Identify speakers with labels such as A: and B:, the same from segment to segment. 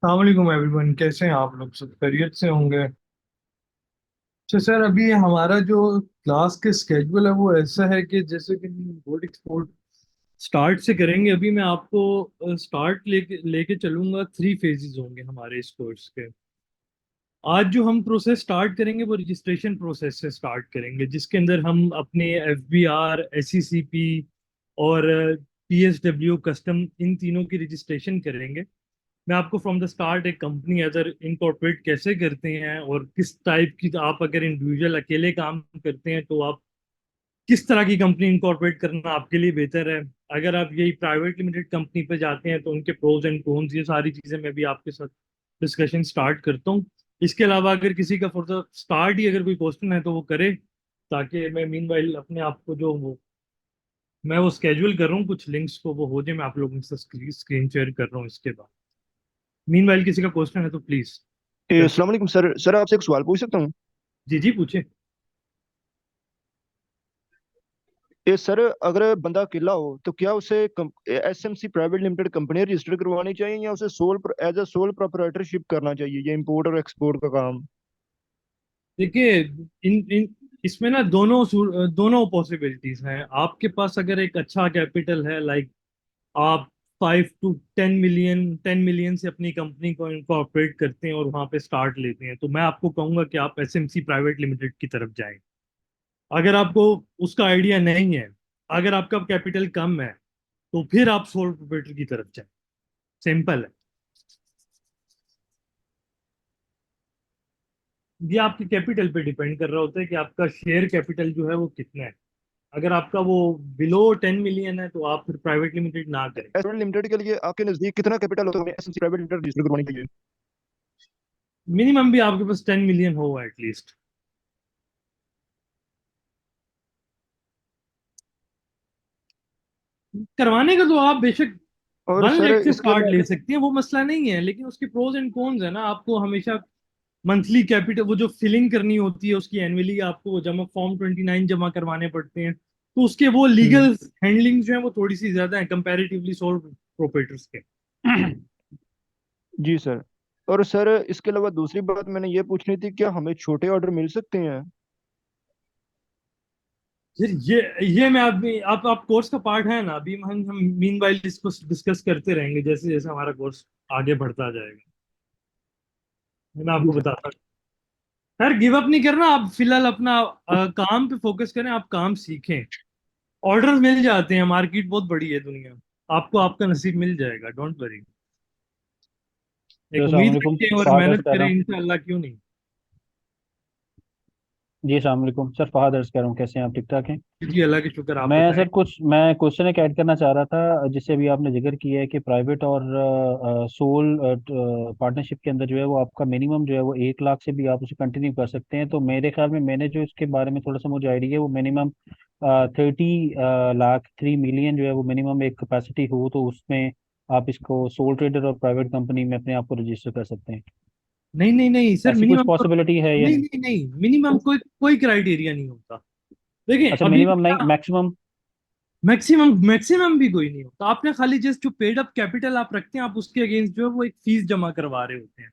A: सलामकुम एवरीवन, कैसे हैं आप लोग? सब खैरियत से होंगे। अच्छा सर, अभी हमारा जो क्लास के स्केड्यूल है वो ऐसा है कि जैसे कि हम बोर्ड एक्सपोर्ट स्टार्ट से करेंगे। अभी मैं आपको स्टार्ट लेके लेके चलूंगा। 3 फेजेस होंगे हमारे इस कोर्स के। आज जो हम प्रोसेस स्टार्ट करेंगे वो रजिस्ट्रेशन प्रोसेस से स्टार्ट करेंगे, जिसके अंदर हम अपने FBR, SECP और PSW कस्टम, इन तीनों की रजिस्ट्रेशन करेंगे। मैं आपको फ्रॉम द स्टार्ट एक कंपनी अगर इनकॉर्पोरेट कैसे करते हैं और किस टाइप की, आप अगर इंडिविजुअल अकेले काम करते हैं तो आप किस तरह की कंपनी इनकॉर्पोरेट करना आपके लिए बेहतर है। अगर आप यही प्राइवेट लिमिटेड कंपनी पे जाते हैं तो उनके प्रोज एंड कॉन्स, ये सारी चीजें मैं भी आपके साथ डिस्कशन स्टार्ट करता हूँ। इसके अलावा अगर किसी का फॉर द स्टार्ट ही अगर कोई क्वेश्चन है तो वो करे, ताकि मैं मीनवाइल अपने आप को जो वो मैं वो स्केड्यूल कर रहा हूँ कुछ लिंक्स को, वो हो जाए। मैं आप लोगों से स्क्रीन शेयर कर रहा हूँ इसके बाद। मीनवाइल किसी का क्वेश्चन है तो प्लीज कर
B: अस्सलाम वालेकुम सर। आपसे एक सवाल पूछ सकता हूँ?
A: जी जी पूछे।
B: सर, अगर बंदा अकेला हो तो क्या उसे SMC private limited company register करवानी चाहिए या उसे sole as a sole proprietorship करना चाहिए, या इंपोर्ट और एक्सपोर्ट का काम?
A: देखिए, इन इन इसमें ना दोनों पॉसिबिलिटीज हैं। आपके पास अगर एक अच्छा कैपिटल है, लाइक आप 5 to 10 मिलियन 10 मिलियन से अपनी कंपनी को इनकॉर्पोरेट करते हैं और वहां पे स्टार्ट लेते हैं, तो मैं आपको कहूंगा कि आप SMC प्राइवेट लिमिटेड की तरफ जाएं। अगर आपको उसका आइडिया नहीं है, अगर आपका कैपिटल कम है, तो फिर आप सोल प्रोप्राइटर की तरफ जाएं। सिंपल है। ये आपके कैपिटल पे डिपेंड कर रहा होता है कि आपका शेयर कैपिटल जो है वो कितना है। अगर आपका वो बिलो 10 मिलियन है तो आप फिर प्राइवेट लिमिटेड ना करें।
B: प्राइवेट लिमिटेड के लिए आपके नजदीक कितना कैपिटल होता है एसएमसी प्राइवेट लिमिटेड रजिस्टर करवानी चाहिए?
A: मिनिमम भी आपके पास 10 मिलियन हो एटलीस्ट। करवाने का तो आप बेशक
B: और
A: 1 लाख
B: सर
A: से
B: इसके
A: स्टार्ट ले
B: अलावा
A: सकती हैं, वो मसला नहीं है। लेकिन उसके प्रोज एंड कॉन्स है ना, आपको हमेशा मंथली कैपिटल वो जो फिलिंग करनी होती है उसकी एनुअली आपको वो जमा फॉर्म 29 जमा करवाने पड़ते हैं, तो उसके वो
B: हम्म,
A: लीगल हैंडलिंग जो है वो थोड़ी सी ज्यादा है कंपैरेटिवली सोल प्रोप्राइटर्स के।
B: जी सर। और सर इसके अलावा दूसरी बात मैंने ये पूछनी थी, क्या हमें छोटे ऑर्डर मिल सकते हैं?
A: फिर ये मैं अभी आप कोर्स का पार्ट है ना, अभी हम मीनवाइल इसको डिस्कस करते रहेंगे जैसे जैसे हमारा कोर्स आगे बढ़ता जाएगा। मैं
B: जी
A: आपको
B: सर।
A: बताता हूँ। यार गिव अप नहीं करना, आप फिलहाल अपना काम पे फोकस करें, आप काम सीखें। ऑर्डर मिल जाते हैं, मार्केट बहुत बड़ी है दुनिया। आपको आपका नसीब मिल जाएगा, डोंट वरी।
C: तो
A: एक
C: अस्सलाम
A: उम्मीद
C: वालेकुम,
A: रखें और
C: फहद अर्ज
A: मेहनत
C: कर रहा
A: करें,
C: हूँ।
A: इंशाल्लाह, क्यों नहीं।
C: जी अस्सलाम वालेकुम सर, फहद अर्ज कर रहा हूँ। कैसे हैं आप? ठीक ठाक हैं?
A: जी अल्लाह के शुक्र, आप
C: मैं
A: बताएं।
C: सर कुछ मैं क्वेश्चन एक ऐड करना चाह रहा था, जिससे अभी आपने जिक्र किया है कि प्राइवेट और सोल पार्टनरशिप के अंदर जो है वो आपका मिनिमम जो है वो 1 लाख से भी आप उसे कंटिन्यू कर सकते हैं। तो मेरे ख्याल में मैंने जो इसके बारे में थोड़ा सा मुझे आइडिया है, वो मिनिमम 30 लाख 3 मिलियन जो है वो मिनिमम एक कैपेसिटी हो, तो उसमें आप इसको सोल ट्रेडर और प्राइवेट कंपनी में अपने आप को रजिस्टर कर सकते हैं।
A: नहीं नहीं नहीं सर,
C: ऐसी कुछ
A: मिनिमम
C: पॉसिबिलिटी है या
A: नहीं
C: नहीं?
A: नहीं नहीं, मिनिमम कोई कोई क्राइटेरिया नहीं होता। देखिए
C: अच्छा,
A: अभी
C: मिनिमम नहीं, मैक्सिमम?
A: मैक्सिमम मैक्सिमम भी कोई नहीं होता। आपने खाली जस्ट जो पेड अप कैपिटल आप रखते हैं, आप उसके अगेंस्ट जो है वो एक फीस जमा करवा रहे होते हैं।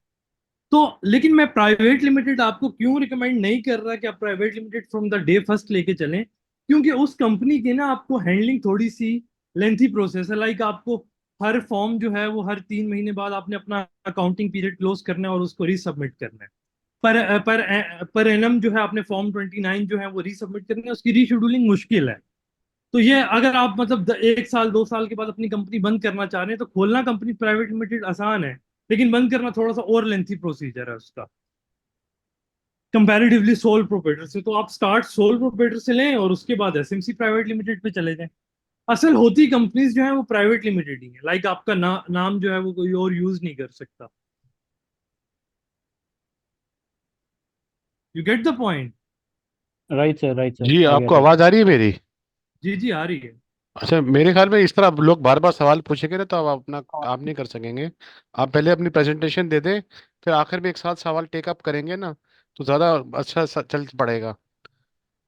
A: तो लेकिन मैं प्राइवेट लिमिटेड आपको क्यों रिकमेंड नहीं कर रहा कि आप private limited from the day first लेके चलें, क्योंकि उस कंपनी की ना आपको हैंडलिंग थोड़ी सी लेंथी प्रोसेस है। लाइक आपको हर फॉर्म जो है वो हर 3 महीने बाद आपने अपना अकाउंटिंग पीरियड क्लोज करना है और उसको रीसबमिट करना है। पर एनम जो है आपने फॉर्म 29 जो है वो रीसबमिट करना है, उसकी रीशेड्यूलिंग मुश्किल है। तो ये अगर आप मतलब 1 साल 2 साल के बाद अपनी कंपनी बंद करना चाह रहे हैं, तो खोलना कंपनी प्राइवेट लिमिटेड आसान है, लेकिन बंद करना थोड़ा सा और लेंथी प्रोसीजर है उसका, कंपैरेटिवली सोल प्रोप्राइटर से। तो आप स्टार्ट सोल प्रोप्राइटर से लें और उसके बाद SMC प्राइवेट लिमिटेड पे चले जाएं। असल होती कंपनीज जो है वो प्राइवेट लिमिटेड ही है। लाइक आपका नाम जो है वो कोई और यूज नहीं कर सकता। You get the point.
C: Right sir,
D: जी,
C: आई
D: आपको
C: गेट इट।
D: आवाज आ रही है मेरी?
A: जी जी आ रही है।
D: अच्छा, मेरे ख्याल में इस तरह लोग बार बार सवाल पूछेंगे ना तो आप अपना काम नहीं कर सकेंगे। आप पहले अपनी प्रेजेंटेशन दे दें, फिर आखिर में एक साथ सवाल टेक अप करेंगे ना, तो ज़्यादा अच्छा चल पड़ेगा।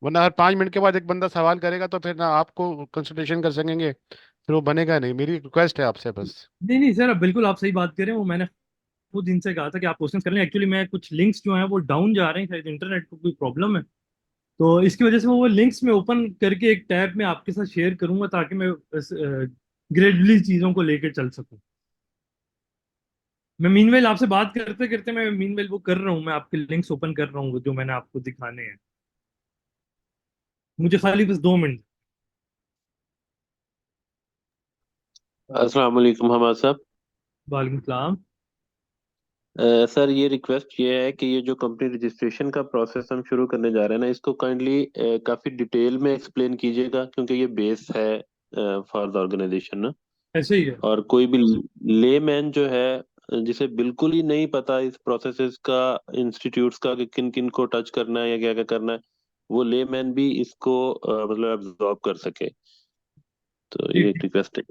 D: वरना हर 5 मिनट के बाद एक बंदा सवाल करेगा तो फिर ना आपको कंसल्टेशन कर सकेंगे, फिर वो बनेगा नहीं। मेरी रिक्वेस्ट है आपसे बस।
A: नहीं नहीं सर, अब बिल्कुल आप सही बात करें, वो मैंने खुद इनसे कहा था कि आप क्वेश्चंस कर लें। एक्चुअली मैं कुछ लिंक्स जो हैं वो डाउन जा रहे हैं, शायद इंटरनेट को कोई प्रॉब्लम है, तो इसकी वजह से मैं वो लिंक्स में ओपन करके एक टैब में आपके साथ शेयर करूंगा ताकि मैं ग्रेजुअली चीज़ों को लेकर चल सकूं। मैं मीनवेल आपसे बात करते करते मैं मीनवेल वो कर रहा हूँ, मैं आपके लिंक्स ओपन कर रहा हूँ जो मैंने आपको दिखाने हैं। मुझे खाली बस 2 मिनट।
E: अस्सलाम वालेकुम हमाद साहब।
A: वालेकुम सलाम।
E: सर ये रिक्वेस्ट ये है कि ये जो कंपनी रजिस्ट्रेशन का प्रोसेस हम शुरू करने जा रहे हैं ना, इसको काइंडली काफ़ी डिटेल में एक्सप्लेन कीजिएगा, क्योंकि ये बेस है फॉर द ऑर्गेनाइजेशन ना।
A: ऐसे ही है।
E: और कोई भी लेमैन जो है जिसे बिल्कुल ही नहीं पता इस प्रोसेसेस का, इंस्टीट्यूट्स का, कि किन किन को टच करना है या क्या क्या करना है, वो लेमैन भी इसको मतलब एब्जॉर्ब कर सके। तो
A: जी
E: ये
A: ठीक।
E: एक रिक्वेस्ट है।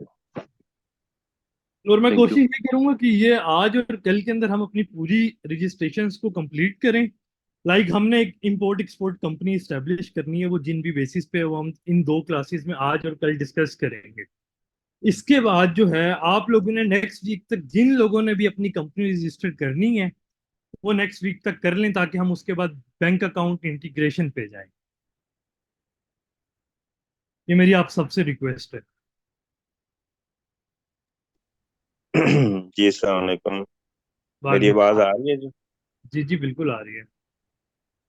A: और मैं
E: थैंक
A: कोशिश
E: यू।
A: ये करूंगा कि ये आज और कल के अंदर हम अपनी पूरी रजिस्ट्रेशंस को कंप्लीट करें। लाइक हमने एक इंपोर्ट एक्सपोर्ट कंपनी इस्टेब्लिश करनी है, वो जिन भी बेसिस पे है, वो हम इन 2 क्लासेस में आज और कल डिस्कस करेंगे। इसके बाद जो है आप लोगों ने नेक्स्ट वीक तक, जिन लोगों ने भी अपनी कंपनी रजिस्टर करनी है, वो नेक्स्ट वीक तक कर लें ताकि हम उसके बाद बैंक अकाउंट इंटीग्रेशन पे जाएं। ये मेरी आप सबसे रिक्वेस्ट है।
F: जी अस्सलाम वालेकुम। मेरी
A: वालेकुम
F: आवाज़
A: सलाम।
F: आ रही है जी?
A: जी जी बिल्कुल आ रही है।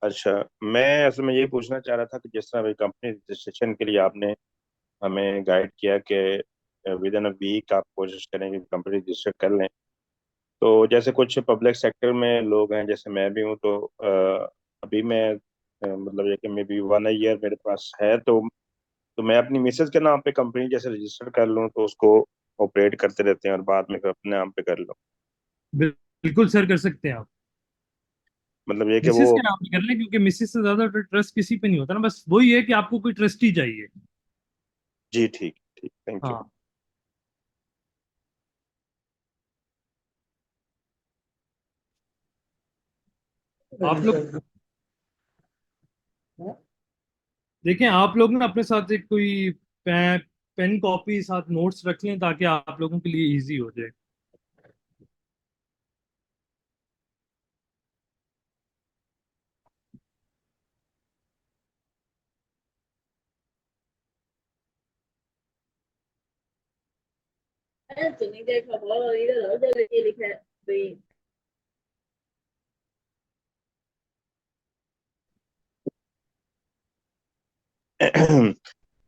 F: अच्छा, मैं असल में ये पूछना चाह रहा था कि जिस तरह अभी कंपनी रजिस्ट्रेशन के लिए आपने हमें गाइड किया कि विद इन अ वीक आप कोशिश करें कि कंपनी रजिस्टर कर लें। तो जैसे कुछ पब्लिक सेक्टर में लोग हैं, जैसे मैं भी हूँ, तो अभी मैं मतलब ये कि मे बी 1 ईयर मेरे पास है, तो मैं अपनी मिसेज के नाम पे कंपनी जैसे रजिस्टर कर लूँ तो उसको ऑपरेट करते रहते हैं और बाद में फिर अपने नाम पे कर लूँ।
A: बिल्कुल सर कर सकते हैं आप।
F: मतलब ये कि वो।
A: मिसिस के नाम पे कर लें, क्योंकि मिसिस से ज्यादा ट्रस्ट किसी पे नहीं होता ना, बस वही है कि आपको कोई ट्रस्टी चाहिए।
F: जी ठीक ठीक, थैंक यू।
A: हाँ। आप लोग देखें, आप लोग ना अपने साथ एक कोई पेन कॉपी साथ नोट्स रख लें ताकि आप लोगों के लिए इजी हो जाए।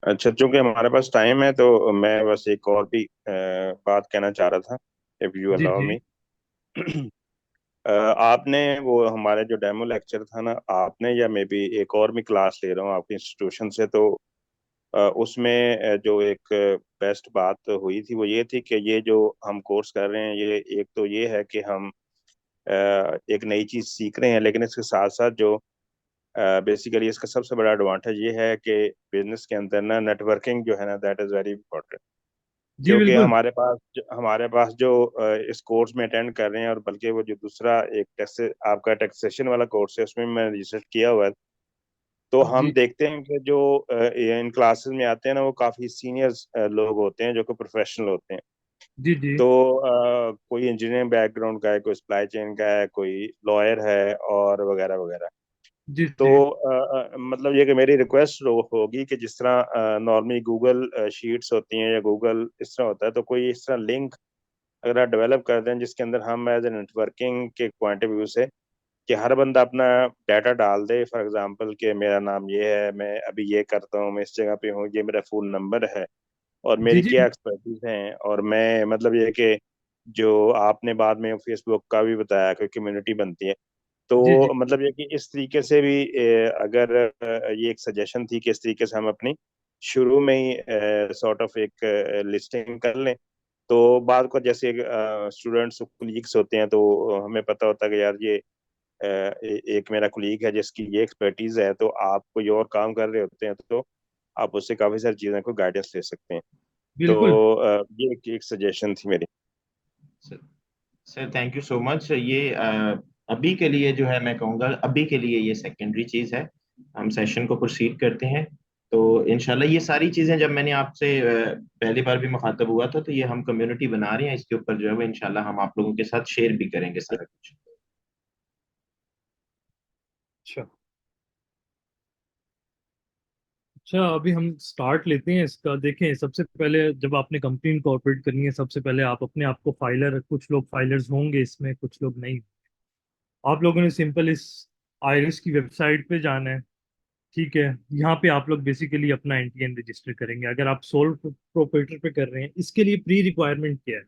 F: अच्छा, चूंकि हमारे पास टाइम है तो मैं बस एक और भी बात कहना चाह रहा था, इफ यू
A: जी
F: अलाउ
A: जी
F: मी। आपने वो हमारे जो डेमो लेक्चर था ना, आपने या मे बी एक और भी क्लास ले रहा हूँ आपकी इंस्टीट्यूशन से, तो उसमें जो एक बेस्ट बात हुई थी वो ये थी कि ये जो हम कोर्स कर रहे हैं, ये एक तो ये है कि हम एक नई चीज़ सीख रहे हैं, लेकिन इसके साथ साथ जो बेसिकली इसका सबसे बड़ा एडवांटेज ये है कि बिजनेस के अंदर ना नेटवर्किंग जो है ना, दैट इज़ वेरी इंपॉर्टेंट।
A: जी
F: क्योंकि
A: बिल्कुल।
F: हमारे पास जो इस कोर्स में अटेंड कर रहे हैं, और बल्कि वो जो दूसरा एक टैक्स आपका टैक्सेशन वाला कोर्स है, उसमें मैं रिसर्च किया हुआ है, तो हम
A: जी
F: देखते हैं कि जो इन क्लासेस में आते हैं ना, वो काफ़ी सीनियर लोग होते हैं जो कि प्रोफेशनल होते हैं।
A: जी जी
F: तो कोई इंजीनियरिंग बैकग्राउंड का है, कोई सप्लाई चेन का है, कोई लॉयर है, और वगैरह वगैरह।
A: जी
F: तो
A: जी
F: मतलब ये कि मेरी रिक्वेस्ट होगी कि जिस तरह नॉर्मली गूगल शीट्स होती हैं या गूगल इस तरह होता है, तो कोई इस तरह लिंक अगर आप डेवलप कर दें जिसके अंदर हम एज ए नेटवर्किंग के पॉइंट ऑफ व्यू से, कि हर बंदा अपना डाटा डाल दे, फॉर एग्जांपल कि मेरा नाम ये है, मैं अभी ये करता हूँ, मैं इस जगह पे हूँ, ये मेरा फुल नंबर है, और
A: जी
F: मेरी
A: जी
F: क्या एक्सपर्टीज हैं, और मैं मतलब ये कि जो आपने बाद में फेसबुक का भी बताया कि कम्युनिटी बनती है,
A: जी जी
F: तो मतलब ये कि इस तरीके से भी अगर ये एक सजेशन थी कि इस तरीके से हम अपनी शुरू में ही सॉर्ट ऑफ एक लिस्टिंग कर लें, तो बाद को जैसे स्टूडेंट्स कुलीग्स होते हैं, तो हमें पता होता है कि यार ये एक मेरा कुलीग है जिसकी ये एक्सपर्टीज है, तो आप कोई और काम कर रहे होते हैं तो आप उससे काफ़ी सारी चीज़ों को गाइडेंस ले सकते हैं।
A: बिल्कुल।
F: तो ये एक सजेशन थी मेरी।
G: Sir sir thank you so much. ये अभी के लिए जो है मैं कहूँगा अभी के लिए ये सेकेंडरी चीज़ है। हम सेशन को प्रोसीड करते हैं। तो इंशाल्लाह ये सारी चीजें जब मैंने आपसे पहली बार भी मुखातब हुआ था, तो ये हम कम्युनिटी बना रहे हैं, इसके ऊपर जो है वो इंशाल्लाह हम आप लोगों के साथ शेयर भी करेंगे सारा कुछ।
A: अच्छा। अच्छा, अभी हम स्टार्ट लेते हैं इसका। देखें, सबसे पहले जब आपने कंपनी इनकॉर्पोरेट करनी है, सबसे पहले आप अपने आप को फाइलर, कुछ लोग फाइलर्स होंगे इसमें, कुछ लोग नहीं। आप लोगों ने सिंपल इस आयरिस की वेबसाइट पे जाना है। ठीक है, यहाँ पे आप लोग बेसिकली अपना एनटीएन रजिस्टर करेंगे। अगर आप सोल प्रोप्राइटर पे कर रहे हैं, इसके लिए प्री रिक्वायरमेंट क्या है?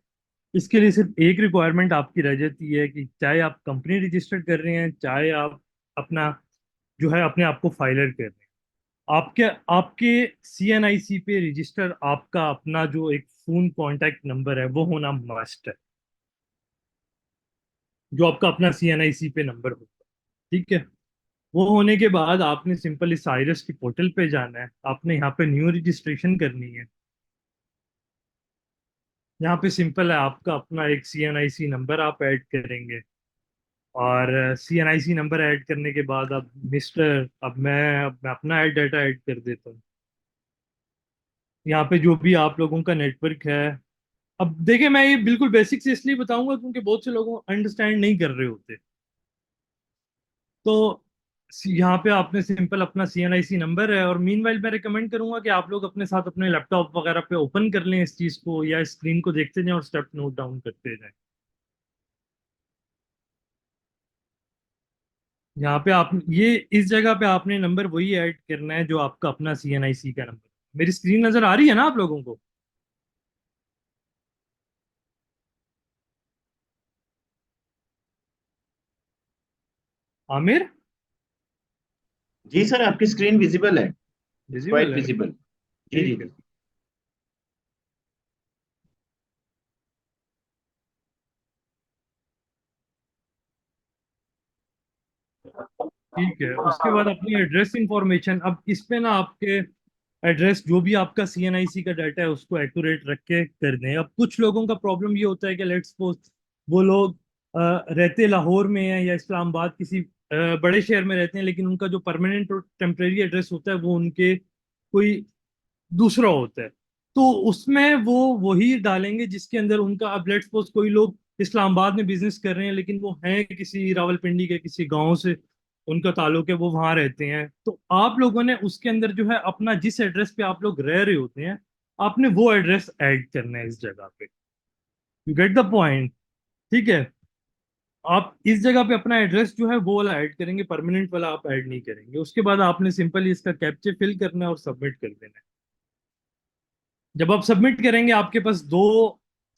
A: इसके लिए सिर्फ एक रिक्वायरमेंट आपकी रह जाती है कि चाहे आप कंपनी रजिस्टर कर रहे हैं, चाहे आप अपना जो है अपने आप को फाइलर कर रहे हैं, आपके आपके सीएनआईसी पे रजिस्टर आपका अपना जो एक फोन कांटेक्ट नंबर है वो होना मस्ट है, जो आपका अपना सीएनआईसी पे नंबर होगा। ठीक है, वो होने के बाद आपने सिंपल इस साइरस की पोर्टल पे जाना है। आपने यहाँ पे न्यू रजिस्ट्रेशन करनी है। यहाँ पे सिंपल है, आपका अपना एक सीएनआईसी नंबर आप ऐड करेंगे, और सीएनआईसी नंबर ऐड करने के बाद अब मिस्टर, अब मैं अपना ऐड डाटा ऐड कर देता हूँ। यहाँ पे जो भी आप लोगों का नेटवर्क है, अब देखिए मैं ये बिल्कुल बेसिक से इसलिए बताऊंगा क्योंकि बहुत से लोग अंडरस्टैंड नहीं कर रहे होते। तो यहाँ पे आपने सिंपल अपना सीएनआईसी नंबर है, और मीनवाइल मैं रिकमेंड करूंगा कि आप लोग अपने साथ अपने लैपटॉप वगैरह पे ओपन कर लें इस चीज को, या स्क्रीन को देखते जाएं और स्टेप नोट डाउन करते जाएं। यहाँ पे आप ये इस जगह पे आपने नंबर वही ऐड करना है जो आपका अपना सीएनआईसी का नंबर। मेरी स्क्रीन नजर आ रही है ना आप लोगों को? आमिर,
G: जी सर, आपकी स्क्रीन विजिबल है,
A: विजिबल
G: क्वाइट
A: है?
G: विजिबल। जी जी
A: ठीक है।
G: जी।
A: ठीक है, उसके बाद अपनी एड्रेस इंफॉर्मेशन। अब इस पे ना आपके एड्रेस, जो भी आपका सीएनआईसी का डाटा है उसको एक्यूरेट रख के कर दें। अब कुछ लोगों का प्रॉब्लम ये होता है कि लेट्स सपोज वो लोग रहते लाहौर में हैं या इस्लामाबाद किसी बड़े शहर में रहते हैं, लेकिन उनका जो परमानेंट और टेम्परेरी एड्रेस होता है वो उनके कोई दूसरा होता है। तो उसमें वो वही डालेंगे जिसके अंदर उनका, अब लेट्स सपोज कोई लोग इस्लामाबाद में बिजनेस कर रहे हैं लेकिन वो हैं किसी रावलपिंडी के किसी गांव से, उनका ताल्लुक है, वो वहां रहते हैं, तो आप लोगों ने उसके अंदर जो है अपना जिस एड्रेस पे आप लोग रह रहे होते हैं, आपने वो एड्रेस ऐड करना है इस जगह पे। You get the point? ठीक है, आप इस जगह पे अपना एड्रेस जो है वो वाला ऐड करेंगे, परमानेंट वाला आप ऐड नहीं करेंगे। उसके बाद आपने सिंपली इसका कैप्चे फिल करना है और सबमिट कर देना है। जब आप सबमिट करेंगे आपके पास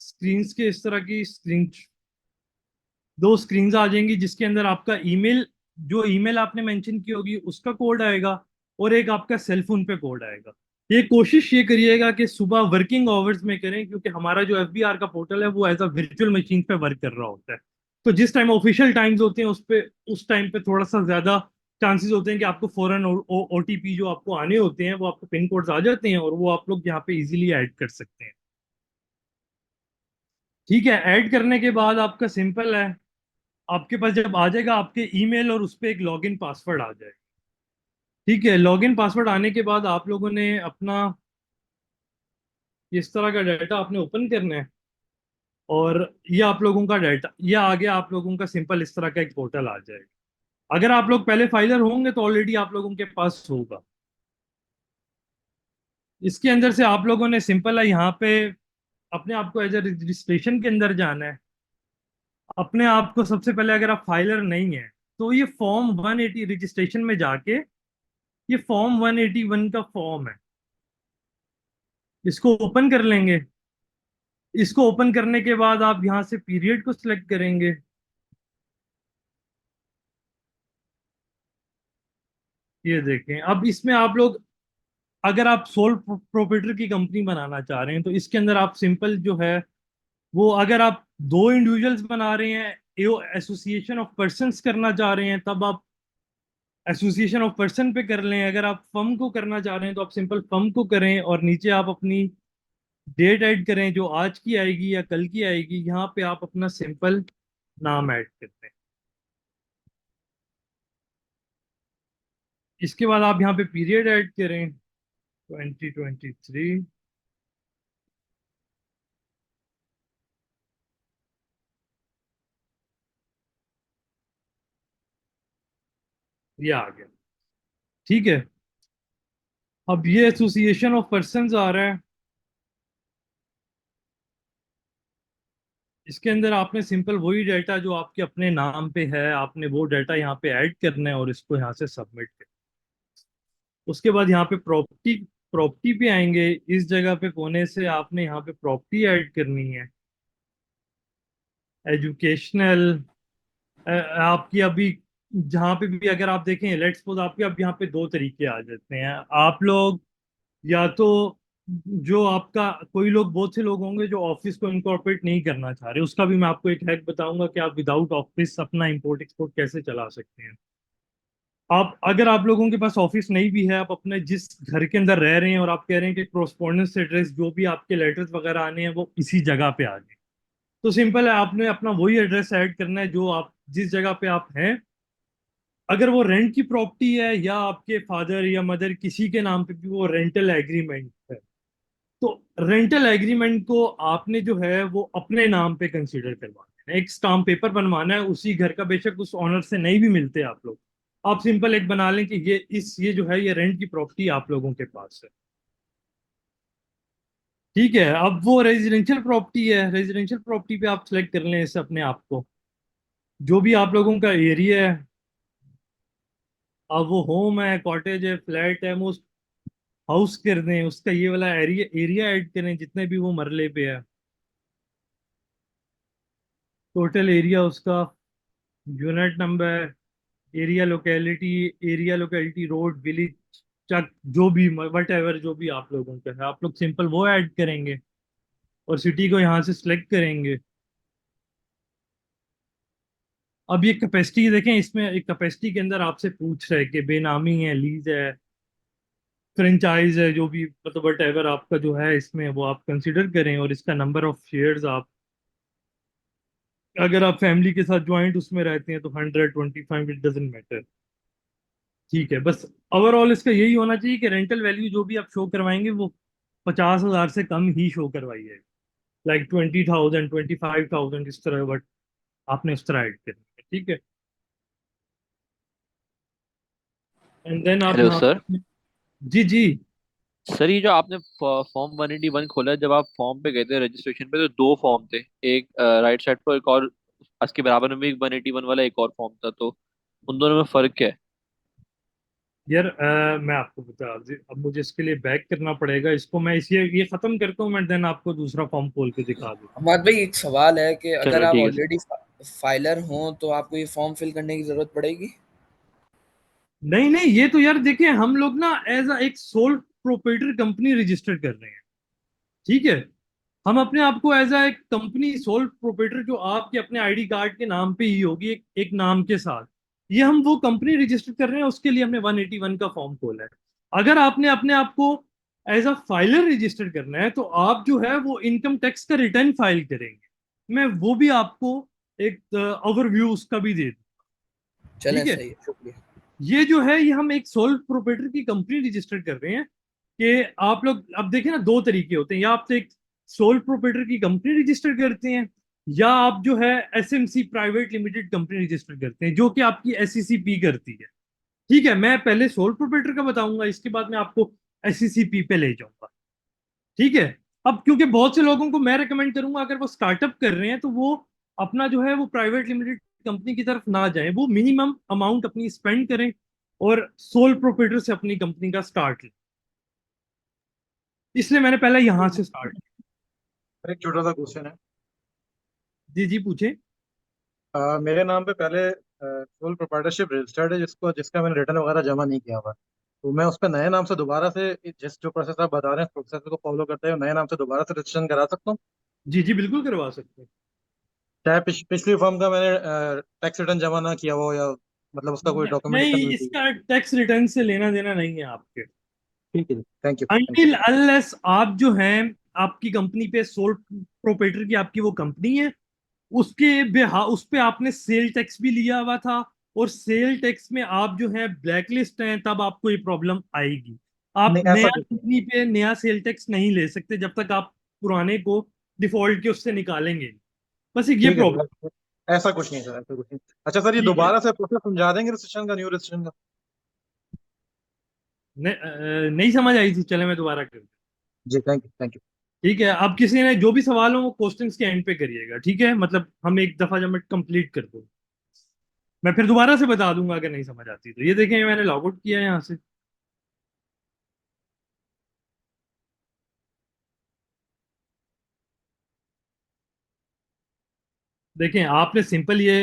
A: स्क्रीन्स के इस तरह की दो स्क्रीन्स आ जाएंगी, जिसके अंदर आपका ईमेल, जो ईमेल आपने मेंशन की होगी उसका कोड आएगा, और एक आपका सेल फोन पे कोड आएगा। ये कोशिश ये करिएगा कि सुबह वर्किंग आवर्स में करें, क्योंकि हमारा जो एफबीआर का पोर्टल है वो एज अ वर्चुअल मशीन पे वर्क कर रहा होता है। तो जिस टाइम ऑफिशियल टाइम्स होते हैं उस टाइम पे थोड़ा सा ज्यादा चांसेस होते हैं कि आपको फौरन ओटीपी जो आपको आने होते हैं वो आपको पिन कोड्स आ जाते हैं, और वो आप लोग यहाँ पे इजीली ऐड कर सकते हैं। ठीक है, ऐड करने के बाद आपका सिंपल है, आपके पास जब आ जाएगा आपके ईमेल और उस पर एक लॉगिन पासवर्ड आ जाएगा। ठीक है, लॉगिन पासवर्ड आने के बाद आप लोगों ने अपना इस तरह का डाटा आपने ओपन करना है, और ये आप लोगों का डाटा, ये आगे आप लोगों का सिंपल इस तरह का एक पोर्टल आ जाएगा। अगर आप लोग पहले फाइलर होंगे तो ऑलरेडी आप लोगों के पास होगा। इसके अंदर से आप लोगों ने सिंपल है यहाँ पे अपने आप को एज ए रजिस्ट्रेशन के अंदर जाना है। अपने आप को सबसे पहले, अगर आप फाइलर नहीं है तो ये फॉर्म 180 रजिस्ट्रेशन में जाके, ये फॉर्म 181 का फॉर्म है, इसको ओपन कर लेंगे। इसको ओपन करने के बाद आप यहां से पीरियड को सिलेक्ट करेंगे। ये देखें, अब इसमें आप लोग, अगर आप सोल प्रोप्राइटर की कंपनी बनाना चाह रहे हैं तो इसके अंदर आप सिंपल जो है वो, अगर आप दो इंडिविजुअल्स बना रहे हैं, एसोसिएशन ऑफ पर्संस करना चाह रहे हैं, तब आप एसोसिएशन ऑफ पर्सन पे कर लें। अगर आप फर्म को करना चाह रहे हैं तो आप सिंपल फर्म को करें, और नीचे आप अपनी डेट ऐड करें जो आज की आएगी या कल की आएगी। यहाँ पे आप अपना सिंपल नाम ऐड करते हैं। इसके बाद आप यहाँ पे पीरियड ऐड करें, 2023 ये आ गया। ठीक है, अब ये एसोसिएशन ऑफ पर्संस आ रहा है। इसके अंदर आपने सिंपल वही डाटा जो आपके अपने नाम पे है, आपने वो डाटा यहाँ पे ऐड करना है और इसको यहाँ से सबमिट करना है। उसके बाद यहाँ पे प्रॉपर्टी प्रॉपर्टी पे आएंगे। इस जगह पे कोने से आपने यहाँ पे प्रॉपर्टी ऐड करनी है। एजुकेशनल आपकी अभी जहाँ पे भी अगर आप देखें, लेट्स सपोज आपके अब यहाँ पे दो तरीके आ जाते हैं। आप लोग या तो जो आपका कोई लोग बहुत से लोग होंगे जो ऑफिस को इनकॉर्पोरेट नहीं करना चाह रहे, उसका भी मैं आपको एक हैक बताऊंगा कि आप विदाउट ऑफिस अपना इंपोर्ट एक्सपोर्ट कैसे चला सकते हैं। आप अगर आप लोगों के पास ऑफिस नहीं भी है, आप अपने जिस घर के अंदर रह रहे हैं और आप कह रहे हैं कि कोरस्पोंडेंस एड्रेस जो भी आपके लेटर्स वगैरह आने हैं वो इसी जगह पे आ जाए, तो सिंपल है, आपने अपना वही एड्रेस ऐड करना है जो आप जिस जगह पे आप हैं। अगर वो रेंट की प्रॉपर्टी है या आपके फादर या मदर किसी के नाम पे भी वो रेंटल एग्रीमेंट है, तो रेंटल एग्रीमेंट को आपने जो है वो अपने नाम पे कंसीडर करवाना है। एक स्टाम्प पेपर बनवाना है उसी घर का, बेशक उस ऑनर से नहीं भी मिलते आप लोग। आप सिंपल एक बना लें कि ये जो है ये रेंट की प्रॉपर्टी आप लोगों के पास है। ठीक है, अब वो रेजिडेंशियल प्रॉपर्टी है। रेजिडेंशियल प्रॉपर्टी पे आप सेलेक्ट कर लें इसे अपने आप को, जो भी आप लोगों का एरिया है। अब वो होम है, कॉटेज है, फ्लैट है, वो हाउस कर दें, उसका ये वाला एरिया एरिया ऐड करें जितने भी वो मरले पे है। टोटल एरिया उसका, unit number, area locality, road, village, चक, जो भी वट एवर जो भी आप लोगों का है, आप लोग सिंपल वो ऐड करेंगे और सिटी को यहाँ से सिलेक्ट करेंगे। अब ये कैपेसिटी देखें, इसमें एक कैपेसिटी के अंदर आपसे पूछ रहा है कि बेनामी है, लीज है, फ्रेंचाइज है, जो भी मतलब वट एवर आपका जो है इसमें वो आप कंसिडर करें, और इसका नंबर ऑफ शेयर्स आप, अगर आप फैमिली के साथ ज्वाइंट उसमें रहते हैं तो 125, इट डजेंट मैटर। ठीक है, बस ओवरऑल इसका यही होना चाहिए कि रेंटल वैल्यू जो भी आप शो करवाएंगे वो 50,000 से कम ही शो करवाइए। लाइक 20,000, 25,000 इस तरह, बट आपने उस तरह ऐड करना है। ठीक है, एंड देन आप
H: हेलो
A: यहाँ
H: सर।
A: पे, जी जी।
H: सर ये जो आपने फॉर्म 181 खोला, जब आप फॉर्म पे गए थे रजिस्ट्रेशन पे, तो दो फॉर्म थे। एक राइट साइड पर, एक और उसके बराबर में भी एक 181 वाला एक और फॉर्म था, तो उन दोनों में फर्क क्या है?
A: यार मैं आपको बता अब मुझे इसके लिए बैक करना पड़ेगा इसको, मैं इस ये खत्म करता हूँ, मैं देन आपको दूसरा फॉर्म खोल के दिखा दूँ।
I: हमाद भाई एक सवाल है कि अगर
H: चलो
I: आप
H: ठीक है सर।
I: ऑलरेडी फाइलर हों तो आपको ये फॉर्म फिल करने की जरूरत पड़ेगी?
A: नहीं नहीं, ये तो यार देखिए, हम लोग ना एज अ एक सोल प्रोप्राइटर कंपनी रजिस्टर कर रहे हैं। ठीक है, हम अपने आप को एज अ एक कंपनी सोल प्रोप्राइटर, जो आपके अपने आईडी कार्ड के नाम पे ही होगी, एक नाम के साथ, ये हम वो कंपनी रजिस्टर कर रहे हैं। उसके लिए हमने 181 का फॉर्म खोला है। अगर आपने अपने आप को एज अ फाइलर रजिस्टर करना है तो आप जो है वो इनकम टैक्स का रिटर्न फाइल करेंगे। मैं वो भी आपको एक ओवरव्यू उसका भी दे दूँ।
I: चलें,
A: ठीक है,
I: सही है, शुक्रिया।
A: ये जो है ये हम एक सोल प्रोप्राइटर की कंपनी रजिस्टर कर रहे हैं कि आप लोग अब देखें ना, दो तरीके होते हैं, या आप तो एक सोल प्रोप्राइटर की कंपनी रजिस्टर करते हैं, या आप जो है SMC private limited company register करते हैं जो कि आपकी एससीसीपी करती है। ठीक है, मैं पहले सोल प्रोप्राइटर का बताऊंगा, इसके बाद मैं आपको एससीसीपी पे ले जाऊंगा। ठीक है, अब क्योंकि बहुत से लोगों को मैं रेकमेंड करूंगा अगर वो स्टार्टअप कर रहे हैं तो वो अपना जो है वो प्राइवेट लिमिटेड कंपनी की तरफ ना जाएं, वो मिनिमम अमाउंट अपनी स्पेंड करें और सोल प्रोप्राइटर से अपनी कंपनी का स्टार्ट लें। इसलिए मैंने पहले यहां से स्टार्ट किया।
J: एक छोटा सा क्वेश्चन है।
A: जी जी पूछे।
J: मेरे नाम पे पहले फुल प्रोप्राइटरशिप रजिस्टर्ड है, जिसका मैंने रिटर्न वगैरह जमा नहीं किया हुआ। तो मैं उस पर नए नाम से दोबारा से जिस जो प्रोसेस आप बता रहे हैं प्रोसेस को फॉलो करते हुए नए नाम से दोबारा से रजिस्ट्रेशन करा सकता हूँ?
A: जी जी बिल्कुल करवा सकते हैं।
J: चाहे पिछली फॉर्म का मैंने टैक्स रिटर्न जमा ना किया हो, या मतलब उसका कोई डॉक्यूमेंटेशन
A: नहीं,
J: नहीं थी?
A: इसका टैक्स रिटर्न से लेना देना नहीं है आपके।
J: ठीक है, थैंक यू।
A: अनटिल अनलेस आप जो हैं आपकी कंपनी पे सोल प्रोप्राइटर की आपकी वो कंपनी है, उस पे आपने सेल टैक्स भी लिया हुआ था और सेल टैक्स में आप जो है ब्लैक लिस्ट हैं, तब आपको ये प्रॉब्लम आएगी। आप
J: नहीं,
A: नया
J: ऐसा कुछ नहीं।
A: कंपनी पे नया सेल टैक्स नहीं ले सकते जब तक आप पुराने को डिफॉल्ट के उससे निकालेंगे नहीं। बस एक ये
J: ठीक है
A: प्रॉब्लम।
J: सर, ऐसा कुछ नहीं सर, ऐसा कुछ नहीं। अच्छा सर, ये
A: ठीक है।
J: दोबारा से प्रोसेस समझा देंगे रजिस्ट्रेशन का, न्यू रजिस्ट्रेशन का?
A: नहीं समझ आई थी, चले मैं दोबारा कर।
J: जी, थैंक यू, थैंक यू।
A: ठीक है, अब किसी ने जो भी सवाल हो वो क्वेश्चंस के एंड पे करिएगा, ठीक है? मतलब हम एक दफा जब मैं कंप्लीट कर दूँ, मैं फिर दोबारा से बता दूंगा अगर नहीं समझ आती तो। ये देखें, मैंने लॉग आउट किया है यहाँ से। देखें, आपने सिंपल ये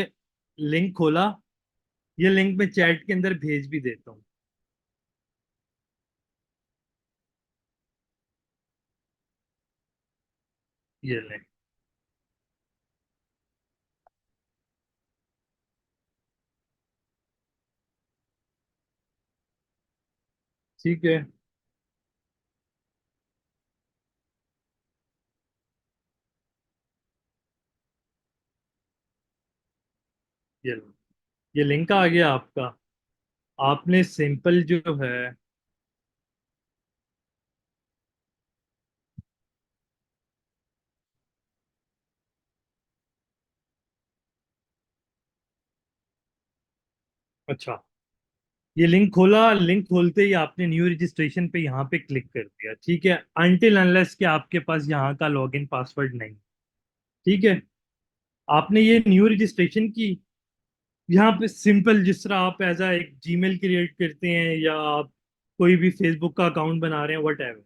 A: लिंक खोला, ये लिंक मैं चैट के अंदर भेज भी देता हूँ। ये लिंक, ठीक है? ये ये लिंक आ गया आपका। आपने सिंपल जो है, अच्छा, ये लिंक खोला। लिंक खोलते ही आपने न्यू रजिस्ट्रेशन पे यहाँ पे क्लिक कर दिया, ठीक है? अनटिल अनलेस कि आपके पास यहाँ का लॉगिन पासवर्ड नहीं, ठीक है? आपने ये न्यू रजिस्ट्रेशन की, यहाँ पे सिंपल जिस तरह आप एज अ एक जीमेल क्रिएट करते हैं या आप कोई भी फेसबुक का अकाउंट बना रहे हैं, वट एवर,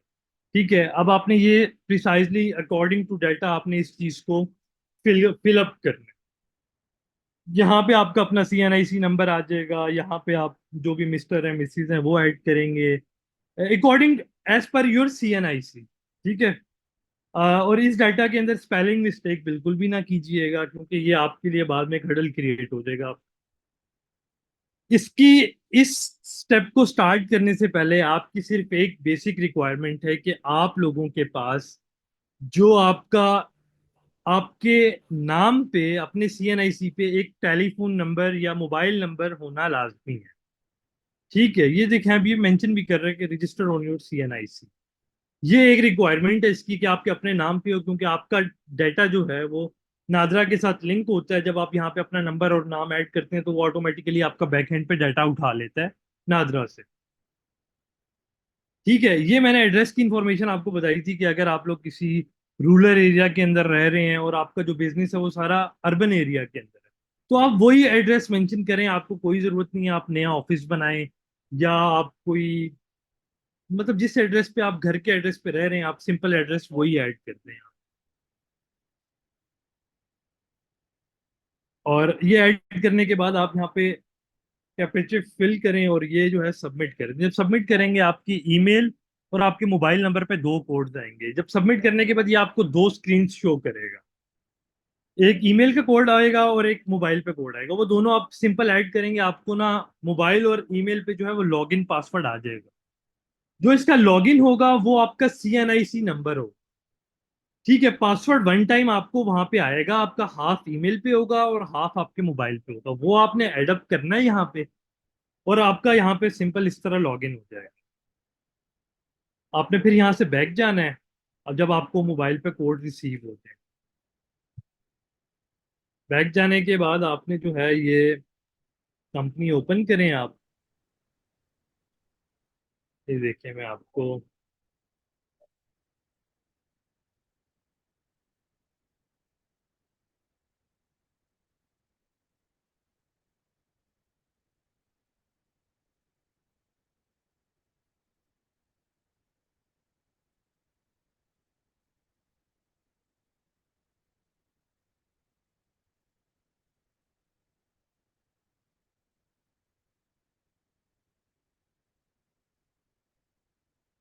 A: ठीक है? अब आपने ये प्रिसाइजली अकॉर्डिंग टू डाटा आपने इस चीज को फिल अप करना है। यहाँ पे आपका अपना CNIC नंबर आ जाएगा, यहाँ पे आप जो भी मिस्टर है मिसिज है वो ऐड करेंगे according as per your CNIC, ठीक है? और इस डाटा के अंदर स्पेलिंग मिस्टेक बिल्कुल भी ना कीजिएगा, क्योंकि ये आपके लिए बाद में एक हडल क्रिएट हो जाएगा। इसकी इस स्टेप को स्टार्ट करने से पहले आपकी सिर्फ एक बेसिक रिक्वायरमेंट है कि आप लोगों के पास जो आपका आपके नाम पे अपने CNIC पे एक टेलीफोन नंबर या मोबाइल नंबर होना लाजमी है, ठीक है? ये देखें, अभी मेंशन भी कर रहे हैं कि रजिस्टर ऑन योर CNIC। ये एक रिक्वायरमेंट है इसकी कि आपके अपने नाम पे हो, क्योंकि आपका डाटा जो है वो नादरा के साथ लिंक होता है। जब आप यहाँ पे अपना नंबर और नाम ऐड करते हैं तो वो ऑटोमेटिकली आपका बैक एंड पे डाटा उठा लेता है नादरा से, ठीक है? ये मैंने एड्रेस की इंफॉर्मेशन आपको बताई थी कि अगर आप लोग किसी रूरल एरिया के अंदर रह रहे हैं और आपका जो बिजनेस है वो सारा अर्बन एरिया के अंदर है, तो आप वही एड्रेस मेंशन करें। आपको कोई जरूरत नहीं है आप नया ऑफिस बनाएं या आप कोई, मतलब जिस एड्रेस पे आप घर के एड्रेस पे रह रहे हैं आप सिंपल एड्रेस वही ऐड करते हैं। और ये ऐड करने के बाद आप यहाँ पे कैप्चा फिल करें और ये जो है सबमिट करें। जब सबमिट करेंगे आपकी ईमेल और आपके मोबाइल नंबर पे दो कोड्स आएंगे। जब सबमिट करने के बाद ये आपको दो स्क्रीन शो करेगा, एक ईमेल का कोड आएगा और एक मोबाइल पे कोड आएगा। वो दोनों आप सिंपल ऐड करेंगे, आपको ना मोबाइल और ईमेल पे जो है वो लॉगिन पासवर्ड आ जाएगा। जो इसका लॉगिन होगा वो आपका CNIC नंबर होगा, ठीक है? पासवर्ड वन टाइम आपको वहां पे आएगा, आपका हाफ ईमेल पे होगा और हाफ आपके मोबाइल पे होगा। वो आपने एडअप करना है यहाँ पे, और आपका यहाँ पे सिंपल इस तरह लॉगिन हो जाएगा। आपने फिर यहाँ से बैक जाना है। अब जब आपको मोबाइल पे कोड रिसीव होते हैं, बैक जाने के बाद आपने जो है ये कंपनी ओपन करें आप। ये देखिए, मैं आपको,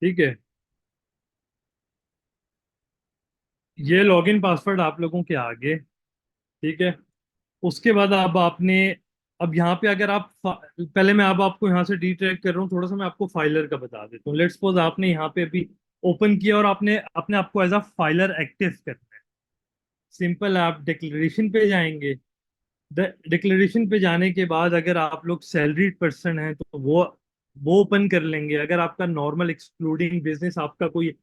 A: ठीक है, ये लॉगिन पासवर्ड आप लोगों के आगे, ठीक है? उसके बाद अब आपने, अब यहाँ पे अगर आप पहले मैं अब आपको यहाँ से डिट्रैक्ट कर रहा हूँ थोड़ा सा, मैं आपको फाइलर का बता देता हूँ। लेट्स सपोज आपने यहाँ पे अभी ओपन किया और आपने अपने आपको एज अ फाइलर एक्टिव करना है। सिंपल, आप डिक्लेरेशन पे जाएंगे। डिक्लेरेशन पे जाने के बाद अगर आप लोग सैलरीड पर्सन हैं तो वो वो ओपन कर लेंगे। अगर आपका नॉर्मल एक्सक्लूडिंग बिजनेस, आपका कोई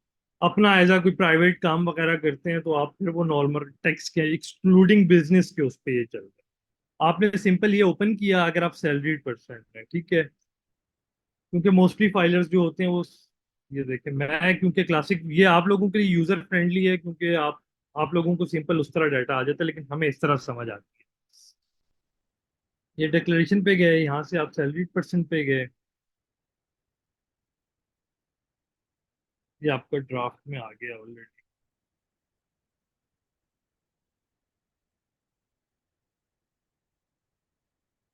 A: अपना एज कोई प्राइवेट काम वगैरह करते हैं, तो आप फिर वो नॉर्मल टैक्स के एक्सक्लूडिंग बिजनेस के उस पे ये चल रहा है। आपने सिंपल ये ओपन किया अगर आप सैलरीड पर्सन है, ठीक है, क्योंकि मोस्टली फाइलर्स जो होते हैं वो, ये देखें मैं क्योंकि क्लासिक ये आप लोगों के लिए यूजर फ्रेंडली है, क्योंकि आप लोगों को सिंपल उस तरह डाटा आ जाता है, लेकिन हमें इस तरह समझ आती है। ये डिक्लेरेशन पे गए, यहाँ से आप सैलरीड पर्सन पे गए, ये आपका ड्राफ्ट में आ गया ऑलरेडी।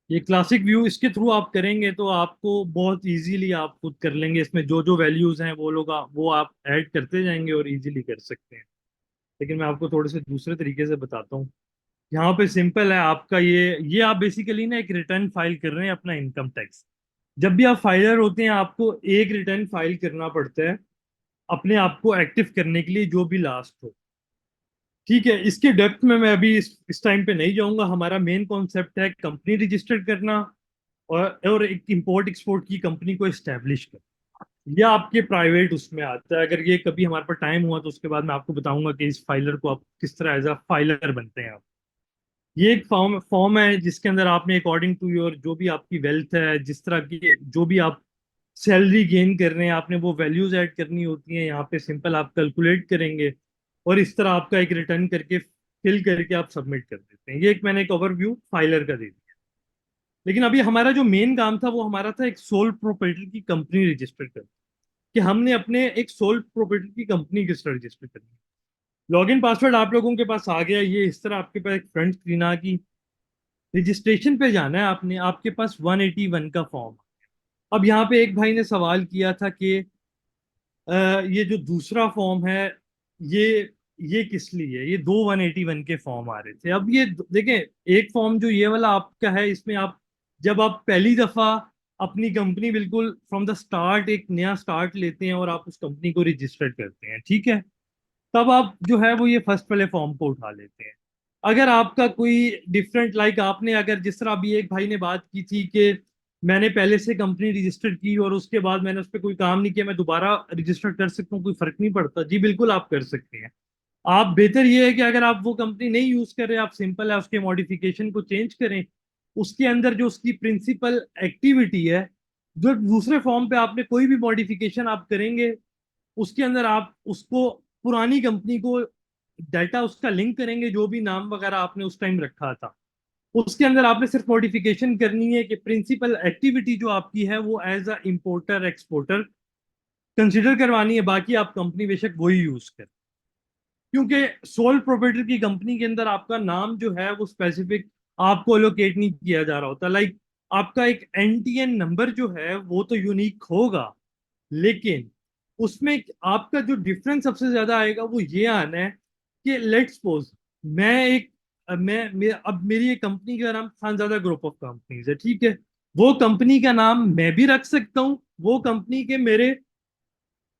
A: ये क्लासिक व्यू इसके थ्रू आप करेंगे तो आपको बहुत इजीली आप खुद कर लेंगे। इसमें जो जो वैल्यूज हैं वो आप ऐड करते जाएंगे और इजीली कर सकते हैं। लेकिन मैं आपको थोड़े से दूसरे तरीके से बताता हूँ। यहाँ पे सिंपल है आपका, ये आप बेसिकली ना एक रिटर्न फाइल कर रहे हैं अपना इनकम टैक्स। जब भी आप फाइलर होते हैं आपको एक रिटर्न फाइल करना पड़ता है अपने आप को एक्टिव करने के लिए, जो भी लास्ट हो। ठीक है, इसके डेप्थ में मैं अभी इस टाइम पे नहीं जाऊंगा। हमारा मेन कॉन्सेप्ट है कंपनी रजिस्टर करना और एक इंपोर्ट एक्सपोर्ट की कंपनी को एस्टेब्लिश करना। यह आपके प्राइवेट उसमें आता है। अगर ये कभी हमारे पास टाइम हुआ तो उसके बाद मैं आपको बताऊंगा कि इस फाइलर को आप किस तरह एज अ फाइलर बनते हैं आप। ये एक फॉर्म फॉर्म है जिसके अंदर आपने अकॉर्डिंग टू योर जो भी आपकी वेल्थ है, जिस तरह की जो भी आप सैलरी गेन कर रहे हैं, आपने वो वैल्यूज ऐड करनी होती हैं। यहाँ पे सिंपल आप कैलकुलेट करेंगे और इस तरह आपका एक रिटर्न करके फिल करके आप सबमिट कर देते हैं। ये एक मैंने एक ओवरव्यू फाइलर का दे दिया। लेकिन अभी हमारा जो मेन काम था वो हमारा था एक सोल प्रोप्राइटर की कंपनी रजिस्टर करना, कि हमने अपने एक सोल प्रोप्राइटर की कंपनी किस तरह रजिस्टर करनी है। लॉगिन पासवर्ड आप लोगों के पास आ गया। ये इस तरह आपके पास एक फ्रंट स्क्रीन आ गई। रजिस्ट्रेशन पे जाना है आपने, आपके पास 181 का फॉर्म। अब यहाँ पे एक भाई ने सवाल किया था कि ये जो दूसरा फॉर्म है ये ये किस लिए है? ये दो 181 के फॉर्म आ रहे थे। अब ये देखें, एक फॉर्म जो ये वाला आपका है, इसमें आप जब आप पहली दफा अपनी कंपनी बिल्कुल फ्रॉम द स्टार्ट एक नया स्टार्ट लेते हैं और आप उस कंपनी को रजिस्टर करते हैं, ठीक है, तब आप जो है वो ये फर्स्ट वाले फॉर्म को उठा लेते हैं। अगर आपका कोई डिफरेंट लाइक आपने अगर जिस तरह अभी एक भाई ने बात की थी कि मैंने पहले से कंपनी रजिस्टर की और उसके बाद मैंने उस पर कोई काम नहीं किया, मैं दोबारा रजिस्टर कर सकता हूँ, कोई फर्क नहीं पड़ता। जी बिल्कुल आप कर सकते हैं। आप बेहतर ये है कि अगर आप वो कंपनी नहीं यूज कर रहे, आप सिंपल है उसके मॉडिफिकेशन को चेंज करें। उसके अंदर जो उसकी प्रिंसिपल एक्टिविटी है, जो दूसरे फॉर्म पे आपने कोई भी मॉडिफिकेशन आप करेंगे उसके अंदर आप उसको पुरानी कंपनी को डाटा उसका लिंक करेंगे, जो भी नाम वगैरह आपने उस टाइम रखा था उसके अंदर आपने सिर्फ मॉडिफिकेशन करनी है कि प्रिंसिपल एक्टिविटी जो आपकी है वो as a importer exporter consider करवानी है। बाकी आप कंपनी बेशक वही यूज करें, क्योंकि सोल प्रोप्राइटर की कंपनी के अंदर आपका नाम जो है वो स्पेसिफिक आपको एलोकेट नहीं किया जा रहा होता। लाइक आपका एक एनटीएन नंबर जो है वो तो यूनिक होगा, लेकिन उसमें आपका जो डिफरेंस सबसे ज्यादा आएगा वो ये आना है कि लेट्स सपोज मैं एक अब मेरी एक कंपनी का नाम खानजादा ग्रुप ऑफ कंपनीज है, ठीक है। वो कंपनी का नाम मैं भी रख सकता हूँ, वो कंपनी के मेरे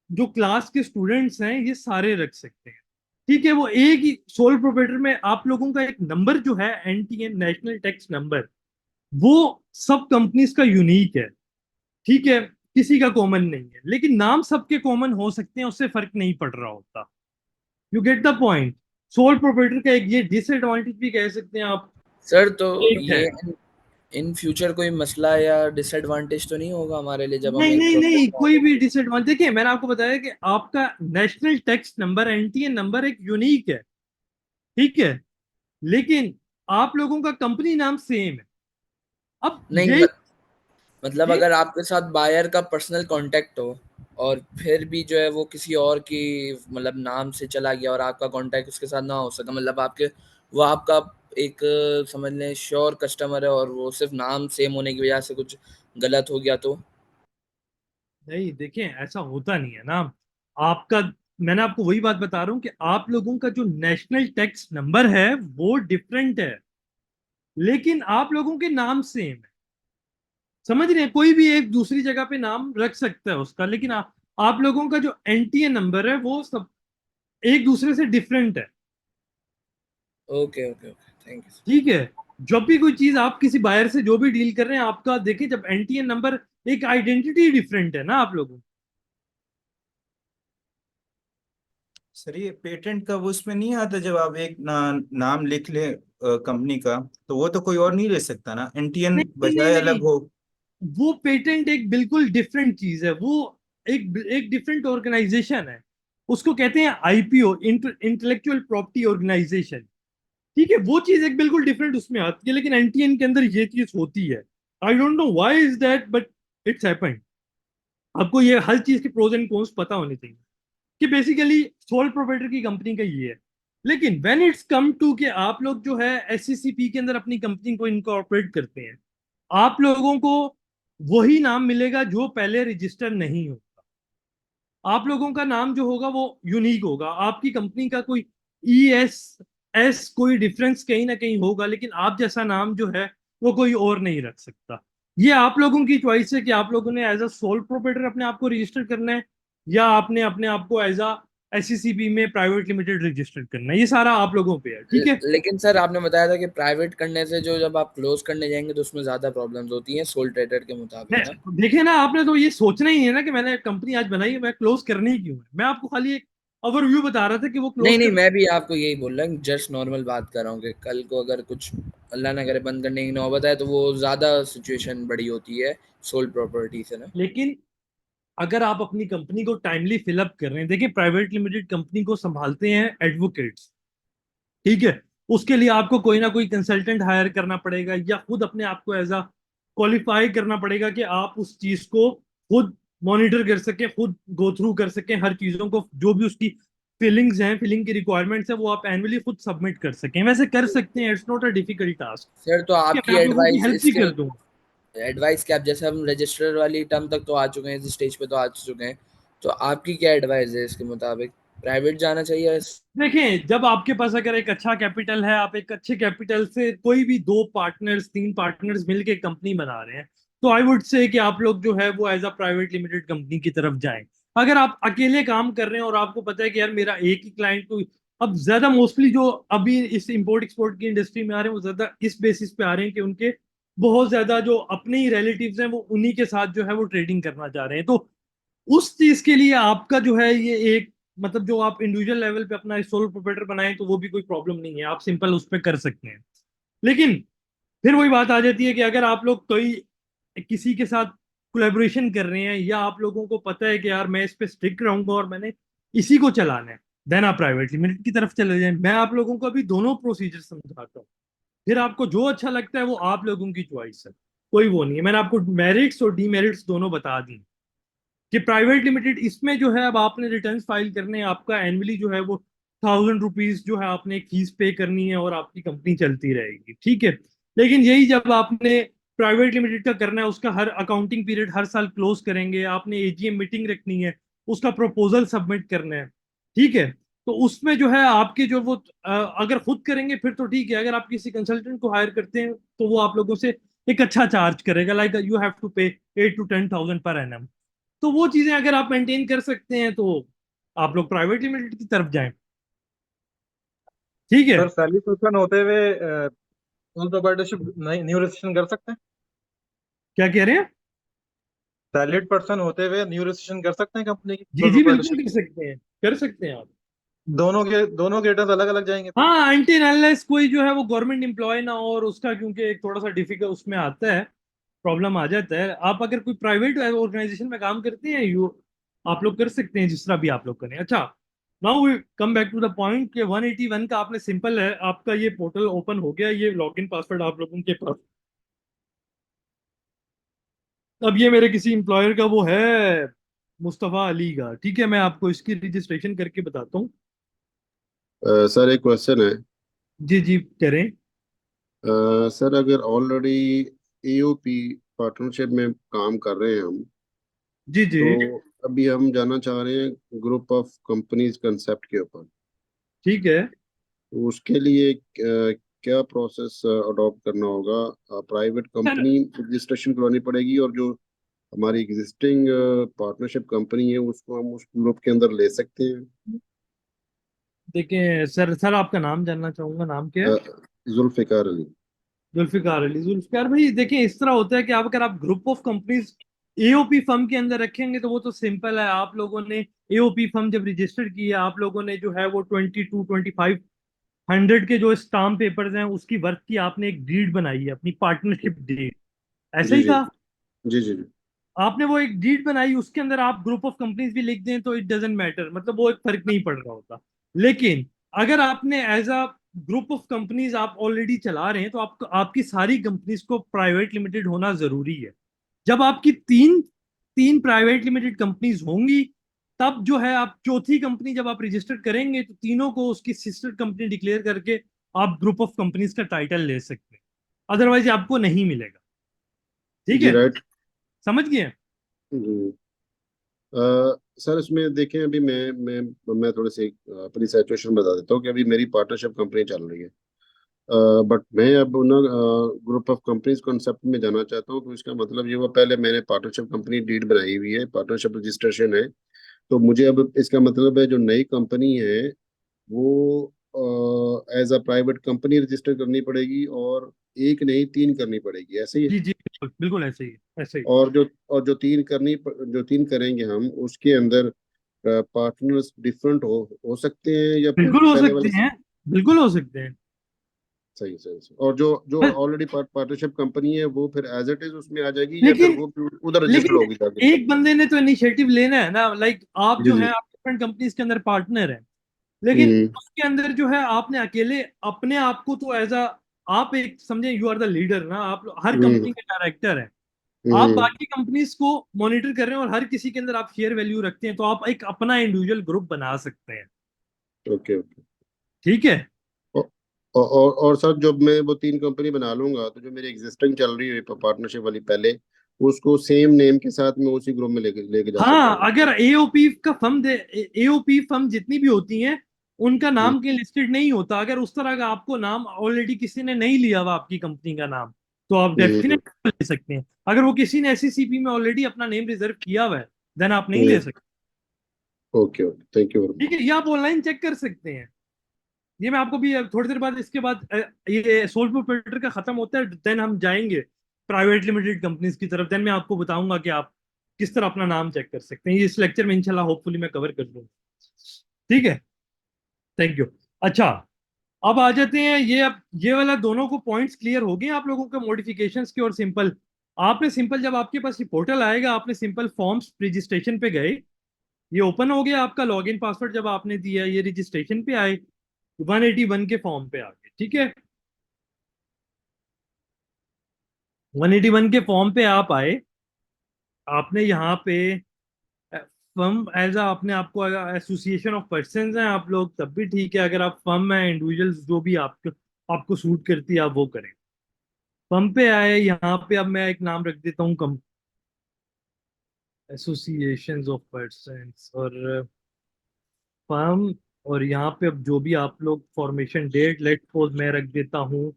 A: जो क्लास के स्टूडेंट्स हैं ये सारे रख सकते हैं, ठीक है। वो एक ही सोल प्रोप्राइटर में आप लोगों का एक नंबर जो है एनटीएन नेशनल टैक्स नंबर, वो सब कंपनीज का यूनिक है, ठीक है, किसी का कॉमन नहीं है। लेकिन नाम सबके कॉमन हो सकते हैं, उससे फर्क नहीं पड़ रहा होता। You get the point. Sole proprietor का एक ये डिसएडवांटेज भी कह सकते हैं आप
I: सर तो
A: एक है।
I: ये इन फ्यूचर कोई मसला या डिसएडवांटेज तो नहीं होगा हमारे लिए जब हम
A: नहीं
I: एक
A: नहीं
I: प्रोसेस
A: नहीं,
I: में
A: कोई
I: आगे
A: भी
I: बढ़ें?
A: डिसएडवांटेज देखिए, मैंने आपको बताया कि आपका national tax number NTN number एक यूनिक है, ठीक है, लेकिन आप लोगों का कंपनी नाम सेम है। अब
I: नहीं
A: यही
I: मतलब
A: ये
I: अगर आपके साथ बायर का पर्सनल कांटेक्ट हो और फिर भी जो है वो किसी और की मतलब नाम से चला गया और आपका कांटेक्ट उसके साथ ना हो सका, मतलब आपके वो आपका एक समझ लें श्योर कस्टमर है और वो सिर्फ नाम सेम होने की वजह से कुछ गलत हो गया तो?
A: नहीं, देखें ऐसा होता नहीं है ना। आपका मैंने आपको वही बात बता रहा हूं कि आप लोगों का जो नेशनल टैक्स नंबर है वो डिफरेंट है, लेकिन आप लोगों के नाम सेम है। समझ रहे हैं? कोई भी एक दूसरी जगह पे नाम रख सकता है उसका, लेकिन आप लोगों का जो एनटीए नंबर है वो सब एक दूसरे से डिफरेंट है,
I: okay okay okay, thank you.
A: ठीक है। जब भी कोई चीज आप किसी बायर से जो भी डील कर रहे हैं, आपका देखिए जब एनटीएन नंबर एक आइडेंटिटी डिफरेंट है ना आप लोगों की।
K: सर ये पेटेंट का वो उसमें नहीं आता, जब आप एक नाम लिख ले कंपनी का, तो वो तो कोई और नहीं ले सकता ना, एनटीएन
A: नहीं नहीं नहीं
K: बजाय
A: नहीं,
K: अलग हो।
A: वो पेटेंट एक बिल्कुल डिफरेंट चीज है। वो एक एक डिफरेंट ऑर्गेनाइजेशन है। उसको कहते हैं आईपीओ, इंटेलेक्चुअल प्रॉपर्टी ऑर्गेनाइजेशन। ठीक है, वो चीज एक बिल्कुल डिफरेंट उसमें आती है, लेकिन एनटीएन के अंदर ये चीज होती है। I don't know why is that, but it's happened. आपको ये हर चीज के प्रोज एंड कॉन्स पता होने चाहिए कि बेसिकली सोल प्रोप्राइटर की कंपनी का ये है। लेकिन व्हेन इट्स कम टू कि आप लोग जो है एससीसीपी के अंदर अपनी कंपनी को इनकॉर्पोरेट करते हैं, आप लोगों को वही नाम मिलेगा जो पहले रजिस्टर नहीं हो। आप लोगों का नाम जो होगा वो यूनिक होगा। आपकी कंपनी का कोई ES कोई डिफरेंस कहीं ना कहीं होगा, लेकिन आप जैसा नाम जो है वो कोई और नहीं रख सकता। ये आप लोगों की चॉइस है कि आप लोगों ने एज अ सोल प्रोप्राइटर अपने आप को रजिस्टर करना है, या आपने अपने आप को एज अ SCCB में प्राइवेट लिमिटेड रजिस्टर करना है। ये सारा आप लोगों पे है, ठीक है।
I: लेकिन सर आपने बताया था कि प्राइवेट करने से जो जब आप क्लोज करने जाएंगे तो उसमें ज्यादा प्रॉब्लम्स होती हैं सोल ट्रेडर के मुताबिक ना।
A: देखिए ना, आपने तो ये सोचना ही है ना कि मैंने कंपनी आज बनाई है, मैं क्लोज करनी ही क्यों है। मैं आपको खाली एक ओवरव्यू बता रहा था कि वो
I: नहीं
A: क्लोज
I: नहीं,
A: कर।
I: मैं भी आपको यही बोल रहा हूँ, जस्ट नॉर्मल बात कर रहा हूँ कि कल को अगर कुछ अल्लाह ना करे बंद करने की नौबत आए तो वो ज्यादा सिचुएशन बड़ी होती है सोल प्रॉपर्टी से ना।
A: लेकिन अगर आप अपनी कंपनी को टाइमली फिलअप कर रहे हैं, देखिए प्राइवेट लिमिटेड कंपनी को संभालते हैं एडवोकेट्स, ठीक है। उसके लिए आपको कोई ना कोई कंसल्टेंट हायर करना पड़ेगा, या खुद अपने आप को एज अ क्वालिफाई करना पड़ेगा कि आप उस चीज को खुद मॉनिटर कर सकें, खुद गो थ्रू कर सकें हर चीजों को। जो भी उसकी फीलिंग्स हैं, फीलिंग की रिक्वायरमेंट्स है, वो आप एनुअली खुद सबमिट कर सकें। वैसे कर सकते हैं, it's not a difficult task.
I: Sir तो आपकी
A: मैं आप लोगों की
I: एडवाइस
A: हेल्प भी
I: इसके
A: कर दूंगा।
I: एडवाइस क्या, आप जैसे हम रजिस्टर वाली टर्म तक तो आ चुके हैं, इस स्टेज पे तो आ चुके हैं, तो आपकी क्या एडवाइस है इसके मुताबिक, प्राइवेट जाना चाहिए?
A: देखें, जब आपके पास अगर एक अच्छा कैपिटल है, आप एक अच्छे कैपिटल से कोई भी दो पार्टनर्स, तीन पार्टनर्स मिलके कंपनी बना रहे हैं, तो आई वुड से कि आप लोग जो है वो as a private limited company की तरफ जाएं। अगर आप अकेले काम कर रहे हैं और आपको पता है कि यार मेरा एक ही क्लाइंट, तो अब ज्यादा मोस्टली जो अभी इस इंपोर्ट एक्सपोर्ट की इंडस्ट्री में आ रहे हैं वो ज्यादा इस बेसिस पे आ रहे हैं कि उनके बहुत ज्यादा जो अपने ही रिलेटिव्स हैं वो उन्हीं के साथ जो है वो ट्रेडिंग करना चाह रहे हैं। तो उस चीज के लिए आपका जो है ये एक, मतलब जो आप इंडिविजुअल लेवल पे अपना सोलो प्रोप्राइटर बनाएं तो वो भी कोई प्रॉब्लम नहीं है, आप सिंपल उस पर कर सकते हैं। लेकिन फिर वही बात आ जाती है कि अगर आप लोग कोई किसी के साथ कोलेबोरेशन कर रहे हैं, या आप लोगों को पता है कि यार मैं इस पे स्ट्रिक्ट रहूंगा और मैंने इसी को चलाना है, देन आप प्राइवेट लिमिटेड की तरफ चले जाएं। मैं आप लोगों को अभी दोनों प्रोसीजर समझाता हूँ, फिर आपको जो अच्छा लगता है वो आप लोगों की चॉइस है। कोई वो नहीं है, मैंने आपको मेरिट्स और डीमेरिट्स दोनों बता दी कि प्राइवेट लिमिटेड इसमें जो है अब आपने रिटर्न फाइल करने हैं, आपका एनुअली जो है वो 1000 रुपीज जो है आपने एक फीस पे करनी है और आपकी कंपनी चलती रहेगी, ठीक है। लेकिन यही जब आपने प्राइवेट लिमिटेड का करना है, उसका हर अकाउंटिंग पीरियड हर साल क्लोज करेंगे, आपने AGM मीटिंग रखनी है, उसका प्रपोजल सबमिट करना है, ठीक है। तो उसमें जो है आपके जो वो अगर खुद करेंगे फिर तो ठीक है, अगर आप किसी कंसल्टेंट को हायर करते हैं तो वो आप लोगों से एक अच्छा चार्ज करेगा, लाइक यू हैव टू पे 8 to 10 thousand पर एनम। तो वो चीजें अगर आप मेंटेन कर सकते हैं तो आप लोग प्राइवेट लिमिटेड की तरफ जाएं, ठीक है।
J: सर सैलरी पर्सन होते हुए सोल प्रोप्राइटरशिप न्यू रजिस्ट्रेशन कर सकते हैं?
A: क्या कह रहे हैं?
J: सैलरीड पर्सन होते हुए न्यू रजिस्ट्रेशन कर सकते हैं कंपनी की
A: जी
J: सोल
A: जी, बिल्कुल
J: प्रोप्राइटरशिप?
A: कर सकते हैं, कर सकते हैं आप।
J: दोनों के रिटर्न अलग अलग जाएंगे फिर?
A: हाँ, अनटिल अनलेस कोई जो है वो गवर्नमेंट एम्प्लॉय ना हो, और उसका क्योंकि एक थोड़ा सा डिफिकल्ट उसमें आता है, प्रॉब्लम आ जाता है। आप अगर कोई प्राइवेट ऑर्गेनाइजेशन में काम करते हैं, यू आप लोग कर सकते हैं जिस तरह भी आप लोग करें। अच्छा, now we come back to the point कि 181 का आपने सिंपल है, आपका ये पोर्टल ओपन हो गया, ये लॉगिन पासवर्ड आप लोगों के पास। अब ये मेरे किसी एम्प्लॉयर का वो है, मुस्तफ़ा अली का, ठीक है। मैं आपको इसकी रजिस्ट्रेशन करके बताता हूँ।
L: सर एक क्वेश्चन है।
A: जी जी, करें।
L: सर अगर ऑलरेडी AOP पार्टनरशिप में काम कर रहे हैं हम,
A: जी जी,
L: तो अभी हम जाना चाह रहे हैं ग्रुप ऑफ कंपनीज कंसेप्ट के ऊपर,
A: ठीक है।
L: तो उसके लिए क्या प्रोसेस अडॉप्ट करना होगा? प्राइवेट
A: सर
L: कंपनी रजिस्ट्रेशन करवानी पड़ेगी, और जो हमारी एग्जिस्टिंग पार्टनरशिप कंपनी है उसको हम उस ग्रुप के अंदर ले सकते हैं?
A: देखिए सर, आपका नाम जानना चाहूंगा, नाम क्या है?
L: अ, जुल्फिकार अली।
A: जुल्फिकार अली। जुल्फिकार भाई, देखिए इस तरह होता है कि आप अगर आप group of companies AOP firm के अंदर रखेंगे तो वो तो सिंपल है, आप लोगों ने एओपी फर्म जब रजिस्टर किया, आप लोगों ने जो है वो 22-2500 के जो स्टाम्प पेपर्स हैं उसकी वर्थ की आपने एक डीड बनाई है, अपनी पार्टनरशिप डीड, ऐसे
L: जी
A: ही
L: जी
A: था।
L: जी जी जी
A: आपने वो एक डीड बनाई, उसके अंदर आप ग्रुप ऑफ कंपनीज भी लिख दें तो इट डजेंट मैटर, मतलब वो एक फर्क नहीं पड़ रहा होता। लेकिन अगर आपने as a group of companies आप ऑलरेडी चला रहे हैं तो आपको आपकी सारी कंपनीज को प्राइवेट लिमिटेड होना जरूरी है। जब आपकी तीन तीन प्राइवेट लिमिटेड कंपनीज होंगी, तब जो है आप चौथी कंपनी जब आप रजिस्टर करेंगे तो तीनों को उसकी सिस्टर कंपनी डिक्लेयर करके आप ग्रुप ऑफ कंपनीज का टाइटल ले सकते हैं, अदरवाइज आपको नहीं मिलेगा। ठीक
L: जी
A: है,
L: राइट।
A: समझ गए?
L: जी सर, इसमें देखें, अभी मैं थोड़े से अपनी सिचुएशन बता देता हूँ कि अभी मेरी पार्टनरशिप कंपनी चल रही है, बट मैं अब ना ग्रुप ऑफ कंपनीज कॉन्सेप्ट में जाना चाहता हूँ। तो इसका मतलब ये हुआ, पहले मैंने पार्टनरशिप कंपनी डीड बनाई हुई है, पार्टनरशिप रजिस्ट्रेशन है। तो मुझे अब इसका मतलब है जो नई कंपनी है वो as a private company register करनी पड़ेगी, और एक नहीं, तीन करनी पड़ेगी, ऐसे ही है?
A: जी जी बिल्कुल बिल्कुल ऐसे ही है, ऐसे ही।
L: और जो तीन करेंगे हम, उसके अंदर पार्टनर्स डिफरेंट हो सकते हैं, या फिर
A: बिल्कुल हो
L: पहले
A: सकते
L: वाले?
A: हैं, बिल्कुल हो सकते हैं।
L: सही सही सही। और जो जो
A: बस
L: ऑलरेडी पार्टनरशिप कंपनी है वो फिर एज इट इज उसमें आ जाएगी, या फिर
A: लेकिन
L: वो उधर रजिस्टर
A: लेकिन
L: होगी जाके?
A: एक बंदे ने तो इनिशिएटिव लेना है ना, लाइक आप
L: जी
A: जो
L: जी।
A: है आप डिफरेंट कंपनीज के अंदर पार्टनर हैं, लेकिन
L: हम्म
A: उसके अंदर जो है आपने अकेले अपने आप को तो एज अ, आप एक समझे यू आर द लीडर ना, आप हर
L: हम्म
A: कंपनी के डायरेक्टर हैं। आप
L: हम्म।
A: बाकी कंपनीज को मॉनिटर कर रहे हैं और हर किसी के अंदर आप शेयर वैल्यू रखते हैं, तो आप एक अपना इंडिविजुअल ग्रुप बना सकते हैं।
L: Okay okay.
A: ठीक है।
L: और सर, जब मैं वो तीन कंपनी बना लूंगा तो जो मेरी एग्जिस्टिंग चल रही है पार्टनरशिप वाली पहले, उसको सेम लेम के साथ मैं उसी ग्रुप में लेके लेके जा सकता
A: हाँ,
L: हूँ?
A: अगर एओपी का फर्म दे, एओपी फर्म जितनी भी होती हैं उनका
L: हम्म
A: नाम कहीं लिस्टेड नहीं होता, अगर उस तरह का आपको नाम ऑलरेडी किसी ने नहीं लिया हुआ आपकी कंपनी का नाम, तो आप
L: हम्म
A: डेफिनेट ले सकते हैं। अगर वो किसी ने एससीसीपी में ऑलरेडी अपना नेम रिजर्व किया हुआ है, देन आप नहीं ले
L: हम्म।
A: सकते।
L: Okay okay, thank you very
A: ठीक
L: मच।
A: है, ये आप ऑनलाइन चेक कर सकते हैं। ये मैं आपको भी थोड़ी देर बाद, इसके बाद ये सोल प्रोप्राइटर का खत्म होता है, देन हम जाएंगे प्राइवेट लिमिटेड कंपनीज की तरफ, देन मैं आपको बताऊंगा कि आप किस तरह अपना नाम चेक कर सकते हैं। ये इस लेक्चर में इंशाल्लाह होपफुली मैं कवर कर दूंगा। ठीक है, थैंक यू। अच्छा, अब आ जाते हैं, ये अब ये वाला दोनों को पॉइंट्स क्लियर हो गए आप लोगों के मॉडिफिकेशंस के, और सिंपल आपने सिंपल जब आपके पास ये पोर्टल आएगा, आपने सिंपल फॉर्म्स रजिस्ट्रेशन पे गए, ये ओपन हो गया आपका लॉगिन पासवर्ड जब आपने दिया, ये रजिस्ट्रेशन पे आए, 181 के फॉर्म पे आ गए। ठीक है, 181 के फॉर्म पे आप आए, आपने यहाँ पे फर्म एज आपने आपको एसोसिएशन ऑफ पर्सन हैं आप लोग, तब भी ठीक है। अगर आप फर्म है, इंडिविजुअल्स, जो भी आपको आपको सूट करती है आप वो करें। फर्म पे आए, यहाँ पे अब मैं एक नाम रख देता हूँ, कम एसोसिएशन ऑफ पर्सन और फर्म, और यहाँ पे अब जो भी आप लोग फॉर्मेशन डेट, लेट सपोज मैं रख देता हूँ,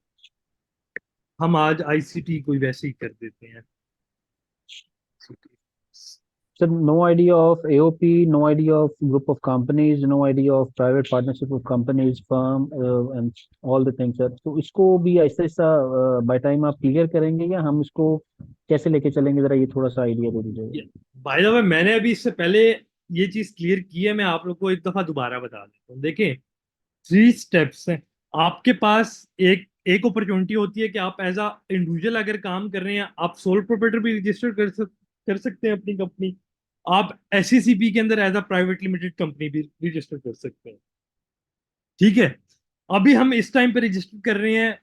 A: हम आज आईसीटी कोई वैसे ही कर देते हैं।
C: Sir, no idea of AOP, no idea of group of companies, no idea of private partnership of companies, firm, and all the things, sir. तो इसको भी ऐसा ऐसा बाय टाइम आप क्लियर करेंगे, या हम इसको कैसे लेके चलेंगे, जरा ये थोड़ा सा आइडिया दे दीजिए।
A: बाय द वे, मैंने अभी इससे पहले ये चीज क्लियर की है, मैं आप लोग को एक दफा दोबारा बता देता हूँ। देखिए, 3 स्टेप्स हैं आपके पास। एक एक अपॉर्चुनिटी होती है कि आप एज अ इंडिविजुअल अगर काम कर रहे हैं, आप सोल प्रोप्राइटर भी रजिस्टर कर सकते हैं अपनी कंपनी। आप एससीसीपी के अंदर as a private limited company भी रजिस्टर कर सकते हैं। ठीक है, अभी हम इस टाइम पे रजिस्टर कर रहे हैं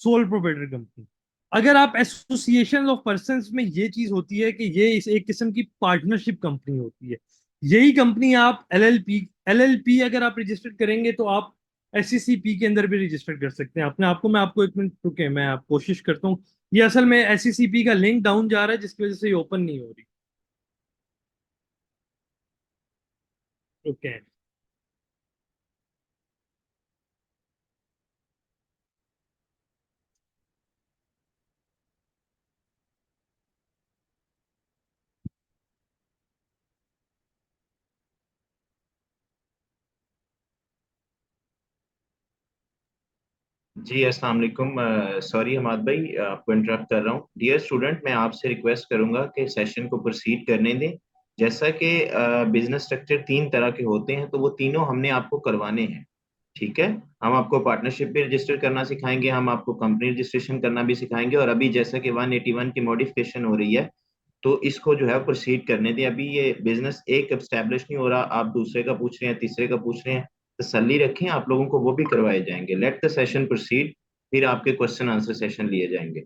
A: सोल प्रोप्राइटर कंपनी। अगर आप एसोसिएशन ऑफ पर्संस में, ये चीज होती है कि ये इस एक किस्म की पार्टनरशिप कंपनी होती है। यही कंपनी आप एलएलपी एलएलपी अगर आप रजिस्टर करेंगे तो आप एससीसीपी के अंदर भी रजिस्टर कर सकते हैं अपने आप को। मैं आपको एक मिनट रुके, मैं आप कोशिश करता हूँ। ये असल में एससीसीपी का लिंक डाउन जा रहा है जिसकी वजह से ये ओपन नहीं हो रही। ओके,
G: जी अस्सलाम वालेकुम। सॉरी हमाद भाई, आपको इंटरप्ट कर रहा हूँ। डियर स्टूडेंट, मैं आपसे रिक्वेस्ट करूंगा कि सेशन को प्रोसीड करने दें। जैसा कि बिजनेस स्ट्रक्चर तीन तरह के होते हैं, तो वो तीनों हमने आपको करवाने हैं। ठीक है। हम आपको पार्टनरशिप भी रजिस्टर करना सिखाएंगे, हम आपको कंपनी रजिस्ट्रेशन करना भी सिखाएंगे, और अभी जैसा कि 181 की मॉडिफिकेशन हो रही है, तो इसको जो है प्रोसीड करने दें। अभी ये बिजनेस एक एस्टेब्लिश नहीं हो रहा, आप दूसरे का पूछ रहे हैं, तीसरे का पूछ रहे हैं। तसल्ली रखें, आप लोगों को वो भी करवाए जाएंगे। लेट द सेशन प्रोसीड, फिर आपके क्वेश्चन आंसर सेशन लिए जाएंगे।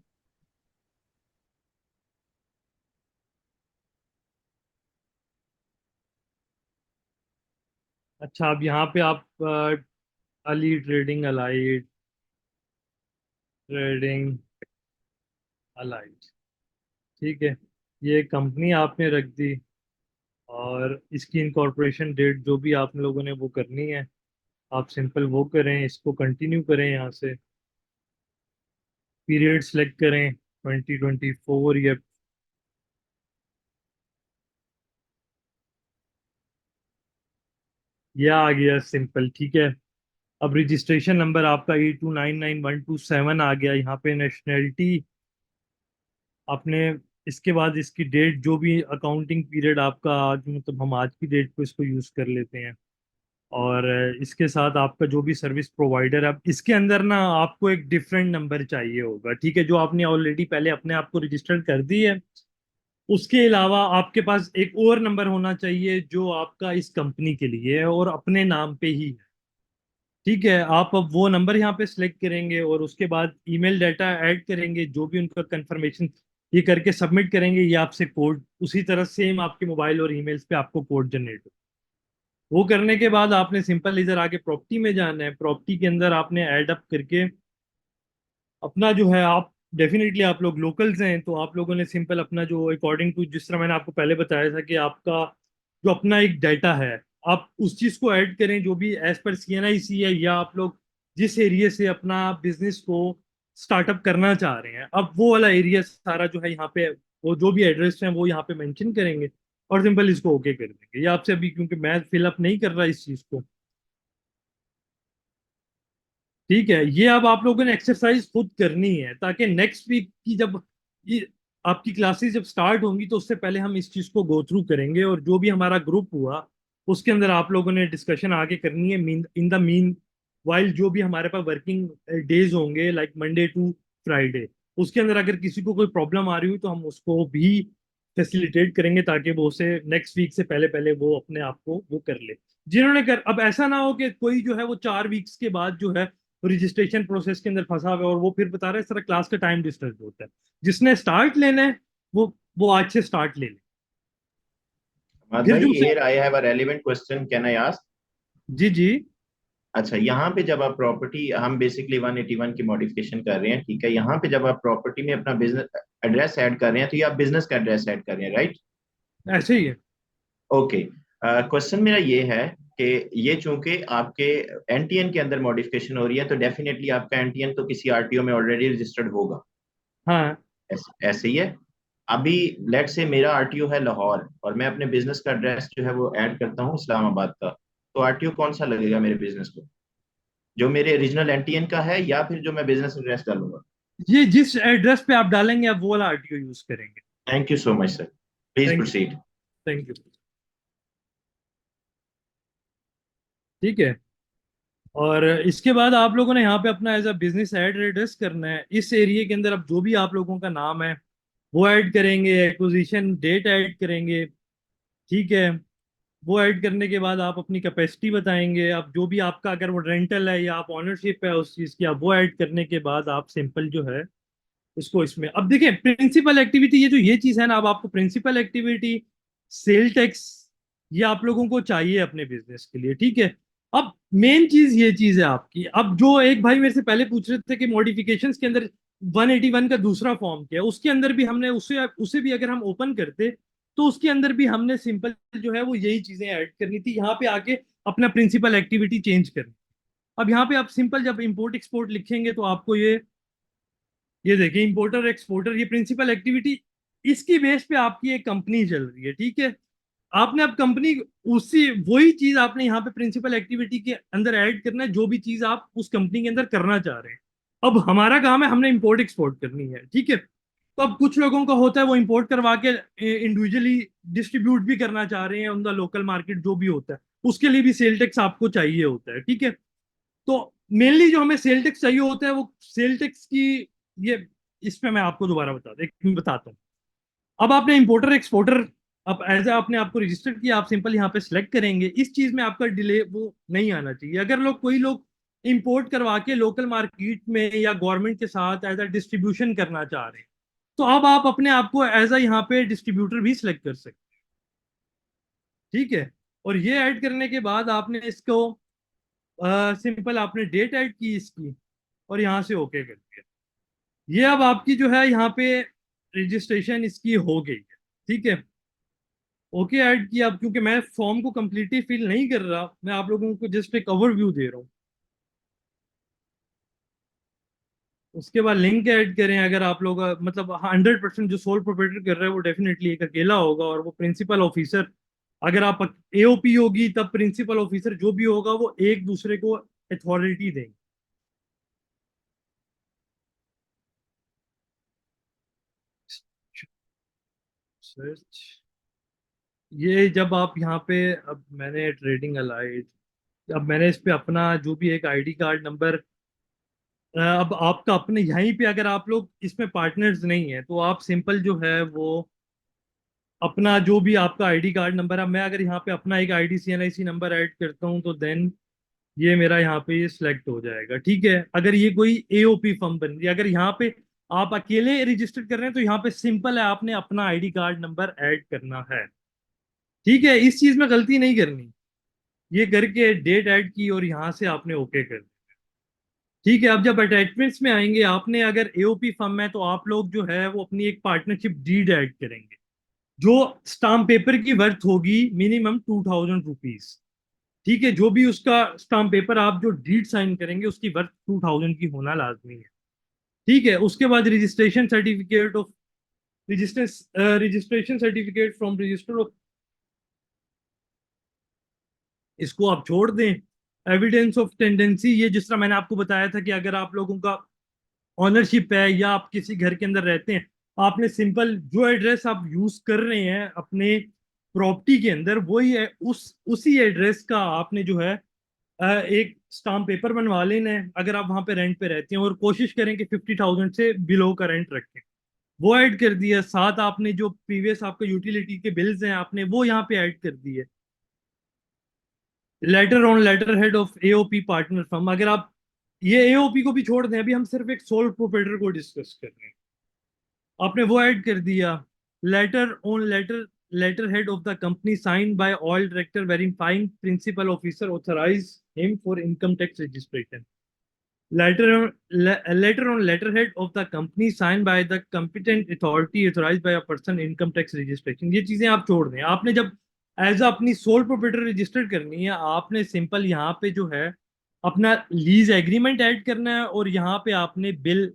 A: अच्छा, अब यहाँ पे आप Ali trading allied, trading allied, ठीक है, ये कंपनी आपने रख दी, और इसकी इनकॉर्पोरेशन डेट जो भी आप लोगों ने वो करनी है, आप सिंपल वो करें, इसको कंटिन्यू करें यहाँ से। पीरियड सेलेक्ट करें 2024, या यह आ गया सिंपल, ठीक है। अब रजिस्ट्रेशन नंबर आपका E299127 आ गया। यहाँ पे नेशनैलिटी आपने, इसके बाद इसकी डेट जो भी अकाउंटिंग पीरियड आपका आज, मतलब हम आज की डेट को इसको यूज कर लेते हैं। और इसके साथ आपका जो भी सर्विस प्रोवाइडर है, अब इसके अंदर ना आपको एक डिफरेंट नंबर चाहिए होगा, ठीक है, जो आपने ऑलरेडी पहले अपने आप को रजिस्टर कर दी है। उसके अलावा आपके पास एक और नंबर होना चाहिए जो आपका इस कंपनी के लिए है और अपने नाम पे ही है, ठीक है। आप अब वो नंबर यहाँ पे सिलेक्ट करेंगे और उसके बाद ईमेल डाटा ऐड करेंगे, जो भी उनका कंफर्मेशन ये करके सबमिट करेंगे, ये आपसे कोड उसी तरह सेम आपके मोबाइल और ईमेल्स पे आपको कोड जनरेट हो। वो करने के बाद आपने सिंपल इधर आके प्रॉपर्टी में जाना है। प्रॉपर्टी के अंदर आपने ऐड अप करके अपना जो है, आप डेफिनेटली आप लोग लोकल्स हैं, तो आप लोगों ने सिंपल अपना जो अकॉर्डिंग टू, जिस तरह मैंने आपको पहले बताया था कि आपका जो अपना एक डाटा है, आप उस चीज को ऐड करें जो भी एज पर CNIC है, या आप लोग जिस एरिया से अपना बिजनेस को स्टार्टअप करना चाह रहे हैं, अब वो वाला एरिया सारा जो है यहाँ पे, वो जो भी एड्रेस है वो यहाँ पे मेंशन करेंगे और सिंपल इसको ओके कर देंगे। ये आपसे अभी, क्योंकि मैं फिलअप नहीं कर रहा इस चीज को, ठीक है, ये अब आप लोगों ने एक्सरसाइज खुद करनी है, ताकि नेक्स्ट वीक की जब ये आपकी क्लासेस जब स्टार्ट होंगी तो उससे पहले हम इस चीज को गो थ्रू करेंगे, और जो भी हमारा ग्रुप हुआ उसके अंदर आप लोगों ने डिस्कशन आगे करनी है। इन द मीन वाइल जो भी हमारे पास वर्किंग डेज होंगे, लाइक मंडे टू फ्राइडे, उसके अंदर अगर किसी को कोई प्रॉब्लम आ रही हुई तो हम उसको भी फैसिलिटेट करेंगे, ताकि वो उसे नेक्स्ट वीक से पहले पहले वो अपने आप को वो कर ले, जिन्होंने कर। अब ऐसा ना हो कि कोई जो है वो 4 वीक्स के बाद जो है रजिस्ट्रेशन प्रोसेस के अंदर फंसा हुआ है और वो फिर बता रहा है इस तरह क्लास का टाइम डिस्टर्ब होता है। जिसने स्टार्ट लेना है वो आज से स्टार्ट ले ले।
G: हमाद
A: फिर
G: भाई,
A: जो
G: here I have a relevant question, can I ask?
A: जी जी
G: अच्छा, यहाँ पे जब आप प्रॉपर्टी, हम बेसिकली 181 की मॉडिफिकेशन कर रहे हैं, ठीक है। यहाँ पे जब आप प्रॉपर्टी में अपना बिजनेस एड्रेस ऐड कर रहे हैं, तो ये आप बिजनेस का एड्रेस ऐड कर रहे हैं, राइट?
A: ऐसे ही है।
G: ओके। क्वेश्चन मेरा ये है कि ये चूंकि आपके एनटीएन के अंदर मॉडिफिकेशन हो रही है, तो डेफिनेटली आपका एनटीएन तो किसी आरटीओ में ऑलरेडी रजिस्टर्ड होगा।
A: हाँ,
G: ऐसे ही है। अभी लेट से मेरा आरटीओ है लाहौर, और मैं अपने बिजनेस का एड्रेस जो है वो ऐड करता हूँ इस्लामाबाद का, तो आरटीओ कौन सा लगेगा मेरे बिजनेस को? जो मेरे ओरिजिनल एनटीएन का है, या फिर जो मैं बिजनेस एड्रेस डालूंगा?
A: ये जिस एड्रेस पे आप डालेंगे आप वो वाला RTO यूज करेंगे।
G: Thank you so much sir, please
A: thank
G: proceed.
A: Thank you, ठीक है। और इसके बाद आप लोगों ने यहाँ पे अपना as a business add address करना है। इस एरिया के अंदर अब जो भी आप लोगों का नाम है वो ऐड करेंगे, एक्विजिशन डेट ऐड करेंगे, ठीक है। वो ऐड करने के बाद आप अपनी कैपेसिटी बताएंगे। अब जो भी आपका, अगर वो रेंटल है या आप ऑनरशिप है उस चीज़ की, आप वो ऐड करने के बाद आप सिंपल जो है उसको इसमें, अब देखिए प्रिंसिपल एक्टिविटी, ये जो ये चीज़ है ना, अब आपको प्रिंसिपल एक्टिविटी, सेल टैक्स, ये आप लोगों को चाहिए अपने बिजनेस के लिए, ठीक है। अब मेन चीज ये चीज है आपकी। अब जो एक भाई मेरे से पहले पूछ रहे थे कि मॉडिफिकेशंस के अंदर 181 का दूसरा फॉर्म क्या है, उसके अंदर भी हमने उसे उसे भी अगर हम ओपन करते तो उसके अंदर भी हमने सिंपल जो है वो यही चीजें ऐड करनी थी, यहाँ पे आके अपना प्रिंसिपल एक्टिविटी चेंज करनी। अब यहाँ पे आप सिंपल जब इंपोर्ट एक्सपोर्ट लिखेंगे तो आपको ये देखिए, इंपोर्टर एक्सपोर्टर, ये प्रिंसिपल एक्टिविटी, इसकी बेस पे आपकी एक कंपनी चल रही है, ठीक है। आपने अब कंपनी, उसी वही चीज आपने यहाँ पे प्रिंसिपल एक्टिविटी के अंदर ऐड करना है, जो भी चीज आप उस कंपनी के अंदर करना चाह रहे हैं। अब हमारा काम है, हमने इंपोर्ट एक्सपोर्ट करनी है, ठीक है। तो अब कुछ लोगों का होता है वो इंपोर्ट करवा के इंडिविजुअली डिस्ट्रीब्यूट भी करना चाह रहे हैं, उनका लोकल मार्केट जो भी होता है उसके लिए भी सेल टैक्स आपको चाहिए होता है, ठीक है। तो मेनली जो हमें सेल टैक्स चाहिए होता है वो सेल टैक्स की, ये इस पे मैं आपको दोबारा बताता हूँ। अब आपने इंपोर्टर एक्सपोर्टर, अब एज आपने आपको रजिस्टर किया, आप सिंपल यहाँ पे सिलेक्ट करेंगे। इस चीज में आपका डिले वो नहीं आना चाहिए। अगर कोई लोग इंपोर्ट करवा के लोकल मार्केट में या गवर्नमेंट के साथ एज अ डिस्ट्रीब्यूशन करना चाह रहे हैं, तो अब आप अपने आप को एज अ यहाँ पे डिस्ट्रीब्यूटर भी सिलेक्ट कर सकते हैं, ठीक है। और ये ऐड करने के बाद आपने इसको सिंपल आपने डेट ऐड की इसकी, और यहाँ से ओके कर दिया। ये अब आपकी जो है यहाँ पे रजिस्ट्रेशन इसकी हो गई है, ठीक है। ओके ऐड किया। अब क्योंकि मैं फॉर्म को कंप्लीटली फिल नहीं कर रहा, मैं आप लोगों को जस्ट एक ओवरव्यू दे रहा हूँ। उसके बाद लिंक ऐड करें। अगर आप लोग मतलब 100% जो सोल प्रोप्राइटर कर रहा है वो डेफिनेटली एक अकेला होगा, और वो प्रिंसिपल ऑफिसर, अगर आप एओपी होगी तब प्रिंसिपल ऑफिसर जो भी होगा वो एक दूसरे को अथॉरिटी देंगे। सर्च, ये जब आप यहाँ पे, अब मैंने ट्रेडिंग अलाइड, अब मैंने इस पे अपना जो भी एक आईडी कार्ड नंबर, अब आपका अपने यहीं पे, अगर आप लोग इसमें पार्टनर्स नहीं है तो आप सिंपल जो है वो अपना जो भी आपका आईडी कार्ड नंबर है, मैं अगर यहाँ पे अपना एक आईडी CNIC नंबर ऐड करता हूँ तो देन ये मेरा यहाँ पे सिलेक्ट हो जाएगा, ठीक है। अगर ये कोई एओपी फर्म बन रही है, अगर यहाँ पे आप अकेले रजिस्टर कर रहे हैं तो यहाँ पे सिंपल है, आपने अपना आईडी कार्ड नंबर ऐड करना है, ठीक है। इस चीज में गलती नहीं करनी। ये करके डेट ऐड की और यहाँ से आपने ओके कर दिया, ठीक है। अब जब अटैचमेंट्स में आएंगे, आपने अगर एओपी फर्म है तो आप लोग जो है वो अपनी एक पार्टनरशिप डीड ऐड करेंगे, जो स्टाम्प पेपर की वर्थ होगी मिनिमम 2000 रुपीज, ठीक है। जो भी उसका स्टाम्प पेपर आप जो डीड साइन करेंगे उसकी वर्थ 2000 की होना लाजमी है, ठीक है। उसके बाद registration certificate of registration certificate from register of, इसको आप छोड़ दें। एविडेंस ऑफ टेंडेंसी, ये जिस तरह मैंने आपको बताया था कि अगर आप लोगों का ऑनरशिप है या आप किसी घर के अंदर रहते हैं, आपने सिंपल जो एड्रेस आप यूज कर रहे हैं अपने प्रॉपर्टी के अंदर वही है, उसी एड्रेस का आपने जो है एक स्टाम्प पेपर बनवा लेना है अगर आप वहां पे रेंट पे रहते हैं, और कोशिश करें कि 50,000 से बिलो का रेंट रखें। वो ऐड कर दिया। साथ आपने जो प्रीवियस आपका यूटिलिटी के बिल्स हैं आपने वो यहाँ पे ऐड कर दिए। Letter on letter head of AOP partner firm, अगर आप ये एओपी को भी छोड़ दें, अभी हम सिर्फ एक सोल प्रोप्राइटर को डिस्कस कर रहे हैं, आपने वो ऐड कर दिया। Letter on letter head of the company signed by all director verifying principal officer authorise him for income tax registration. Letter on letter head of the company signed by the competent authority authorised by a person income tax registration. ये चीजें आप छोड़ दें। आपने जब as अपनी sole proprietor register करनी है, आपने सिंपल यहाँ पे जो है अपना लीज एग्रीमेंट ऐड करना है, और यहाँ पे आपने बिल,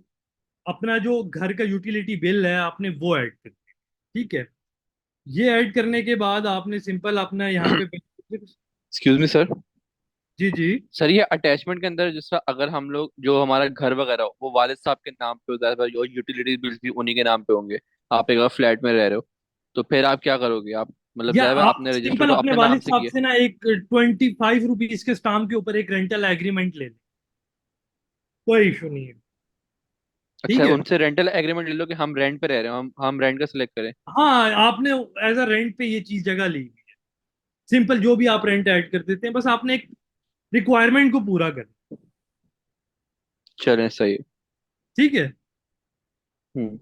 A: अपना जो घर का यूटिलिटी बिल है आपने वो ऐड करना है, ठीक है। ये ऐड करने के बाद आपने सिंपल अपना यहाँ पे
H: एक्सक्यूज मी सर।
A: जी जी।
H: सर ये अटैचमेंट के अंदर जिस तरह अगर हम लोग जो हमारा घर वगैरह हो वो वालिद साहब के नाम पे होता है और यूटिलिटी बिल्स भी उन्हीं के नाम पे होंगे, आप एक फ्लैट में रह रहे हो, तो फिर आप क्या करोगे? आप मतलब
A: या
H: जाहिर है
A: आप
H: आपने रजिस्टर
A: सिंपल
H: तो
A: अपने
H: अपने नाम
A: वालिद
H: से
A: साहब
H: किया।
A: से ना एक 25 रुपीज के स्टाम्प के ऊपर एक रेंटल एग्रीमेंट ले लें, कोई इशू नहीं है, ठीक
H: अच्छा,
A: है।
H: उनसे रेंटल एग्रीमेंट ले लो कि हम रेंट पे रह रहे हो, हम रेंट का सिलेक्ट करें।
A: हाँ, आपने एज अ रेंट पे ये चीज जगह ली हुई है। सिंपल जो भी आप रेंट ऐड कर देते हैं, बस आपने एक रिक्वायरमेंट को पूरा करना,
H: चलें, सही है।
A: ठीक है।
H: हम्म।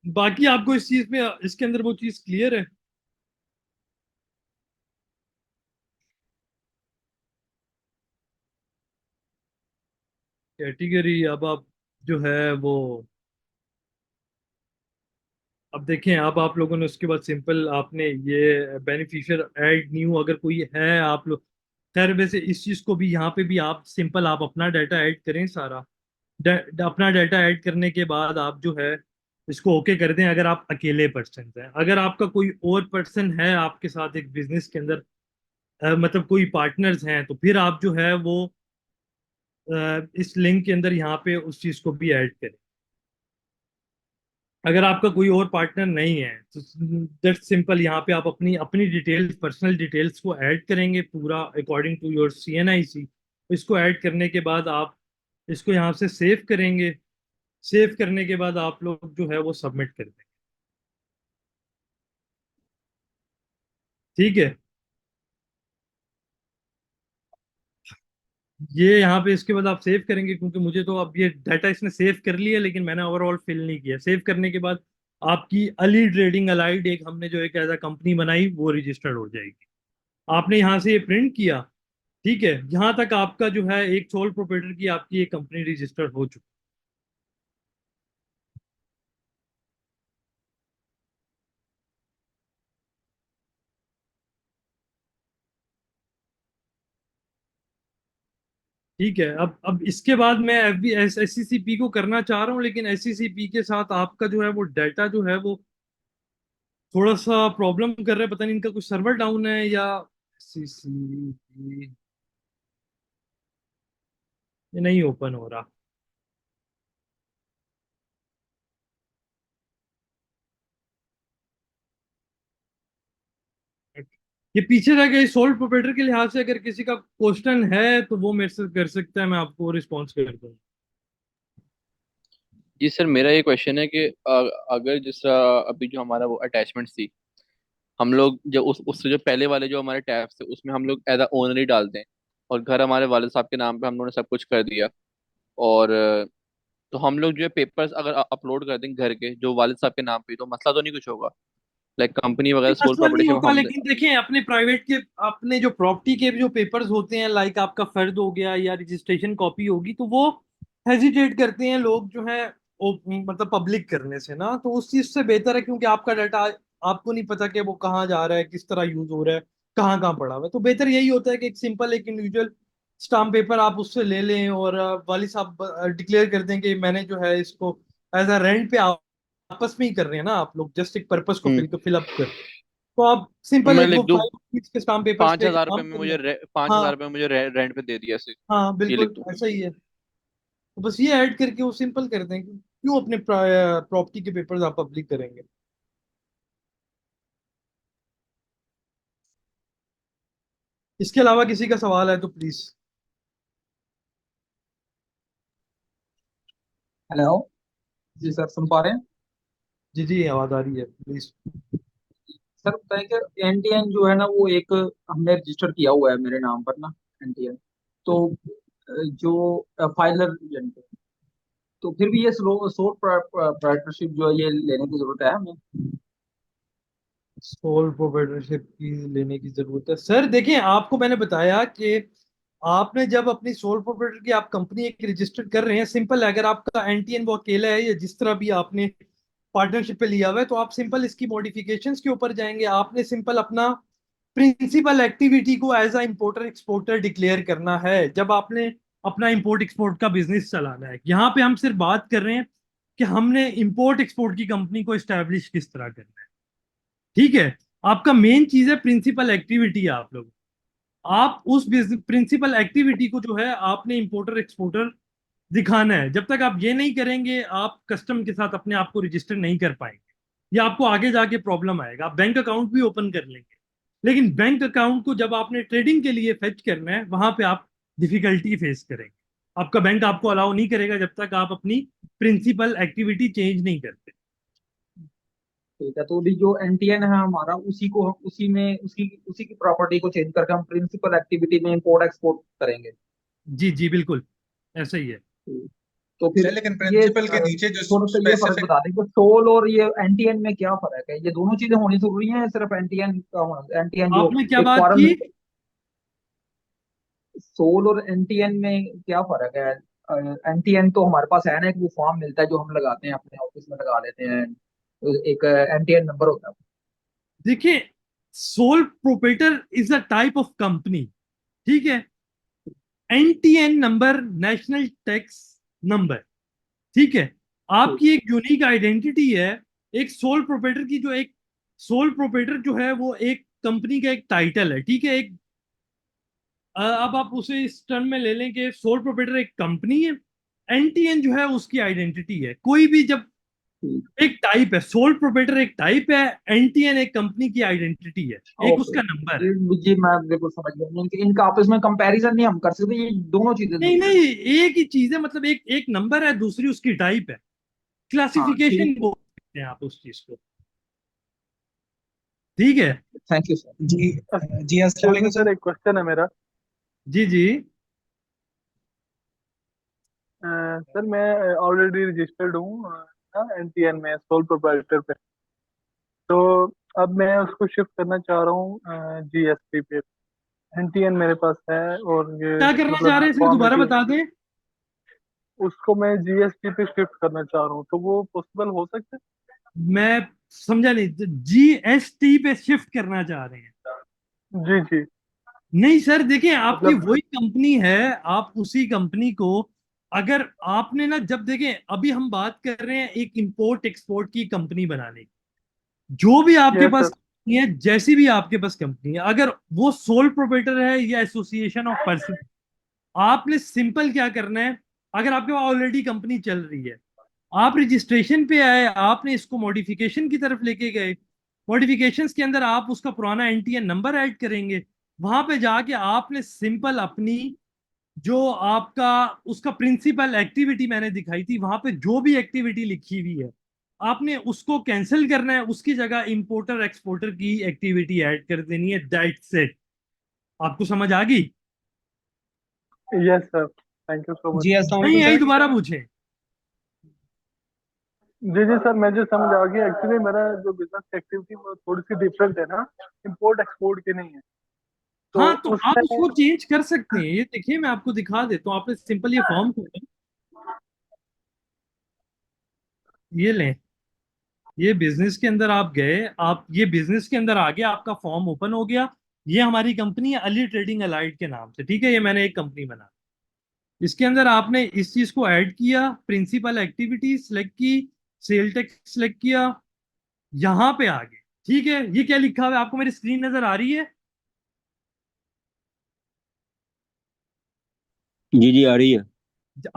A: बाकी आपको इस चीज में, इसके अंदर वो चीज क्लियर है। कैटेगरी, अब आप जो है वो, अब देखें, अब आप लोगों ने उसके बाद सिंपल आपने ये बेनिफिशियर ऐड न्यू अगर कोई है आप लोग, खैर वैसे इस चीज को भी यहाँ पे भी आप सिंपल आप अपना डाटा ऐड करें सारा। अपना डाटा ऐड करने के बाद आप जो है इसको ओके कर दें। अगर आप अकेले पर्सन हैं, अगर आपका कोई और पर्सन है आपके साथ एक बिजनेस के अंदर, मतलब कोई पार्टनर्स हैं, तो फिर आप जो है वो इस लिंक के अंदर यहाँ पे उस चीज को भी ऐड करें। अगर आपका कोई और पार्टनर नहीं है तो जस्ट सिंपल यहाँ पे आप अपनी अपनी डिटेल्स, पर्सनल डिटेल्स को ऐड करेंगे पूरा अकॉर्डिंग टू योर CNIC। इसको ऐड करने के बाद आप इसको यहाँ से सेव करेंगे। सेव करने के बाद आप लोग जो है वो सबमिट कर देंगे। ठीक है, ये यहाँ पे इसके बाद आप सेव करेंगे, क्योंकि मुझे तो अब ये डाटा इसने सेव कर लिया लेकिन मैंने ओवरऑल फिल नहीं किया। सेव करने के बाद आपकी अली ट्रेडिंग अलाइड एक हमने जो एक एज अ कंपनी बनाई वो रजिस्टर्ड हो जाएगी। आपने यहाँ से ये प्रिंट किया। ठीक है, यहाँ तक आपका जो है एक सोल प्रोप्राइटर की आपकी एक कंपनी रजिस्टर्ड हो चुकी। ठीक है, अब इसके बाद मैं SCCP को करना चाह रहा हूँ, लेकिन SCCP के साथ आपका जो है वो डाटा जो है वो थोड़ा सा प्रॉब्लम कर रहा है। पता नहीं इनका कुछ सर्वर डाउन है या SCCP ये नहीं ओपन हो रहा। ये पीछे रह गए। सोल्ड प्रोप्राइटर के लिहाज से अगर किसी का क्वेश्चन है तो वो मेरे से कर सकता है, मैं आपको रिस्पॉन्स कर दूँ।
H: जी सर, मेरा ये क्वेश्चन है कि अगर जिस तरह अभी जो हमारा वो अटैचमेंट्स थी, हम लोग जो उससे जो पहले वाले जो हमारे टैब्स थे उसमें हम लोग एज अ ओनर ही डालते हैं, और घर हमारे वालिद साहब के नाम पे हम लोगों ने सब कुछ कर दिया, और तो हम लोग जो है पेपर्स अगर अपलोड कर दें घर के जो वालिद साहब के नाम पे, तो मसला तो नहीं कुछ होगा? लाइक कंपनी वगैरह
A: कोई
H: सोल
A: मसला नहीं
H: प्रॉपर्टीशिप
A: होगा,
H: हम
A: लेकिन देखें अपने प्राइवेट के अपने जो प्रॉपर्टी के जो पेपर्स होते हैं, लाइक आपका फर्द हो गया या रजिस्ट्रेशन कॉपी होगी, तो वो हेजिटेट करते हैं लोग जो है मतलब पब्लिक करने से ना। तो उस चीज से बेहतर है, क्योंकि आपका डाटा आपको नहीं पता कि वो कहाँ जा रहा है, किस तरह यूज हो रहा है, कहाँ कहाँ पड़ा हुआ है। तो बेहतर यही होता है कि एक सिंपल एक इंडिविजुअल स्टाम्प पेपर आप उससे ले लें और वाली साहब डिक्लेयर कर दें कि मैंने जो है इसको एज अ रेंट पे आपस में ही कर रहे हैं ना आप लोग, जस्ट एक पर्पस को
H: हम्म।
A: फिल अप कर। तो आप सिंपल
H: मैं
A: एक वो
H: लिख दूं
A: 5 के स्टाम्प पेपर्स
H: पाँच
A: पे
H: हजार
A: काम
H: रुपये में
A: कर
H: मुझे
A: लें।
H: 5,000 रुपये
A: हाँ
H: मुझे रेंट पे दे दिया ऐसे?
A: हाँ,
H: ये लिख
A: बिल्कुल
H: दूं?
A: ऐसा ही है। तो बस ये ऐड करके वो सिंपल कर दें। क्यों अपने प्रॉपर्टी के पेपर्स आप पब्लिक करेंगे? इसके अलावा किसी का सवाल है तो प्लीज।
M: हेलो। जी सर, सुन पा रहे हैं?
A: जी जी, आवाज आ रही है, प्लीज।
M: सर बताएं कि एनटीएन जो है ना वो एक हमने रजिस्टर किया हुआ है मेरे नाम पर ना, एनटीएन। तो जो फाइलर एजेंट है, तो फिर भी ये स्लो सोल प्रोप्राइटरशिप जो है ये लेने की जरूरत है हमें?
A: सोल प्रोप्राइटरशिप की लेने की जरूरत है सर? देखिए, आपको मैंने बताया कि आपने जब अपनी सोल प्रोप्राइटर की आप कंपनी एक रजिस्टर कर रहे हैं, सिंपल है। अगर आपका एनटीएन वो अकेला है या जिस तरह भी आपने पार्टनरशिप पे लिया हुआ है, तो आप सिंपल इसकी मॉडिफिकेशंस के ऊपर जाएंगे। आपने सिंपल अपना प्रिंसिपल एक्टिविटी को as a importer exporter declare करना है जब आपने अपना इंपोर्ट एक्सपोर्ट का बिजनेस चलाना है। यहाँ पे हम सिर्फ बात कर रहे हैं कि हमने इंपोर्ट एक्सपोर्ट की कंपनी को एस्टेब्लिश किस तरह करना है। ठीक है, आपका मेन चीज है प्रिंसिपल एक्टिविटी। आप लोग आप उस प्रिंसिपल एक्टिविटी को जो है आपने इंपोर्टर एक्सपोर्टर दिखाना है। जब तक आप ये नहीं करेंगे आप कस्टम के साथ अपने आप को रजिस्टर नहीं कर पाएंगे, या आपको आगे जाके प्रॉब्लम आएगा। आप बैंक अकाउंट भी ओपन कर लेंगे, लेकिन बैंक अकाउंट को जब आपने ट्रेडिंग के लिए फेच करना है वहां पे आप डिफिकल्टी फेस करेंगे। आपका बैंक आपको अलाउ नहीं करेगा जब तक आप अपनी प्रिंसिपल एक्टिविटी चेंज नहीं करते।
M: ठीक है, तो अभी जो एनटीएन है हमारा उसी को हम उसी में उसी की प्रॉपर्टी को चेंज करके हम प्रिंसिपल एक्टिविटी में इंपोर्ट एक्सपोर्ट करेंगे?
A: जी जी, बिल्कुल ऐसा ही है।
M: तो फिर
N: सर लेकिन
M: ये
N: प्रिंसिपल के नीचे जो
M: थोड़ा सा ये फर्क
N: स्पेसिफिक
M: बता दें कि सोल और ये एनटीएन में क्या फर्क है? ये दोनों चीजें होनी जरूरी है या सिर्फ एनटीएन का होना? एनटीएन जो
A: आपने क्या
M: एक
A: बात
M: फॉरेन,
A: की?
M: सोल और एनटीएन में क्या फर्क है? एनटीएन तो हमारे पास है ना, एक वो फॉर्म मिलता है जो हम लगाते हैं अपने ऑफिस में लगा लेते हैं, एक एनटीएन नंबर होता है।
A: देखिए, sole proprietor is a type of company. ठीक है, NTN number national tax number. ठीक है, आपकी एक यूनिक आइडेंटिटी है। एक सोल प्रोप्राइटर की जो एक सोल प्रोप्राइटर जो है वो एक कंपनी का एक टाइटल है। ठीक है, एक अब आप उसे इस टर्म में ले लें कि सोल प्रोप्राइटर एक कंपनी है, एनटीएन जो है उसकी आइडेंटिटी है। कोई भी जब एक टाइप है, सोल प्रोप्राइटर एक टाइप है, एनटीएन एक कंपनी की आइडेंटिटी है, एक
M: ओके,
A: उसका नंबर है।
M: जी मैं बिल्कुल समझ गया। इनका आपस में कंपैरिजन नहीं हम कर सकते, ये दोनों चीजें
A: नहीं
M: नहीं।
A: नहीं, एक ही चीज है, मतलब एक एक नंबर है, दूसरी उसकी टाइप है,
M: हाँ
A: क्लासिफिकेशन
M: ठीक है,
A: बोल सकते हैं आप उस चीज को। ठीक है।
M: Thank you sir.
N: जी जी अस्सलाम वालेकुम सर, एक क्वेश्चन है मेरा।
A: जी जी।
N: सर मैं ऑलरेडी रजिस्टर्ड हूँ एनटीएन में सोल प्रोप्राइटर पे। तो अब मैं उसको शिफ्ट करना चाह रहा हूँ जीएसपी पे। एनटीएन मेरे पास है और ये
A: क्या करना चाह
N: मतलब
A: रहे हैं सर, दोबारा
N: फॉर्मेलिटी,
A: बता दें।
N: उसको मैं जीएसपी पे शिफ्ट करना चाह रहा हूँ, तो वो पॉसिबल हो सकता
A: मैं समझा नहीं, जीएसटी पे शिफ्ट करना चाह रहे हैं?
N: है? जी जी।
A: नहीं सर, देखिए आपकी
N: मतलब
A: वही कंपनी है, आप उसी कंपनी को, अगर आपने ना, जब देखें अभी हम बात कर रहे हैं एक इंपोर्ट एक्सपोर्ट की कंपनी बनाने की, जो भी आपके
N: यस
A: पास
N: सर।
A: कंपनी है, जैसी भी आपके पास कंपनी है, अगर वो सोल प्रोप्राइटर है या एसोसिएशन ऑफ पर्सन, आपने सिंपल क्या करना है, अगर आपके पास ऑलरेडी कंपनी चल रही है, आप रजिस्ट्रेशन पे आए, आपने इसको मॉडिफिकेशन की तरफ लेके गए, मॉडिफिकेशंस के अंदर आप उसका पुराना एनटीएन नंबर ऐड करेंगे, वहां पे जाके आपने सिंपल अपनी जो आपका उसका प्रिंसिपल एक्टिविटी मैंने दिखाई थी, वहां पे जो भी एक्टिविटी लिखी हुई है, आपने उसको कैंसिल करना है, उसकी जगह इंपोर्टर एक्सपोर्टर की एक्टिविटी ऐड कर देनी है, दैट्स इट। आपको समझ आ गई?
N: Yes sir, thank you so much.
C: जी अस्सलाम
A: नहीं
C: वालेकुम
A: आई,
C: सर।
A: दोबारा पूछे।
N: जी जी सर, मुझे समझ आ गया। एक्चुअली मेरा जो बिजनेस एक्टिविटी वो थोड़ी सी डिफरेंट है ना, इंपोर्ट एक्सपोर्ट की नहीं है। तो
A: हाँ, तो आप
N: उसमें
A: उसको चेंज कर सकते हैं, ये देखिए मैं आपको दिखा देता हूँ। आपने सिंपल ये फॉर्म खोला, ये लें, ये बिजनेस के अंदर आप गए, आप ये बिजनेस के अंदर आ गया, आपका फॉर्म ओपन हो गया। ये हमारी कंपनी है अली ट्रेडिंग अलाइड के नाम से, ठीक है, ये मैंने एक कंपनी बना, इसके अंदर आपने इस चीज को ऐड किया, प्रिंसिपल एक्टिविटी सिलेक्ट की, सेल टैक्स सिलेक्ट किया, यहां पे आ गए। ठीक है, ये क्या लिखा हुआ है, आपको मेरी स्क्रीन नजर आ रही है?
O: जी जी आ रही है।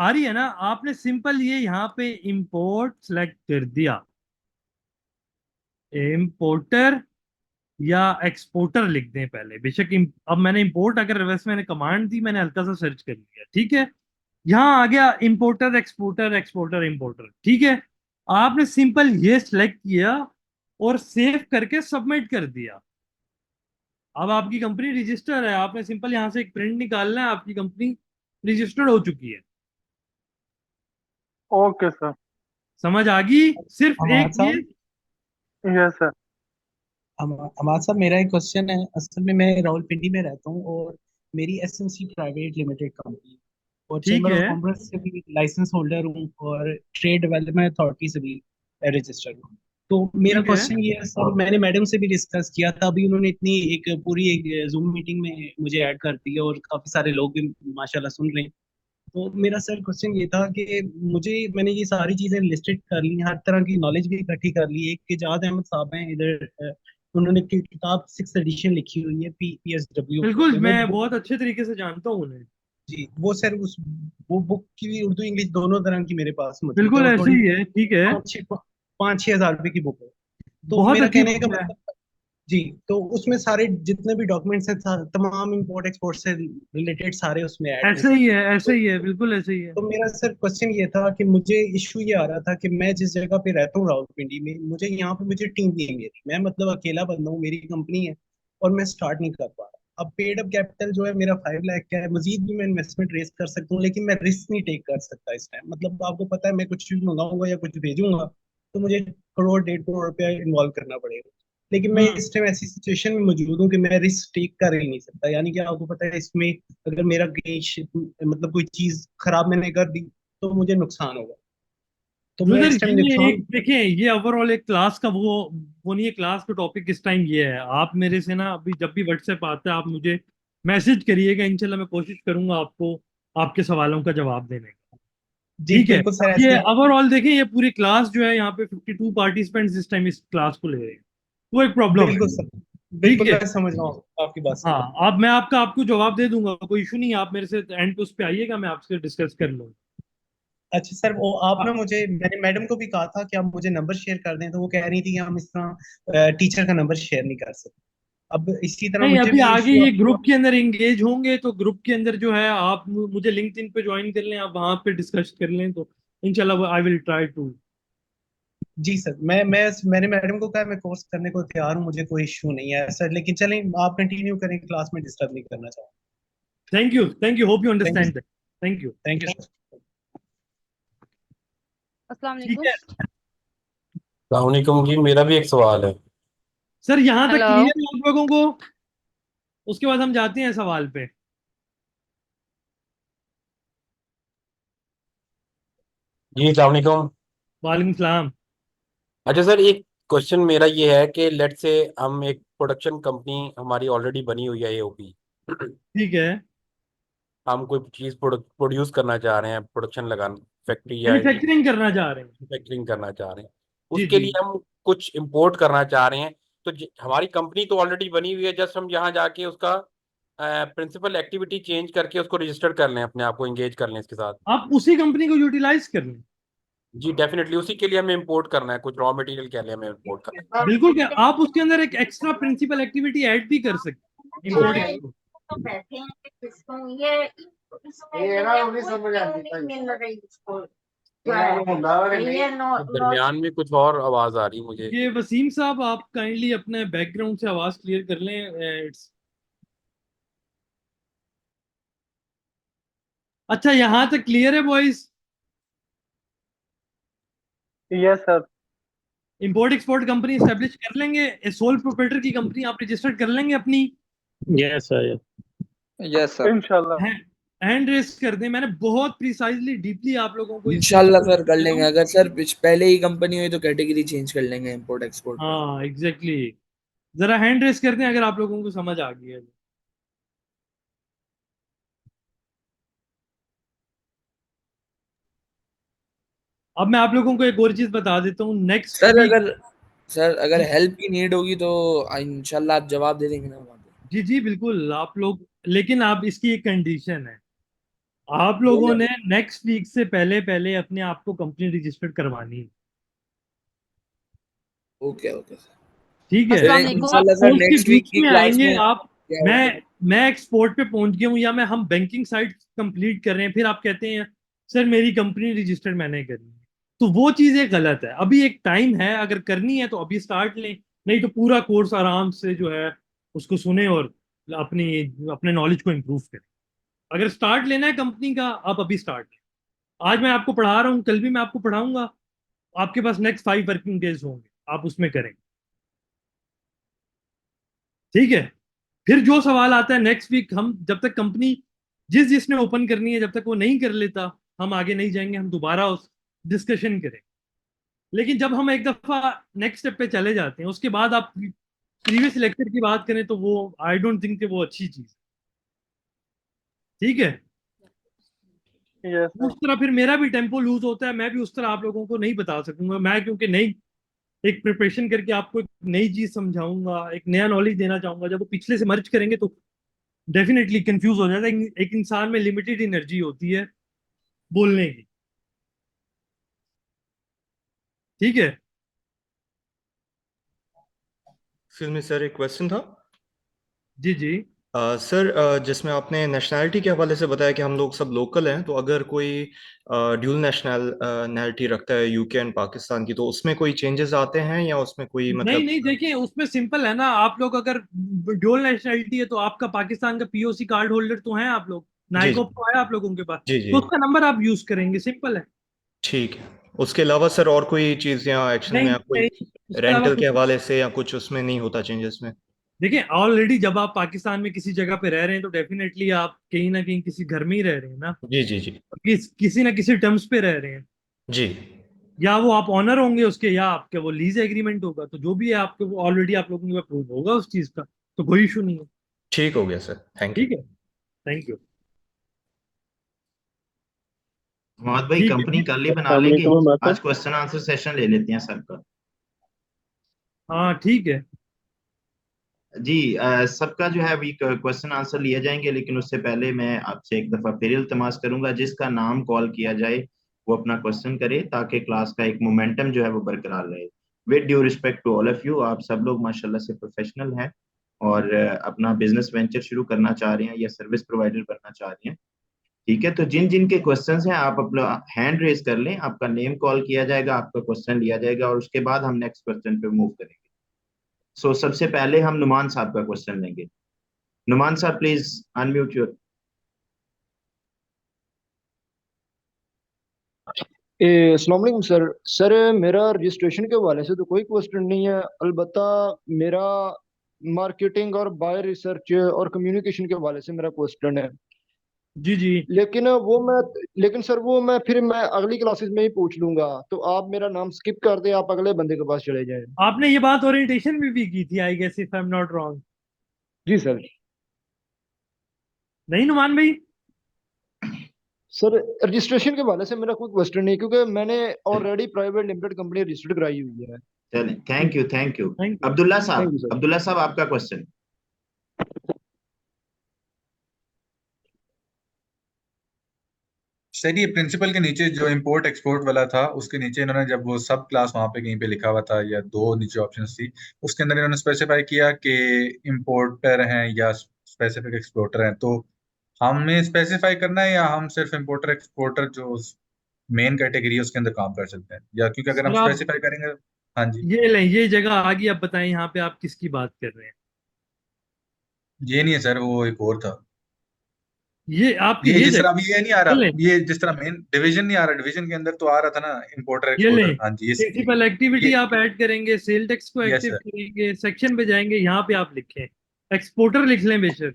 A: आ रही है ना? आपने सिंपल ये यहाँ पे इंपोर्ट सेलेक्ट कर दिया, इंपोर्टर या एक्सपोर्टर लिख दें पहले, बेशक अब मैंने इंपोर्ट, अगर वैसे मैंने कमांड दी, मैंने हल्का सा सर्च कर लिया, ठीक है, यहाँ आ गया इंपोर्टर एक्सपोर्टर, एक्सपोर्टर इंपोर्टर, ठीक है। आपने सिंपल ये सिलेक्ट किया और सेव करके सबमिट कर दिया। अब आपकी कंपनी रजिस्टर है, आपने सिंपल यहाँ से एक प्रिंट निकालना है, आपकी कंपनी रजिस्टर्ड हो चुकी है।
N: Okay sir.
A: समझ आ गई? सिर्फ
C: हमाद
A: एक ये।
C: साहब,
N: यस सर।
C: हमाद साहब मेरा एक क्वेश्चन है। असल में मैं रावलपिंडी में रहता हूँ और मेरी एसएमसी प्राइवेट लिमिटेड कंपनी और
A: ठीक
C: चैम्बर ऑफ
A: है।
C: कॉमर्स से भी लाइसेंस होल्डर हूँ और ट्रेड डेवलपमेंट अथॉरिटी से भी रजिस्टर्ड हूँ। तो मेरा
A: ठीक है।
C: क्वेश्चन ये है सर, मैंने मैडम से भी डिस्कस किया था, अभी उन्होंने इतनी एक पूरी एक जूम मीटिंग में मुझे ऐड कर दिया और काफी सारे लोग भी माशाल्लाह सुन रहे हैं। तो मेरा सर क्वेश्चन ये था कि मैंने ये सारी चीजें लिस्टेड कर ली, हर तरह की नॉलेज भी इकट्ठी कर ली। एक इजाज अहमद साहब हैं इधर, उन्होंने किताब 6th एडिशन लिखी हुई है PSW
A: बिल्कुल,
C: पे, वो
A: मैं
C: बुक।
A: बहुत अच्छे तरीके से जानता हूँ उन्हें।
C: जी वो सर उस वो बुक की भी उर्दू इंग्लिश दोनों तरह की मेरे पास मौजूद है
A: बिल्कुल
C: और
A: ऐसे
C: थोड़ी
A: ही है, ठीक है।
C: 5-6 हज़ार रुपए की बुक है। तो
A: बहुत
C: मेरा
A: अच्छी
C: कहने का
A: बुक है।
C: मतलब, जी, तो उसमें सारे जितने भी डॉक्यूमेंट्स हैं तमाम इंपोर्ट एक्सपोर्ट से रिलेटेड सारे उसमें ऐड हैं
A: ऐसे
C: सर।
A: ही है, ऐसे
C: तो
A: ही है, बिल्कुल ऐसे ही है।
C: तो मेरा सर क्वेश्चन ये था कि मुझे इशू ये आ रहा था कि मैं जिस जगह पे रहता हूँ रावलपिंडी में, मुझे यहाँ पे मुझे टीम नहीं है मेरी, मैं मतलब अकेला बंदा हूँ, मेरी कंपनी है और मैं स्टार्ट नहीं कर पा रहा। अब पेड अप कैपिटल जो है मेरा 5 लाख का है, मजीद भी मैं इन्वेस्टमेंट रेस कर सकता हूँ लेकिन मैं रिस्क नहीं टेक कर सकता इस टाइम। मतलब आपको पता है मैं कुछ भी मंगाऊंगा या कुछ भेजूंगा तो मुझे करोड़ 1.5 करोड़ रुपया इन्वॉल्व करना पड़ेगा। लेकिन मैं
A: हम्म।
C: इस टाइम ऐसी सिचुएशन में मौजूद हूँ कि मैं रिस्क टेक कर ही नहीं सकता। यानी कि आपको पता है इसमें अगर मेरा कहीं मतलब कोई चीज खराब मैंने कर दी तो मुझे नुकसान होगा। तो मैं
A: ब्रदर,
C: इस टाइम
A: ये एक
C: नुकसान।
A: देखिए, ये ओवरऑल एक क्लास का वो नहीं है, क्लास का टॉपिक इस टाइम ये है। आप मेरे से ना अभी जब भी व्हाट्सएप आता है, आप मुझे मैसेज करिएगा, इंशाल्लाह मैं कोशिश करूंगा आपको आपके सवालों का जवाब देने का।
C: जी
A: ठीक है।
C: बिल्कुल सर,
A: ये
C: ऐसे।
A: ओवरऑल देखें, ये पूरी क्लास जो है, यहाँ पे 52 पार्टिसिपेंट्स इस टाइम इस क्लास को ले रहे हैं, वो एक प्रॉब्लम है।
C: बिल्कुल सर,
A: ठीक है।
O: मैं समझ रहा हूँ आपकी बात से।
A: हाँ, अब मैं आपको जवाब दे दूंगा, कोई इशू नहीं है, आप मेरे से एंड पे उस पे आइएगा, मैं आपसे डिस्कस कर लूंगा।
O: अच्छा सर, वो आप ना
A: हाँ।
O: मैंने मैडम को भी कहा था कि आप मुझे नंबर शेयर कर दें, तो वो कह रही थी कि हम इस तरह टीचर का नंबर शेयर नहीं कर सकते। अब इसी तरह
A: नहीं,
O: मुझे
A: अभी
O: भी
A: आगे
O: इशू।
A: ये ग्रुप के अंदर एंगेज होंगे तो ग्रुप के अंदर जो है आप मुझे लिंक्डइन पे ज्वाइन कर लें, आप वहां पे डिस्कस कर लें, तो इंशाल्लाह आई विल ट्राई टू।
O: जी सर, मैंने मैडम को कहा मैं कोर्स करने को तैयार हूँ, मुझे कोई इशू नहीं है सर, लेकिन चलें आप कंटिन्यू करें, क्लास में डिस्टर्ब नहीं करना चाहूँ।
A: Thank you, hope you
O: thank you,
A: understand that. Thank you.
O: Thank you sir.
P: अस्सलाम
A: ठीक
P: वालेकुम।
A: है
Q: सलामकुम जी, मेरा भी एक सवाल है।
A: सर, यहाँ तक
P: हेलो।
A: क्लियर है आप लोगों को? उसके बाद हम जाते हैं सवाल पे।
Q: जी सलामकुम।
A: वालेकुम सलाम।
Q: अच्छा सर, एक क्वेश्चन मेरा ये है कि लेट से हम एक प्रोडक्शन कंपनी हमारी ऑलरेडी बनी हुई है एओपी।
A: ठीक है।
Q: हम कोई चीज़ प्रोड्यूस करना चाह रहे हैं, प्रोडक्शन लगाना, फैक्ट्री या
A: मैन्युफैक्चरिंग करना चाह रहे हैं।
Q: मैन्युफैक्चरिंग करना चाह रहे हैं,
A: जी
Q: उसके
A: जी।
Q: लिए हम कुछ इंपोर्ट करना चाह रहे हैं। तो हमारी कंपनी तो ऑलरेडी बनी हुई है, जस्ट हम यहाँ जाके उसका प्रिंसिपल एक्टिविटी चेंज करके उसको रजिस्टर कर लें, अपने आप को एंगेज कर लें इसके साथ।
A: आप उसी कंपनी को यूटिलाइज कर लें।
Q: जी डेफिनेटली, उसी के लिए हमें इंपोर्ट करना है, कुछ रॉ मटेरियल के लिए हमें इंपोर्ट करना है।
A: बिल्कुल, क्या आप उसके अंदर एक एक्स्ट्रा प्रिंसिपल एक्टिविटी ऐड भी कर सकते हैं, इंपोर्ट एक्सपोर्ट।
Q: दरमियान में कुछ और आवाज आ रही है मुझे।
A: ये वसीम साहब, आप काइंडली अपने बैकग्राउंड से आवाज क्लियर कर लें। इट्स अच्छा, यहाँ तक क्लियर है boys?
N: Yes sir.
A: Import export company establish कर लेंगे, सोल प्रोप्राइटर की कंपनी आप रजिस्टर कर लेंगे अपनी।
C: Yes sir.
H: Yes sir.
N: इंशाल्लाह।
A: हैंड रेस कर दें, मैंने बहुत प्रिसाइजली डीपली आप लोगों को इस चीज
I: इंशाल्लाह
A: को
I: सर कर
A: बताया
I: लेंगे,
A: हूं।
I: अगर सर पहले ही कंपनी हुई तो कैटेगरी चेंज कर लेंगे इंपोर्ट एक्सपोर्ट में।
A: हाँ एग्जैक्टली, जरा हैंड रेस कर दें अगर आप लोगों को समझ आ गई है। अब मैं आप लोगों को एक और चीज बता देता हूँ, नेक्स्ट
I: सर
A: वीक।
I: अगर हेल्प की नीड होगी तो इंशाल्लाह आप जवाब दे देंगे ना वहाँ पे।
A: जी जी बिल्कुल, आप लोग, लेकिन आप इसकी एक कंडीशन है, आप लोगों ने नेक्स्ट वीक से पहले पहले अपने आप को कंपनी रजिस्टर्ड करवानी है।
I: Okay okay sir.
A: ठीक है,
P: अस्सलाम
I: फिर
P: वालेकुम।
A: आप
I: इंशाल्लाह सर
A: पोस्ट के
I: नेक्स्ट वीक
A: बीच
I: की
A: में
I: क्लास
A: आएंगे,
I: में
A: आप
I: क्या
A: मैं
I: होगा?
A: मैं एक्सपोर्ट पे पहुंच गया हूँ या मैं हम बैंकिंग साइट कंप्लीट कर रहे हैं, फिर आप कहते हैं सर मेरी कंपनी रजिस्टर्ड मैंने करनी है, तो वो चीजें गलत है। अभी एक टाइम है, अगर करनी है तो अभी स्टार्ट लें, नहीं तो पूरा कोर्स आराम से जो है उसको सुने और अपनी अपने नॉलेज को इम्प्रूव करें। अगर स्टार्ट लेना है कंपनी का, आप अभी स्टार्ट लें। आज मैं आपको पढ़ा रहा हूँ, कल भी मैं आपको पढ़ाऊंगा, आपके पास नेक्स्ट 5 वर्किंग डेज होंगे, आप उसमें करें। ठीक है, फिर जो सवाल आता है नेक्स्ट वीक, हम जब तक कंपनी जिसने ओपन करनी है जब तक वो नहीं कर लेता, हम आगे नहीं जाएंगे, हम दोबारा उस डिस्कशन करें। लेकिन जब हम एक दफा नेक्स्ट स्टेप पे चले जाते हैं, उसके बाद आप प्रीवियस लेक्चर की बात करें तो वो आई डोंट थिंक कि वो अच्छी चीज है। ठीक है,
N: यस
A: उस
N: सर।
A: तरह फिर मेरा भी टेम्पो लूज होता है, मैं भी उस तरह आप लोगों को नहीं बता सकूंगा, मैं क्योंकि नई एक प्रिपरेशन करके आपको एक नई चीज समझाऊंगा, एक नया नॉलेज देना चाहूंगा, जब वो पिछले से मर्ज करेंगे तो डेफिनेटली कंफ्यूज हो जाता है। एक इंसान में लिमिटेड एनर्जी होती है बोलने की। ठीक है।
R: एक्सक्यूज मी सर, एक क्वेश्चन था।
A: जी जी।
R: सर, जिसमें आपने नेशनैलिटी के हवाले से बताया कि हम लोग सब लोकल हैं, तो अगर कोई ड्यूल नेशनैलिटी रखता है यूके एंड पाकिस्तान की, तो उसमें कोई चेंजेस आते हैं या उसमें कोई
A: नहीं
R: मतलब?
A: नहीं, देखिए उसमें सिंपल है ना, आप लोग अगर ड्यूल नेशनैलिटी है तो आपका पाकिस्तान का पीओसी कार्ड होल्डर तो हैं आप लोग,
R: जी जी
A: नाइकोप तो है आप लोगों के पास,
R: जी
A: तो
R: जी।
A: उसका नंबर आप यूज करेंगे, सिंपल है।
R: ठीक है। उसके अलावा सर और कोई चीज़ या एक्शन में
A: नहीं
R: या कोई
A: नहीं, उसके अलावा
R: रेंटल के
A: कुछ
R: हवाले से या कुछ उसमें नहीं होता चेंजेस में?
A: देखिए, ऑलरेडी जब आप पाकिस्तान में किसी जगह पे रह रहे हैं तो डेफिनेटली आप कहीं ना कहीं किसी घर में ही रह रहे हैं ना,
R: जी जी जी
A: किसी ना किसी टर्म्स पे रह रहे हैं,
R: जी।
A: या वो आप ऑनर होंगे उसके या आपके वो लीज एग्रीमेंट होगा, तो जो भी है आपके वो ऑलरेडी आप लोगों के अप्रूव होगा उस चीज का, तो कोई इशू नहीं है।
R: ठीक हो गया सर, थैंक यू।
A: ठीक है, थैंक यू।
G: मोहम्मद भाई,
A: ठीक
G: कंपनी
A: है,
G: कल ही बना
N: अस्सलाम
G: लेंगे,
N: वालेकुम
G: आज क्वेश्चन आंसर सेशन ले लेते हैं सर का।
A: हाँ ठीक है।
G: जी सबका जो है अभी क्वेश्चन आंसर लिए जाएंगे, लेकिन उससे पहले मैं आपसे एक दफा फिर इल्तमास करूंगा, जिसका नाम कॉल किया जाए वो अपना क्वेश्चन करे, ताकि क्लास का एक मोमेंटम जो है वो बरकरार रहे। With due respect to all of you, आप सब लोग माशाल्लाह से प्रोफेशनल हैं और अपना बिजनेस वेंचर शुरू करना चाह रहे हैं या सर्विस प्रोवाइडर बनना चाह रहे हैं। ठीक है, तो जिन जिन के क्वेश्चंस हैं आप अपना हैंड रेज कर लें, आपका नेम कॉल किया जाएगा, आपका क्वेश्चन लिया जाएगा और उसके बाद हम नेक्स्ट क्वेश्चन पे मूव करेंगे। सो सबसे पहले हम नुमान साहब का क्वेश्चन लेंगे। नुमान साहब प्लीज अनम्यूट योर।
B: अस्सलाम वालेकुम सर। सर मेरा रजिस्ट्रेशन के हवाले से तो कोई क्वेश्चन नहीं है, अलबत्ता मेरा मार्केटिंग और बायर रिसर्च और कम्युनिकेशन के हवाले से मेरा क्वेश्चन है।
A: जी जी।
B: लेकिन सर मैं अगली क्लासेस में ही पूछ लूंगा, तो आप मेरा नाम स्किप कर दें, आप अगले बंदे के पास चले जाएं।
A: आपने ये बात ओरिएंटेशन में भी की थी I guess, if I am not wrong.
B: जी सर।
A: नहीं नुमान भाई?
B: सर रजिस्ट्रेशन के हवाले से मेरा कोई क्वेश्चन नहीं, क्योंकि मैंने already private limited company registered कराई हुई है।
G: चलें, thank you
A: thank you.
G: Abdullah
B: thank you
G: साहब,
B: सर।
G: अब्दुल्ला साहब आपका क्वेश्चन।
P: सर ये प्रिंसिपल के नीचे जो इंपोर्ट एक्सपोर्ट वाला था, उसके नीचे इन्होंने जब वो सब क्लास वहां पे कहीं पे लिखा हुआ था या दो नीचे ऑप्शंस थी, उसके अंदर इन्होंने स्पेसिफाई किया कि इंपोर्टर हैं या स्पेसिफिक एक्सपोर्टर हैं। तो हमें स्पेसिफाई करना है या हम सिर्फ इंपोर्टर एक्सपोर्टर जो मेन कैटेगरी है उसके अंदर काम कर सकते हैं, या क्योंकि अगर हम
A: सर आप
P: स्पेसिफाई करेंगे। हाँ जी।
A: ये लें, ये जगह आ गई, अब बताएं यहाँ पे आप किसकी बात कर रहे हैं?
P: ये नहीं है सर, वो एक और था।
A: ये आपकी
P: ये
A: ये
P: जिस तरह
A: जगह।
P: अभी ये नहीं आ
A: ये
P: रहा,
A: लें,
P: ये जिस तरह मेन डिवीजन नहीं आ रहा, डिवीजन के अंदर तो आ रहा था ना इंपोर्टर
A: ये
P: एक्सपोर्टर।
A: लें।
P: हाँ जी,
A: प्रिंसिपल एक्टिविटी
P: ये
A: आप ऐड करेंगे, सेल टैक्स को
P: यस
A: एक्टिव
P: सर।
A: करेंगे, सेक्शन पे जाएंगे, यहाँ पे आप लिखें एक्सपोर्टर लिख लें बेशक।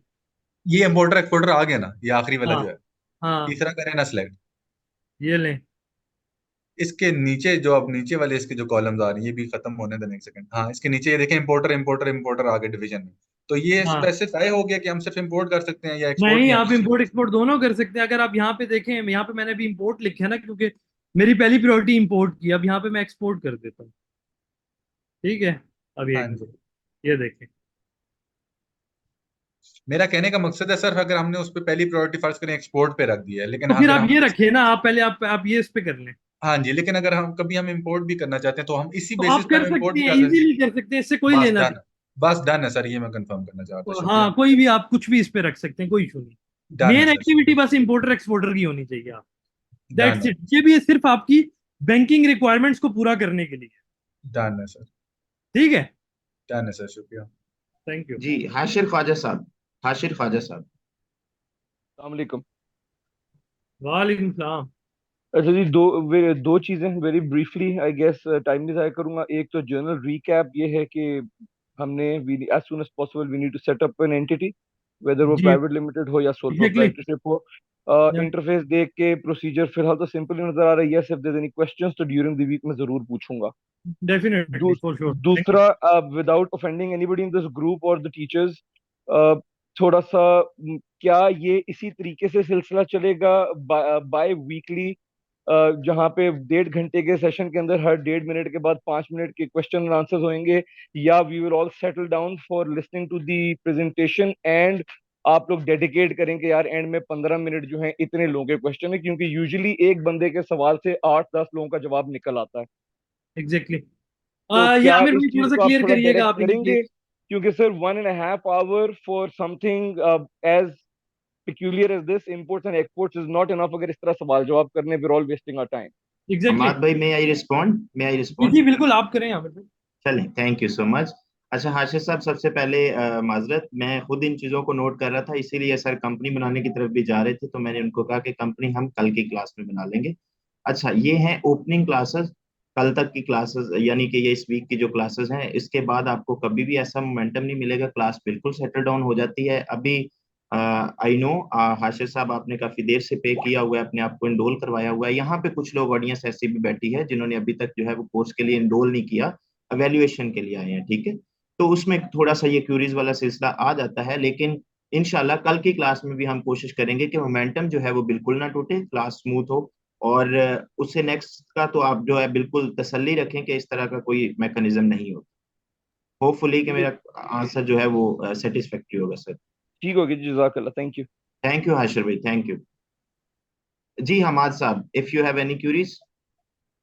P: ये इंपोर्टर एक्सपोर्टर आ गया ना, ये आखिरी वाला
A: हाँ
P: जो है।
A: हाँ।
P: तीसरा करें ना सिलेक्ट।
A: ये लें।
P: इसके नीचे जो अब नीचे वाले इसके जो कॉलम्स आ रही हैं, ये भी खत्म होने देने एक सेकंड। हाँ, इसके नीचे ये देखें इंपोर्टर इंपोर्टर इंपोर्टर आ गया डिवीजन में। तो ये
A: हाँ
P: स्पेसिफाई हो गया कि हम सिर्फ इंपोर्ट कर सकते हैं या एक्सपोर्ट
A: नहीं,
P: भी हम
A: आप इंपोर्ट एक्सपोर्ट दोनों कर सकते हैं। अगर आप यहाँ पे देखें, यहाँ पे मैंने अभी इंपोर्ट लिखा है ना, क्योंकि मेरी पहली प्रायोरिटी इंपोर्ट की। अब यहाँ पे मैं एक्सपोर्ट कर देता हूँ। ठीक है, अब
P: हाँ
A: एक
P: जी।
A: मिनट, ये देखें।
P: मेरा कहने का मकसद है सर, अगर हमने उस पर पहली प्रायोरिटी फर्ज करें एक्सपोर्ट पे रख दिया है, लेकिन
A: तो फिर
P: अगर
A: आप
P: हम
A: ये रखें ना, आप पहले आप ये इस पे कर लें।
P: हाँ जी, लेकिन अगर हम कभी हम इंपोर्ट भी करना चाहते हैं तो हम इसी
A: तो
P: बेसिस
A: आप
P: पे
A: कर
P: हम इंपोर्ट
A: सकते
P: भी
A: हैं,
P: कर सकते हैं।
A: इजीली कर सकते हैं, इससे कोई
P: बस
A: लेना
P: डन,
A: देना।
P: बस डन है सर, ये मैं कंफर्म करना चाहता था, शुक्रिया।
A: हाँ कोई भी, आप कुछ भी इस पे रख सकते हैं, कोई इशू नहीं।
P: डन है
A: मेन
P: सर,
A: एक्टिविटी
P: शुक्रिया।
A: बस इंपोर्टर एक्सपोर्टर की होनी चाहिए। आप
P: डन
A: दैट्स
P: है,
A: इट। ये भी सिर्फ आपकी बैंकिंग रिक्वायरमेंट्स को पूरा करने के लिए।
P: डन है सर,
A: ठीक है,
P: डन है सर, शुक्रिया।
A: Thank you.
G: जी हाशिर ख्वाजा साहब, हाशिर ख्वाजा साहब।
B: अस्सलाम वालेकुम।
A: वालेकुम सलाम।
B: अच्छा जी, दो चीजें very briefly I guess, time नहीं जाया करूंगा। एक तो जनरल रीकैप ये है कि हमने as soon as possible we need to set up an entity, whether वो
A: जी
B: प्राइवेट लिमिटेड हो या सोल
A: एग्जैक्टली।
B: प्रोप्राइटरशिप हो। इंटरफेस देख के प्रोसीजर फिलहाल तो सिंपल ही नजर आ रही है। इफ देयर एनी क्वेश्चंस तो ड्यूरिंग द वीक में जरूर पूछूंगा।
A: Definitely for sure, thank you.
B: दूसरा, without offending anybody in this group और द टीचर्स, थोड़ा सा क्या ये इसी तरीके से सिलसिला चलेगा बाय वीकली, जहाँ पे 1.5 घंटे के सेशन के अंदर हर 1.5 मिनट के बाद 5 मिनट के क्वेश्चन एंड आंसर्स होंगे, या we will all settle down for listening to the presentation and आप लोग डेडिकेट करेंगे यार एंड में 15 मिनट जो है इतने लोगों के क्वेश्चन है, क्योंकि यूजुअली एक बंदे के सवाल से 8-10 लोगों का जवाब निकल आता है।
A: एग्जैक्टली।
B: तो
A: ये
B: क्या
A: आमिर
B: इस
A: भाई थोड़ा
B: चीज
A: सा
B: को आप
A: क्लियर
B: थोड़ा
A: करिएगा
B: डायरेक्ट
A: आप इनके लिए।
B: करेंगे, क्योंकि sir 1.5 hour for something as peculiar as this, imports and exports is not enough अगर इस तरह सवाल जवाब करने we're all wasting our time।
A: Exactly.
G: Amad भाई may I respond, may I
A: ji
G: respond.
A: जी बिल्कुल, आप करें आमिर भाई।
G: चलें, थैंक यू सो मच। अच्छा हाशिर साहब, सबसे पहले माजरत, मैं खुद इन चीज़ों को नोट कर रहा था, इसीलिए सर कंपनी बनाने की तरफ भी जा रहे थे, तो मैंने उनको कहा कि कंपनी हम कल की क्लास में बना लेंगे। अच्छा, ये हैं ओपनिंग क्लासेस, कल तक की क्लासेस, यानी कि ये इस वीक की जो क्लासेस हैं। इसके बाद आपको कभी भी ऐसा मोमेंटम नहीं मिलेगा, क्लास बिल्कुल सेटल डाउन हो जाती है। अभी आई नो हाशिर साहब, आपने काफी देर से पे किया हुआ है, अपने आप को इनरोल करवाया हुआ है। यहाँ पे कुछ लोग, ऑडियंस ऐसी भी बैठी है जिन्होंने अभी तक जो है वो कोर्स के लिए इनरोल नहीं किया, एवेल्युएशन के लिए आए हैं। ठीक है, तो उसमें थोड़ा सा ये क्यूरीज वाला सिलसिला आ जाता है, लेकिन इंशाल्लाह कल की क्लास में भी हम कोशिश करेंगे कि मोमेंटम जो है वो बिल्कुल ना टूटे, क्लास स्मूथ हो। और उससे नेक्स्ट का तो आप जो है बिल्कुल तसल्ली रखें कि इस तरह का कोई मैकेनिज्म नहीं हो। होपफुली कि मेरा आंसर जो है वो सेटिस्फैक्टरी होगा सर।
B: ठीक होगी, जज़ाकल्लाह,
G: थैंक यू हाशिर भाई, थैंक यू। जी हमाद साहब, if you have any queries,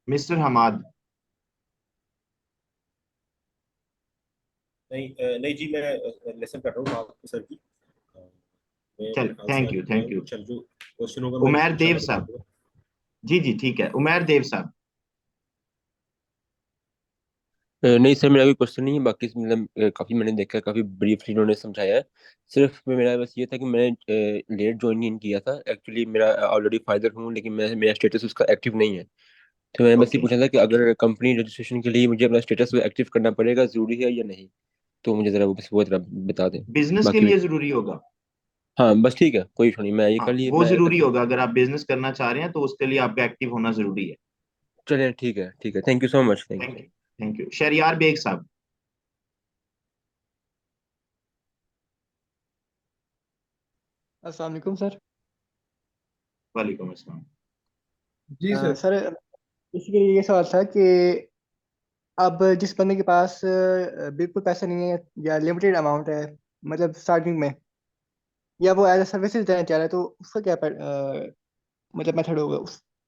G: mister Hamad.
S: नहीं जी, मैं लेसन कर रहा हूँ आपके सर की। मैं
G: चल,
S: मेरे ख्याल से
G: थैंक
S: आज
G: यू,
S: मैं
G: थैंक यू।
S: चल जो क्वेश्चन होगा मैं
G: उमैर देव
S: इंशाल्लाह बता
G: साहब।
S: दूंगा।
G: जी जी ठीक है, उमैर देव साहब।
T: नहीं सर, मेरा कोई क्वेश्चन नहीं है। बाकी मतलब काफी मैंने देखा है, काफी ब्रीफली उन्होंने समझाया है। सिर्फ मेरा बस ये था कि मैंने लेट ज्वाइन इन किया था। एक्चुअली मेरा ऑलरेडी फाइदर हूँ, लेकिन मेरा स्टेटस उसका एक्टिव नहीं है। तो मैंने बस ये
G: ओके,
T: पूछा था कि अगर कंपनी रजिस्ट्रेशन के लिए मुझे अपना स्टेटस एक्टिव करना पड़ेगा, जरूरी है या नहीं? तो मुझे जरा वो जरा बता दें।
G: बिजनेस के
T: बाकी
G: लिए जरूरी होगा।
T: हाँ बस ठीक है, कोई इशू नहीं। मैं ये
G: हाँ,
T: कल ही
G: वो
T: मैं
G: जरूरी होगा। अगर आप बिजनेस करना चाह रहे हैं तो उसके लिए आपका एक्टिव होना जरूरी है।
T: चलिए ठीक है, ठीक है। Thank you so much, thank you.
G: Thank you, thank you. Shahryar Baig साहब।
U: अस्सलाम वालेकुम सर।
G: वालेकुम अस्सलाम।
A: जी सर।
U: सर बेसिकली ये सवाल था कि अब जिस बंदे के पास बिल्कुल पैसा नहीं है या लिमिटेड अमाउंट है, मतलब स्टार्टिंग में, या वो एज ए सर्विसेज देना चाह रहा है, तो उसका क्या मतलब मेथड होगा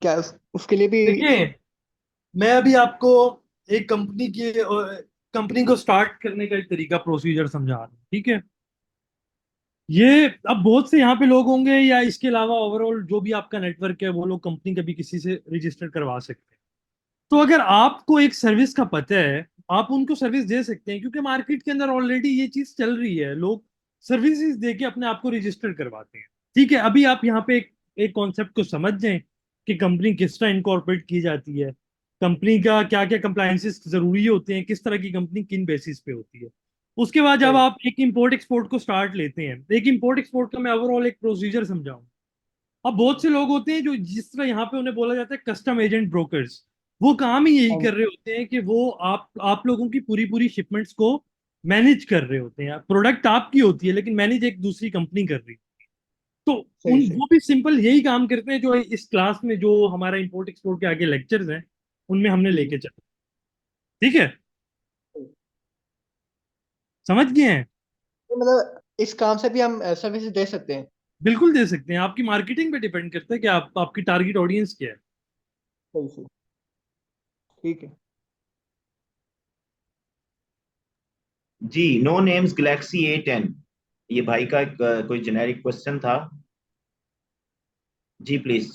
U: क्या उसके लिए भी?
A: देखिए, मैं अभी आपको एक कंपनी को स्टार्ट करने का एक तरीका प्रोसीजर समझा रहा हूँ, ठीक है। ये अब बहुत से यहाँ पे लोग होंगे या इसके अलावा ओवरऑल जो भी आपका नेटवर्क है वो लोग कंपनी कभी किसी से रजिस्टर करवा सकते हैं। तो अगर आपको एक सर्विस का पता है, आप उनको सर्विस दे सकते हैं, क्योंकि मार्केट के अंदर ऑलरेडी ये चीज चल रही है। लोग सर्विसेज दे के अपने आप को रजिस्टर करवाते हैं, ठीक है। अभी आप यहाँ पे एक कॉन्सेप्ट को समझ जाएं कि कंपनी किस तरह इनकॉर्पोरेट की जाती है, कंपनी का क्या क्या कंप्लायंसेस जरूरी होते हैं, किस तरह की कंपनी किन बेसिस पे होती है। उसके बाद जब आप एक इंपोर्ट एक्सपोर्ट को स्टार्ट लेते हैं, एक इंपोर्ट एक्सपोर्ट का मैं ओवरऑल एक प्रोसीजर समझाऊं। अब बहुत से लोग होते हैं जो जिस तरह यहाँ पे उन्हें बोला जाता है कस्टम एजेंट ब्रोकर्स, वो काम ही यही कर रहे होते हैं कि वो आप लोगों की पूरी पूरी शिपमेंट्स को मैनेज कर रहे होते हैं। प्रोडक्ट आपकी होती है लेकिन मैनेज एक दूसरी कंपनी कर रही है। तो
U: सही
A: वो भी सिंपल यही काम करते हैं जो इस क्लास में जो हमारा इंपोर्ट एक्सपोर्ट के आगे लेक्चर्स हैं उनमें हमने लेके चला, ठीक है। समझ गए हैं?
U: तो मतलब इस काम से भी हम सर्विसेज दे सकते हैं?
A: बिल्कुल दे सकते हैं। आपकी मार्केटिंग पे डिपेंड करता है कि आपकी टारगेट ऑडियंस क्या है।
U: सही सही, ठीक है।
G: जी, नो नेम्स गैलेक्सी A10, ये भाई का कोई जेनेरिक क्वेश्चन था। जी प्लीज।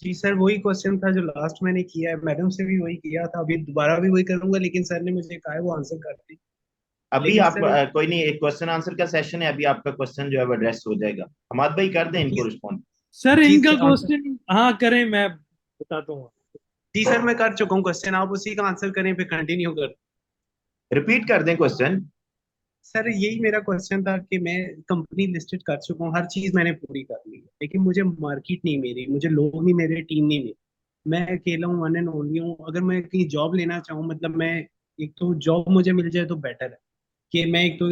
O: जी सर, वही क्वेश्चन था जो लास्ट मैंने किया है, मैडम से भी वही किया था, अभी दोबारा भी वही करूंगा, लेकिन सर ने मुझे कहा है वो आंसर कर दी।
G: अभी
O: लेकिन
G: आप
O: सर
G: कोई नहीं, एक क्वेश्चन आंसर का सेशन है, अभी आपका क्वेश्चन जो है वो एड्रेस हो जाएगा। हमाद भाई कर दें इनको रिस्पॉन्ड।
A: सर
O: जी
A: इनका
O: सर आंसर,
A: क्वेश्चन हाँ करें, मैं बताता हूँ।
O: जी सर मैं कर चुका हूँ क्वेश्चन, आप उसी का आंसर करें फिर कंटिन्यू कर।
G: रिपीट कर दें क्वेश्चन।
O: सर यही मेरा क्वेश्चन था कि मैं कंपनी लिस्टेड कर चुका हूँ, हर चीज मैंने पूरी कर ली है, लेकिन मुझे मार्केट नहीं मिली, मुझे लोग नहीं मेरे, टीम नहीं मिली, मैं अकेला हूँ, वन एंड ओनली हूँ। अगर मैं कहीं जॉब लेना चाहूँ, मतलब मैं, एक तो जॉब मुझे मिल जाए तो बेटर है कि मैं एक तो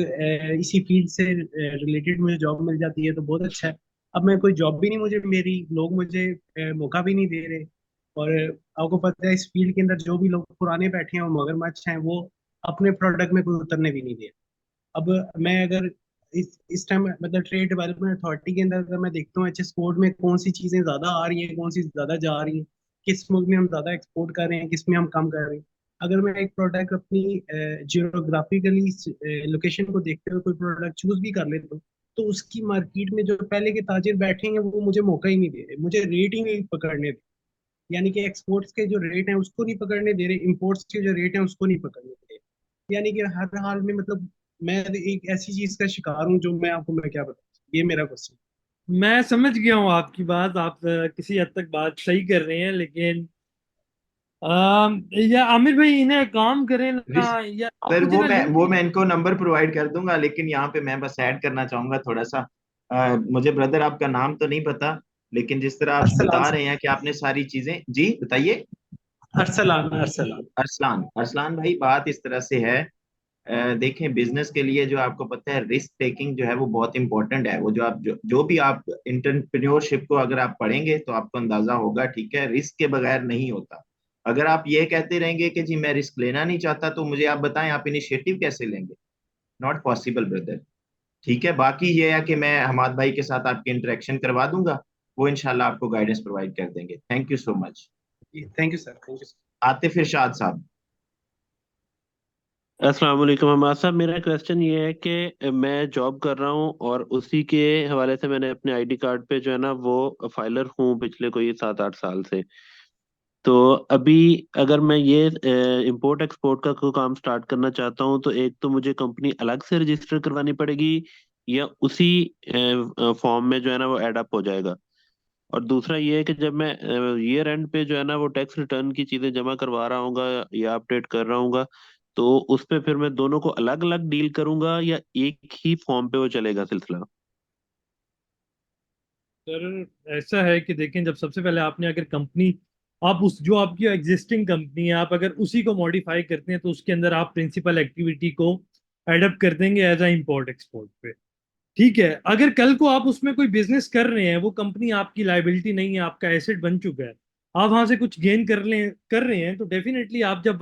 O: इसी फील्ड से रिलेटेड मुझे जॉब मिल जाती है तो बहुत अच्छा है। अब मैं कोई जॉब भी नहीं मुझे मेरी, लोग मुझे मौका भी नहीं दे रहे। और आपको पता है इस फील्ड के अंदर जो भी लोग पुराने बैठे हैं वो मगरमच्छ हैं, वो अपने प्रोडक्ट में कोई उतरने भी नहीं दे रहे। अब मैं अगर इस टाइम मतलब ट्रेड डेवलपमेंट अथॉरिटी के अंदर अगर मैं देखता हूँ एचएस कोड में कौन सी चीजें ज्यादा आ रही हैं, कौन सी ज्यादा जा रही हैं, किस मुल्क में हम ज्यादा एक्सपोर्ट कर रहे हैं, किस में हम कम कर रहे हैं, अगर मैं एक प्रोडक्ट अपनी जियोग्राफिकली लोकेशन को देखते हुए कोई प्रोडक्ट चूज भी कर लेता हूँ, तो उसकी मार्केट में जो पहले के ताजिर बैठे हैं वो मुझे मौका ही नहीं दे रहे, मुझे रेट ही नहीं पकड़ने दे। यानी कि एक्सपोर्ट्स के जो रेट हैं उसको नहीं पकड़ने दे रहे, इंपोर्ट्स के जो रेट हैं उसको नहीं पकड़ने दे रहे। यानी कि हर हाल में मतलब मैं एक ऐसी चीज का शिकार हूँ जो मैं क्या बताऊँ, ये मेरा क्वेश्चन।
A: मैं समझ गया हूँ आपकी बात। आप किसी हद तक बात सही कर रहे हैं, लेकिन या आमिर भाई इन्हें काम करें ना, या आप
G: सर
A: मुझे ना लिंक।
G: वो मैं इनको नंबर प्रोवाइड कर दूंगा, लेकिन यहाँ पे मैं बस ऐड करना चाहूंगा थोड़ा सा। मुझे ब्रदर आपका नाम तो नहीं पता, लेकिन जिस तरह आप
O: अरसलान
G: बता
O: सर,
G: रहे हैं कि आपने सारी चीजें, जी बताइए।
O: अरसलान अरसलान।
G: अरसलान, अरसलान भाई बात इस तरह से है। देखें, बिजनेस के लिए जो आपको पता है रिस्क टेकिंग जो है वो बहुत इंपॉर्टेंट है। वो जो भी आप इंटरप्रेन्योरशिप को अगर आप पढ़ेंगे तो आपको अंदाजा होगा, ठीक है, रिस्क के बगैर नहीं होता। अगर आप ये कहते रहेंगे कि जी मैं रिस्क लेना नहीं चाहता, तो मुझे आप बताएं आप इनिशिएटिव कैसे लेंगे? Not possible brother. ठीक है, बाकी ये है कि मैं हमाद भाई के साथ आपकी इंटरेक्शन करवा दूंगा, वो इंशाल्लाह आपको गाइडेंस प्रोवाइड कर देंगे। Thank you so much.
O: Thank you sir, thank you.
G: Atif Irshad साहब।
E: अस्सलाम वालेकुम हमाद साहब, मेरा क्वेश्चन ये है कि मैं जॉब कर रहा हूँ और उसी के हवाले से मैंने अपने आईडी कार्ड पे जो है ना वो फाइलर हूँ पिछले कोई 7-8 साल से। तो अभी अगर मैं ये इंपोर्ट एक्सपोर्ट का कोई काम स्टार्ट करना चाहता हूँ तो एक तो मुझे कंपनी अलग से रजिस्टर करवानी पड़ेगी या उसी फॉर्म में जो है ना वो एड अप हो जाएगा? और दूसरा ये है कि जब मैं ईयर एंड पे जो है ना वो टैक्स रिटर्न की चीजें जमा करवा रहा हूँगा या अपडेट कर रहा हूँगा, तो उस पे फिर मैं दोनों को अलग अलग डील करूंगा या एक ही फॉर्म पे वो चलेगा सिलसिला?
A: सर ऐसा है कि देखें, जब सबसे पहले आपने अगर कंपनी, आप उस जो आपकी एग्जिस्टिंग कंपनी है, आप अगर उसी को मॉडिफाई करते हैं तो उसके अंदर आप प्रिंसिपल एक्टिविटी को एडप्ट कर देंगे एज अ इंपोर्ट एक्सपोर्ट पे। ठीक है, अगर कल को आप उसमें कोई बिजनेस कर रहे हैं, वो कंपनी आपकी लाइबिलिटी नहीं है, आपका एसेट बन चुका है, आप वहां से कुछ गेन कर रहे हैं, तो डेफिनेटली आप जब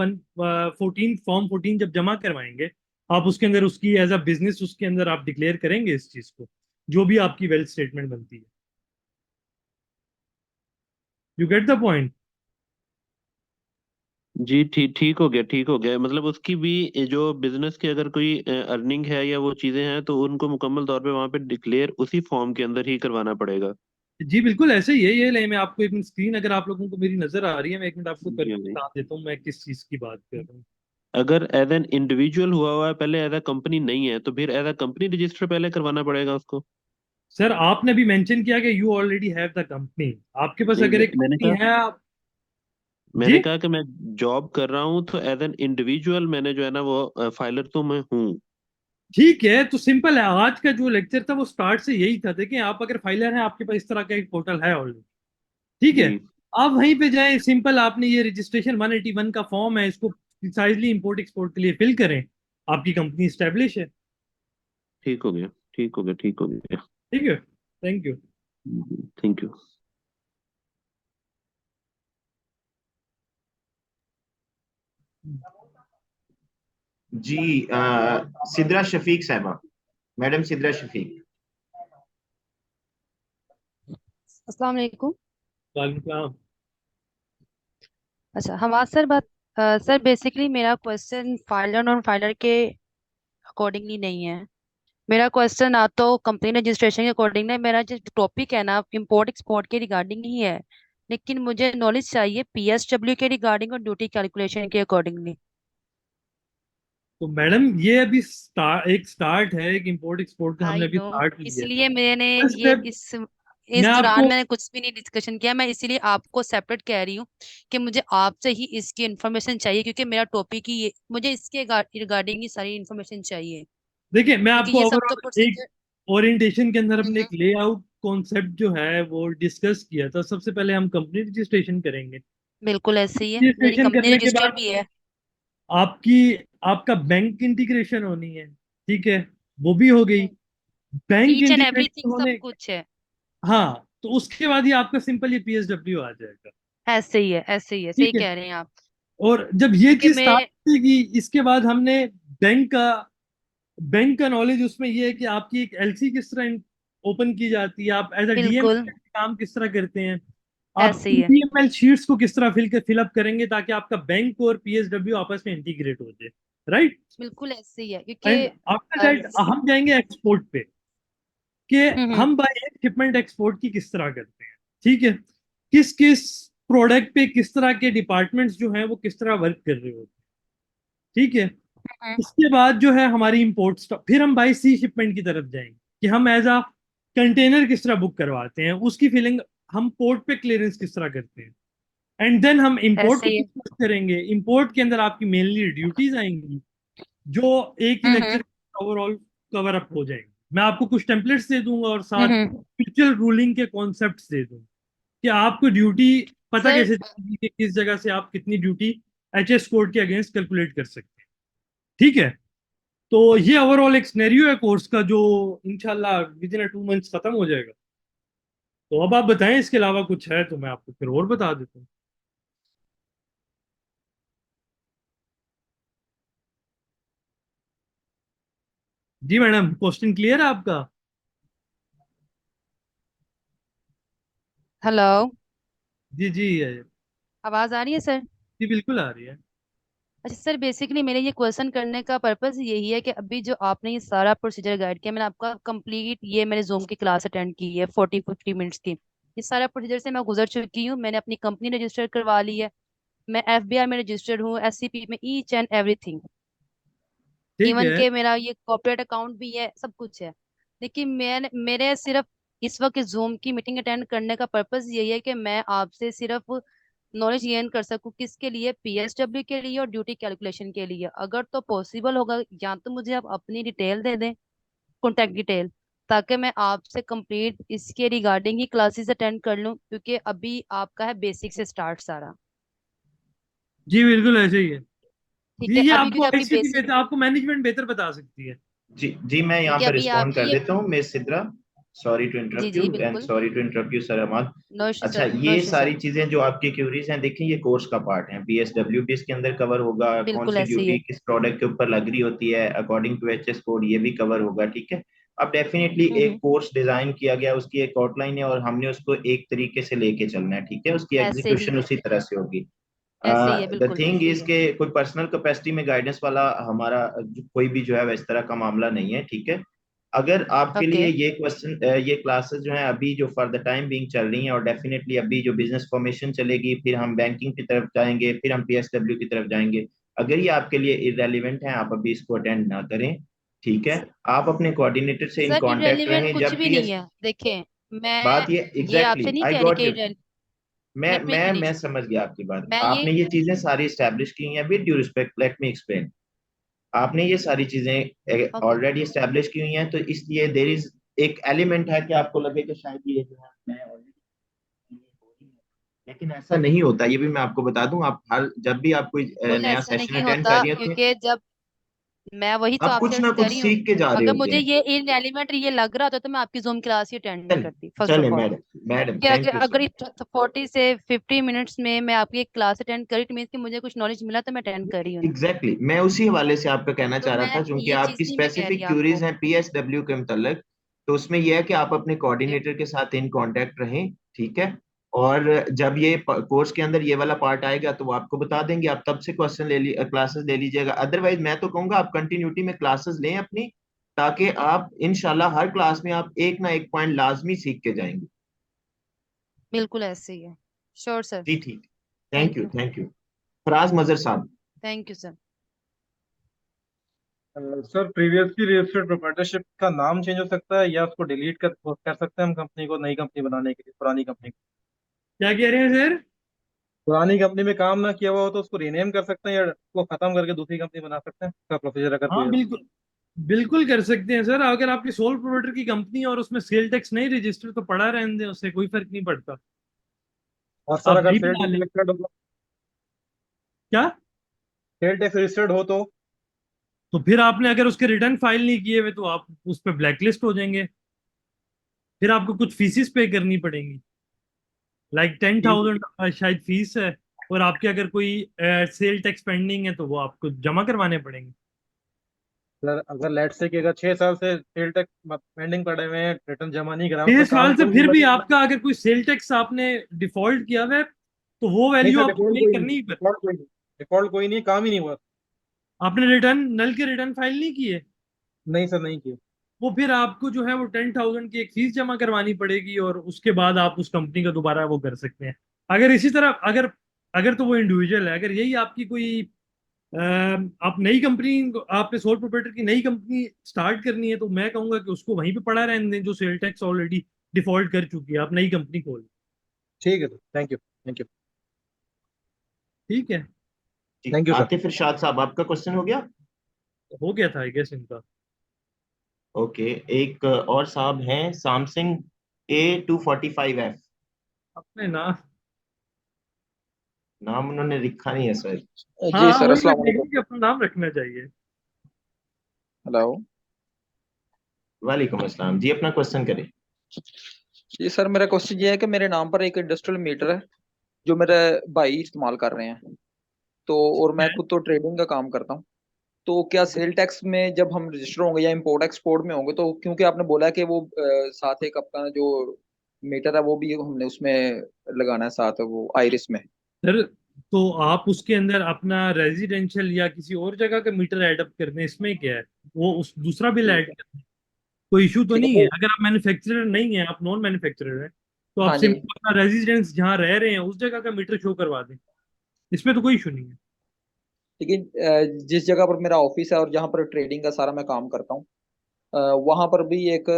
A: 14 जब जमा करवाएंगे, आप उसके अंदर उसकी एज अ बिजनेस उसके अंदर आप डिक्लेयर करेंगे इस चीज को, जो भी आपकी वेल्थ स्टेटमेंट बनती है। You get the point?
E: जी ठीक ठीक हो गया, ठीक हो गया। मतलब उसकी भी जो बिजनेस की अगर कोई अर्निंग है या वो चीजें हैं तो उनको मुकम्मल तौर पे वहां पे डिक्लेयर उसी फॉर्म के अंदर ही करवाना पड़ेगा।
A: जी बिल्कुल ऐसे ही है। ये ले, मैं आपको एक मिनट स्क्रीन अगर आप लोगों को मेरी नजर आ रही है, मैं एक मिनट आपको
E: जी
A: करके
E: जी।
A: बता देता हूँ मैं किस चीज की बात कर रहा हूँ।
E: अगर एज एन इंडिविजुअल हुआ हुआ है पहले, एज अ कंपनी नहीं है, तो फिर एज अ कंपनी रजिस्टर पहले करवाना पड़ेगा उसको?
A: सर आपने भी मेंशन किया कि you already have the company, आपके पास
E: नहीं,
A: अगर एक
C: मैंने
A: कंपनी
C: कहा
A: है आप।
E: मैंने
A: जी
E: कहा कि मैं जॉब कर रहा हूँ तो एज एन इंडिविजुअल मैंने जो है ना वो फाइलर तो मैं हूँ।
A: ठीक है, तो सिंपल है, आज का जो लेक्चर था वो स्टार्ट से यही था। देखिए, आप अगर फाइलर हैं, आपके पास इस तरह का एक पोर्टल है ऑलरेडी, ठीक है,
E: जी
A: आप वहीं पे जाएं, सिंपल आपने ये रजिस्ट्रेशन 181 का फॉर्म है, इसको प्रिसाइजली इंपोर्ट एक्सपोर्ट के लिए फिल करें, आपकी कंपनी स्टैब्लिश है।
E: ठीक हो गया, ठीक हो गया, ठीक हो गया।
A: ठीक है, थैंक यू।
E: Thank you.
G: जी सिद्रा शफीक साहबा, मैडम सिद्रा शफीक।
D: अस्सलाम वालेकुम।
A: वालेकुम सलाम।
D: अच्छा, हमाद सर बात। सर बेसिकली मेरा क्वेश्चन फाइलर नॉन फाइलर के अकॉर्डिंगली नहीं है। मेरा क्वेश्चन ना तो कंपनी रजिस्ट्रेशन के अकॉर्डिंग है, मेरा जो टॉपिक है ना इंपोर्ट एक्सपोर्ट के रिगार्डिंग ही है, लेकिन मुझे नॉलेज चाहिए पीएसडब्ल्यू के रिगार्डिंग और ड्यूटी कैलकुलेशन के अकॉर्डिंगली।
A: तो मैडम ये अभी एक स्टार्ट है, एक इंपोर्ट एक्सपोर्ट का हमने
D: आई
A: अभी
D: नो,
A: स्टार्ट किया है।
D: इसलिए मैंने
A: फर्स्ट
D: ये
A: स्टेप
D: इस
A: मैं
D: दौरान
A: आपको,
D: मैंने कुछ भी नहीं डिस्कशन किया। मैं इसीलिए आपको सेपरेट कह रही हूँ कि मुझे आपसे ही इसकी इन्फॉर्मेशन चाहिए, क्योंकि मेरा टॉपिक ही ये, मुझे इसके रिगार्डिंग ही सारी इन्फॉर्मेशन चाहिए,
A: देखिए मैं
D: क्योंकि
A: आपको
D: ये सब तो
A: ओवरऑल एक
D: प्रोसीजर।
A: ओरिएंटेशन के अंदर अपने एक लेआउट कॉन्सेप्ट जो है वो डिस्कस किया था। सबसे पहले हम कंपनी रजिस्ट्रेशन करेंगे,
D: बिल्कुल ऐसे ही है, मेरी
A: रजिस्ट्रेशन
D: कंपनी
A: करने के
D: रजिस्टर्ड
A: बाद
D: भी है।
A: आपकी आपका बैंक इंटीग्रेशन होनी है, ठीक है, वो भी हो गई। Bank
D: each and
A: integration
D: everything सब
A: होने,
D: कुछ है।
A: हाँ, तो उसके बाद ही आपका सिंपल ये पीएसडब्ल्यू आ जाएगा।
D: ऐसे ही है, ऐसे ही है, सही
A: ठीक है,
D: कह रहे हैं आप।
A: और जब ये
D: क्योंकि
A: चीज स्टार्ट
D: मैं
A: होगी, इसके बाद हमने बैंक का बैंक का नॉलेज उसमें ये है कि आपकी एक एलसी किस तरह ओपन की जाती है, आप एज अ डीएम
D: बिल्कुल
A: काम किस तरह करते हैं, आप
D: ऐसे ही है,
A: डीएमएल शीट्स को किस तरह फिलअप करेंगे ताकि आपका बैंक और पीएसडब्ल्यू आपस में इंटीग्रेट हो जाए, राइट।
D: बिल्कुल ऐसे ही है, क्योंकि
A: एंड आफ्टर दैट हम जाएंगे एक्सपोर्ट पे, कि
D: हम्म।
A: हम बाय एक शिपमेंट एक्सपोर्ट की किस तरह करते हैं, ठीक है, किस किस प्रोडक्ट पे किस तरह के डिपार्टमेंट्स जो हैं वो किस तरह वर्क कर रहे होते हैं, ठीक है। उसके बाद जो है हमारी इंपोर्ट स्टॉक, फिर हम बाई सी शिपमेंट की तरफ जाएंगे कि हम एज अ कंटेनर किस तरह बुक करवाते हैं, उसकी फिलिंग हम पोर्ट पे क्लियरेंस किस तरह करते हैं, एंड देन हम इंपोर्ट
D: ऐसे
A: को
D: ही है।
A: डिस्कस करेंगे। इंपोर्ट के अंदर आपकी मेनली ड्यूटीज आएंगी जो एक ही
D: हम्म।
A: लेक्चर ओवरऑल कवर अप हो जाएंगे। मैं आपको कुछ टेम्पलेट्स दे दूंगा और साथ
D: हम्म।
A: फ्यूचर रूलिंग के कॉन्सेप्ट्स दे दूंगा कि आपको ड्यूटी पता
D: सर
A: कैसे चलेगी कि किस जगह से आप कितनी ड्यूटी एचएस कोड के अगेंस्ट कैलकुलेट कर सकते हैं, ठीक है। तो ये ओवरऑल एक सिनेरियो है कोर्स का जो इंशाल्लाह विद इन 2 मंथ्स खत्म हो जाएगा। तो अब आप बताएं इसके अलावा कुछ है तो मैं आपको फिर और बता देता हूँ। जी मैडम, क्वेश्चन क्लियर है आपका?
D: हेलो,
A: जी जी
D: आवाज आ रही है सर?
A: जी बिल्कुल आ रही है।
D: अच्छा सर, बेसिकली मेरे ये क्वेश्चन करने का पर्पस यही है कि अभी जो आपने ये सारा प्रोसीजर गाइड किया, मैंने आपका कंप्लीट ये मैंने जूम की क्लास अटेंड की है 40-50 मिनट्स की। ये सारा प्रोसीजर से मैं गुजर चुकी हूँ। मैंने अपनी कंपनी रजिस्टर करवा ली है। मैं एफबीआर में रजिस्टर्ड हूँ, एससीपी में, ईच एंड एवरीथिंग।
A: ठीक
D: इवन
A: है।
D: के मेरा ये कॉर्पोरेट अकाउंट भी है, सब कुछ है। लेकिन मैं मेरे सिर्फ इस वक्त जूम की मीटिंग अटेंड करने का पर्पस यही है कि मैं आपसे सिर्फ नॉलेज गेन कर सकूं। किसके लिए? पीएसडब्ल्यू के लिए और ड्यूटी कैलकुलेशन के लिए। अगर तो पॉसिबल होगा, या तो मुझे आप अपनी डिटेल दे दें, कॉन्टेक्ट डिटेल, ताकि मैं आपसे कंप्लीट इसके रिगार्डिंग ही क्लासेस अटेंड कर लूं, क्योंकि अभी आपका है बेसिक से स्टार्ट सारा।
A: जी बिल्कुल ऐसे ही है।
D: ठीक
A: जी
D: है,
A: ये
D: अभी
A: आपको
D: क्योंकि अभी
A: आईसीटी
D: बेसिक,
A: बेहतर, आपको मैनेजमेंट बेहतर बता सकती है।
G: जी मैं यहाँ
D: ठीक है
G: पर
D: अभी
G: रिस्पॉन्ड
D: आपकी
G: कर
D: ये,
G: देता हूँ मिस सिद्रा। सॉरी टू
D: जी
G: इंटरप्ट यू
D: जी
G: एंड
D: बिल्कुल,
G: sorry to interrupt you sir Ahmed.
D: No issue
G: अच्छा,
D: सर, नो
G: ये
D: इशू
G: सारी
D: सर।
G: चीजें जो आपकी क्यूरीज हैं, देखिए ये कोर्स का पार्ट है। बीएसडब्ल्यू भी इसके अंदर कवर होगा, कौन
D: बिल्कुल
G: सी
D: ऐसे ही
G: ड्यूटी
D: है।
G: किस प्रोडक्ट के ऊपर लग रही होती है अकॉर्डिंग टू एचएस कोड, ये भी कवर होगा। ठीक है, अब डेफिनेटली एक
D: हम्म।
G: कोर्स डिजाइन किया गया, उसकी एक आउटलाइन है और हमने उसको एक तरीके से लेके चलना है। ठीक है, उसकी
D: ऐसे ही
G: एग्जीक्यूशन
D: है,
G: उसी तरह से होगी।
D: ऐसे ही है,
G: द
D: बिल्कुल
G: थिंग
D: ऐसे ही
G: इज
D: है।
G: के कोई पर्सनल कैपेसिटी में गाइडेंस वाला हमारा कोई भी जो है इस तरह का मामला नहीं है। ठीक है, अगर आपके
D: ओके।
G: लिए ये क्वेश्चन, ये क्लासेस जो है अभी जो फॉर द टाइम बीइंग चल रही हैं, और डेफिनेटली अभी जो बिजनेस फॉर्मेशन चलेगी, फिर हम बैंकिंग की तरफ जाएंगे, फिर हम पीएसडब्ल्यू की तरफ जाएंगे, अगर ये आपके लिए इरेलीवेंट है, आप अभी इसको अटेंड ना करें। ठीक है, आप अपने कोऑर्डिनेटर से इन
D: सर
G: कांटेक्ट
D: इरेलीवेंट
G: रहें
D: कुछ
G: जब
D: भी नहीं
G: पीएस।
D: है, देखें, मैं
G: बात ये
D: ये आपसे
G: एग्जैक्टली
D: नहीं
G: आई
D: कह रही
G: गॉट
D: कि
G: यू। मैं
D: लेट मी
G: मैं मैं
D: फिनिश।
G: समझ गया आपकी बात।
D: मैं ये,
G: आपने ये चीजें सारी स्टैब्लिश की हैं, with due respect let me explain. आपने ये सारी चीजें
D: ओके,
G: ऑलरेडी स्टैब्लिश की हुई हैं, तो इसलिए देर इज एक एलिमेंट है कि आपको लगे कि शायद ये जो है मैं already, लेकिन ऐसा नहीं होता। ये भी मैं आपको बता दूं, आप हर जब भी आप कोई
D: बिल्कुल
G: नया
D: ऐसा
G: सेशन
D: नहीं
G: अटेंड कर
D: होता,
G: रही होती हैं,
D: क्योंकि जब मैं वही तो
G: आप
D: आपसे
G: कुछ
D: अर्ज
G: ना
D: कर
G: कुछ
D: रही हूँ।
G: सीख के जा रहे
D: अगर
G: होते
D: मुझे
G: हैं।
D: ये इनएलिमेंट ये लग रहा होता तो मैं आपकी जूम क्लास ही अटेंड नहीं
G: चले
D: करती, फर्स्ट
G: चले
D: ऑफ ऑल।
G: मैडम, मैडम
D: कि
G: थैंक
D: अगर
G: यू सो
D: अगर
G: मच।
D: 40 से 50 मिनट्स में मैं आपकी एक क्लास अटेंड करी, तो मीन्स कि मुझे कुछ नॉलेज मिला, तो मैं अटेंड कर रही हूँ ना।
G: एग्जैक्टली मैं उसी हवाले से आपका कहना
D: तो
G: चाह रहा
D: मैं
G: था, क्योंकि
D: ये चीज
G: आपकी
D: नहीं मैं कह रही
G: स्पेसिफिक क्यूरीज
D: आपको।
G: हैं पीएसडब्ल्यू के मुतल्लिक। तो उसमें यह है कि आप अपने
D: ओके,
G: कोऑर्डिनेटर के साथ इन कांटेक्ट रहें। ठीक है, और जब ये कोर्स के अंदर ये वाला पार्ट आएगा तो वो आपको बता देंगे, आप तब से क्वेश्चन क्लासेस ले लीजिएगा। अदरवाइज मैं तो कहूंगा आप कंटिन्यूटी में क्लासेस लें अपनी, ताकि आप इंशाल्लाह हर क्लास में आप एक ना एक पॉइंट लाजमी सीख के जाएंगे।
D: बिल्कुल ऐसे ही है। Sure sir.
G: जी ठीक, thank
D: thank
G: you
D: you,
G: thank you. Faraz Mazhar साहब।
D: Thank you sir.
J: Sir previously registered proprietorship का नाम चेंज हो सकता है या उसको डिलीट कर सकते हैं हम कंपनी को, नई कंपनी बनाने के लिए पुरानी कंपनी को?
A: क्या कह रहे हैं सर?
J: पुरानी कंपनी में काम ना किया हुआ हो तो उसको रीनेम कर सकते हैं या उसको खत्म करके दूसरी कंपनी बना सकते हैं? उसका प्रोसीजर अगर कोई
A: हाँ
J: है तो।
A: बिल्कुल, बिल्कुल कर सकते हैं सर। अगर आपकी सोल प्रोप्राइटर की कंपनी है और उसमें सेल टैक्स नहीं रजिस्टर, तो पड़ा रहने दें, उससे कोई फर्क नहीं पड़ता।
J: और सर
A: आप
J: अगर
A: नहीं
J: सेल
A: बना
J: टैक्स
A: लें।
J: रजिस्टर्ड हो,
A: क्या?
J: सेल टैक्स रजिस्टर्ड हो तो?
A: तो फिर आपने अगर उसके रिटर्न फाइल नहीं किए हुए, तो आप उस पर ब्लैकलिस्ट हो जाएंगे। फिर आपको कुछ फीसिस पे करनी पड़ेंगी, लाइक
J: ठीक है
A: 10,000 शायद फीस है। और आपके अगर कोई सेल टैक्स पेंडिंग है, तो वो आपको जमा करवाने पड़ेंगे।
J: सर, अगर लेट से कि अगर 6 साल से सेल टैक्स पेंडिंग पड़े हुए हैं, रिटर्न जमा नहीं करा,
A: छह
J: उसमें काम
A: साल से
J: कोई नहीं
A: फिर भी
J: बनेगा?
A: आपका अगर कोई सेल टैक्स आपने डिफॉल्ट किया हुआ है, तो वो
J: नहीं
A: वैल्यू
J: सर,
A: आपको
J: डिफॉल्ट
A: पे
J: कोई नहीं,
A: करनी ही पड़ेगी।
J: डिफॉल्ट कोई नहीं, डिफॉल्ट कोई नहीं, काम ही नहीं हुआ।
A: आपने रिटर्न नल के रिटर्न फाइल नहीं किए,
J: नहीं सर, नहीं किया।
A: वो फिर आपको जो है वो 10,000 की एक फीस जमा करवानी पड़ेगी, और उसके बाद आप उस कंपनी का दोबारा वो कर सकते हैं। अगर इसी तरह अगर अगर तो वो इंडिविजुअल है। अगर यही आपकी कोई आप नई कंपनी, आपने सोल प्रोप्राइटर की नई कंपनी स्टार्ट करनी है, तो मैं कहूंगा कि उसको वहीं पे पड़ा रहने दें, जो सेल टैक्स ऑलरेडी डिफॉल्ट कर चुकी है। आप नई कंपनी खोलें।
J: ठीक है sir, thank you, thank you.
A: ठीक है।
G: जी
J: thank you sir.
G: Atif Irshad साहब, आपका क्वेश्चन हो गया?
A: हो गया था आई गेस इनका।
G: ओके, एक और साहब हैं सैमसंग A245F।
A: अपने ना,
G: नाम उन्होंने लिखा नहीं है सर।
A: हाँ
F: जी
A: हाँ,
F: सर,
A: वही मैं
F: अस्सलाम
A: कह रही हूँ
F: वालेकुम।
A: कि अपना नाम रखना चाहिए।
F: हेलो।
G: वालेकुम अस्सलाम जी, अपना क्वेश्चन करें।
F: जी सर, मेरा क्वेश्चन ये है कि मेरे नाम पर एक इंडस्ट्रियल मीटर है जो मेरे भाई इस्तेमाल कर रहे हैं, तो और मैं खुद तो ट्रेडिंग का काम करता हूँ। तो क्या सेल टैक्स में जब हम रजिस्टर होंगे या इंपोर्ट एक्सपोर्ट में होंगे, तो क्योंकि आपने बोला कि वो साथ एक अपना जो मीटर है वो भी हमने उसमें लगाना है साथ वो आइरिस में।
A: सर तो आप उसके अंदर अपना रेजिडेंशियल या किसी और जगह का मीटर ऐड अप करने, इसमें क्या है, वो उस दूसरा बिल
F: ठीक
A: ऐड
F: है।
A: करना, कोई इशू तो
F: ठीक है
A: नहीं है।
F: वो।
A: अगर आप मैन्युफैक्चरर नहीं है, आप नॉन मैन्युफैक्चरर है, तो आप
F: हाँ जी।
A: सिर्फ अपना रेजिडेंस जहाँ रह रहे हैं उस जगह का मीटर शो करवा दें, इसमें तो कोई इशू नहीं है।
F: लेकिन जिस जगह पर मेरा ऑफिस है और जहाँ पर ट्रेडिंग का सारा मैं काम करता हूँ, वहां पर भी एक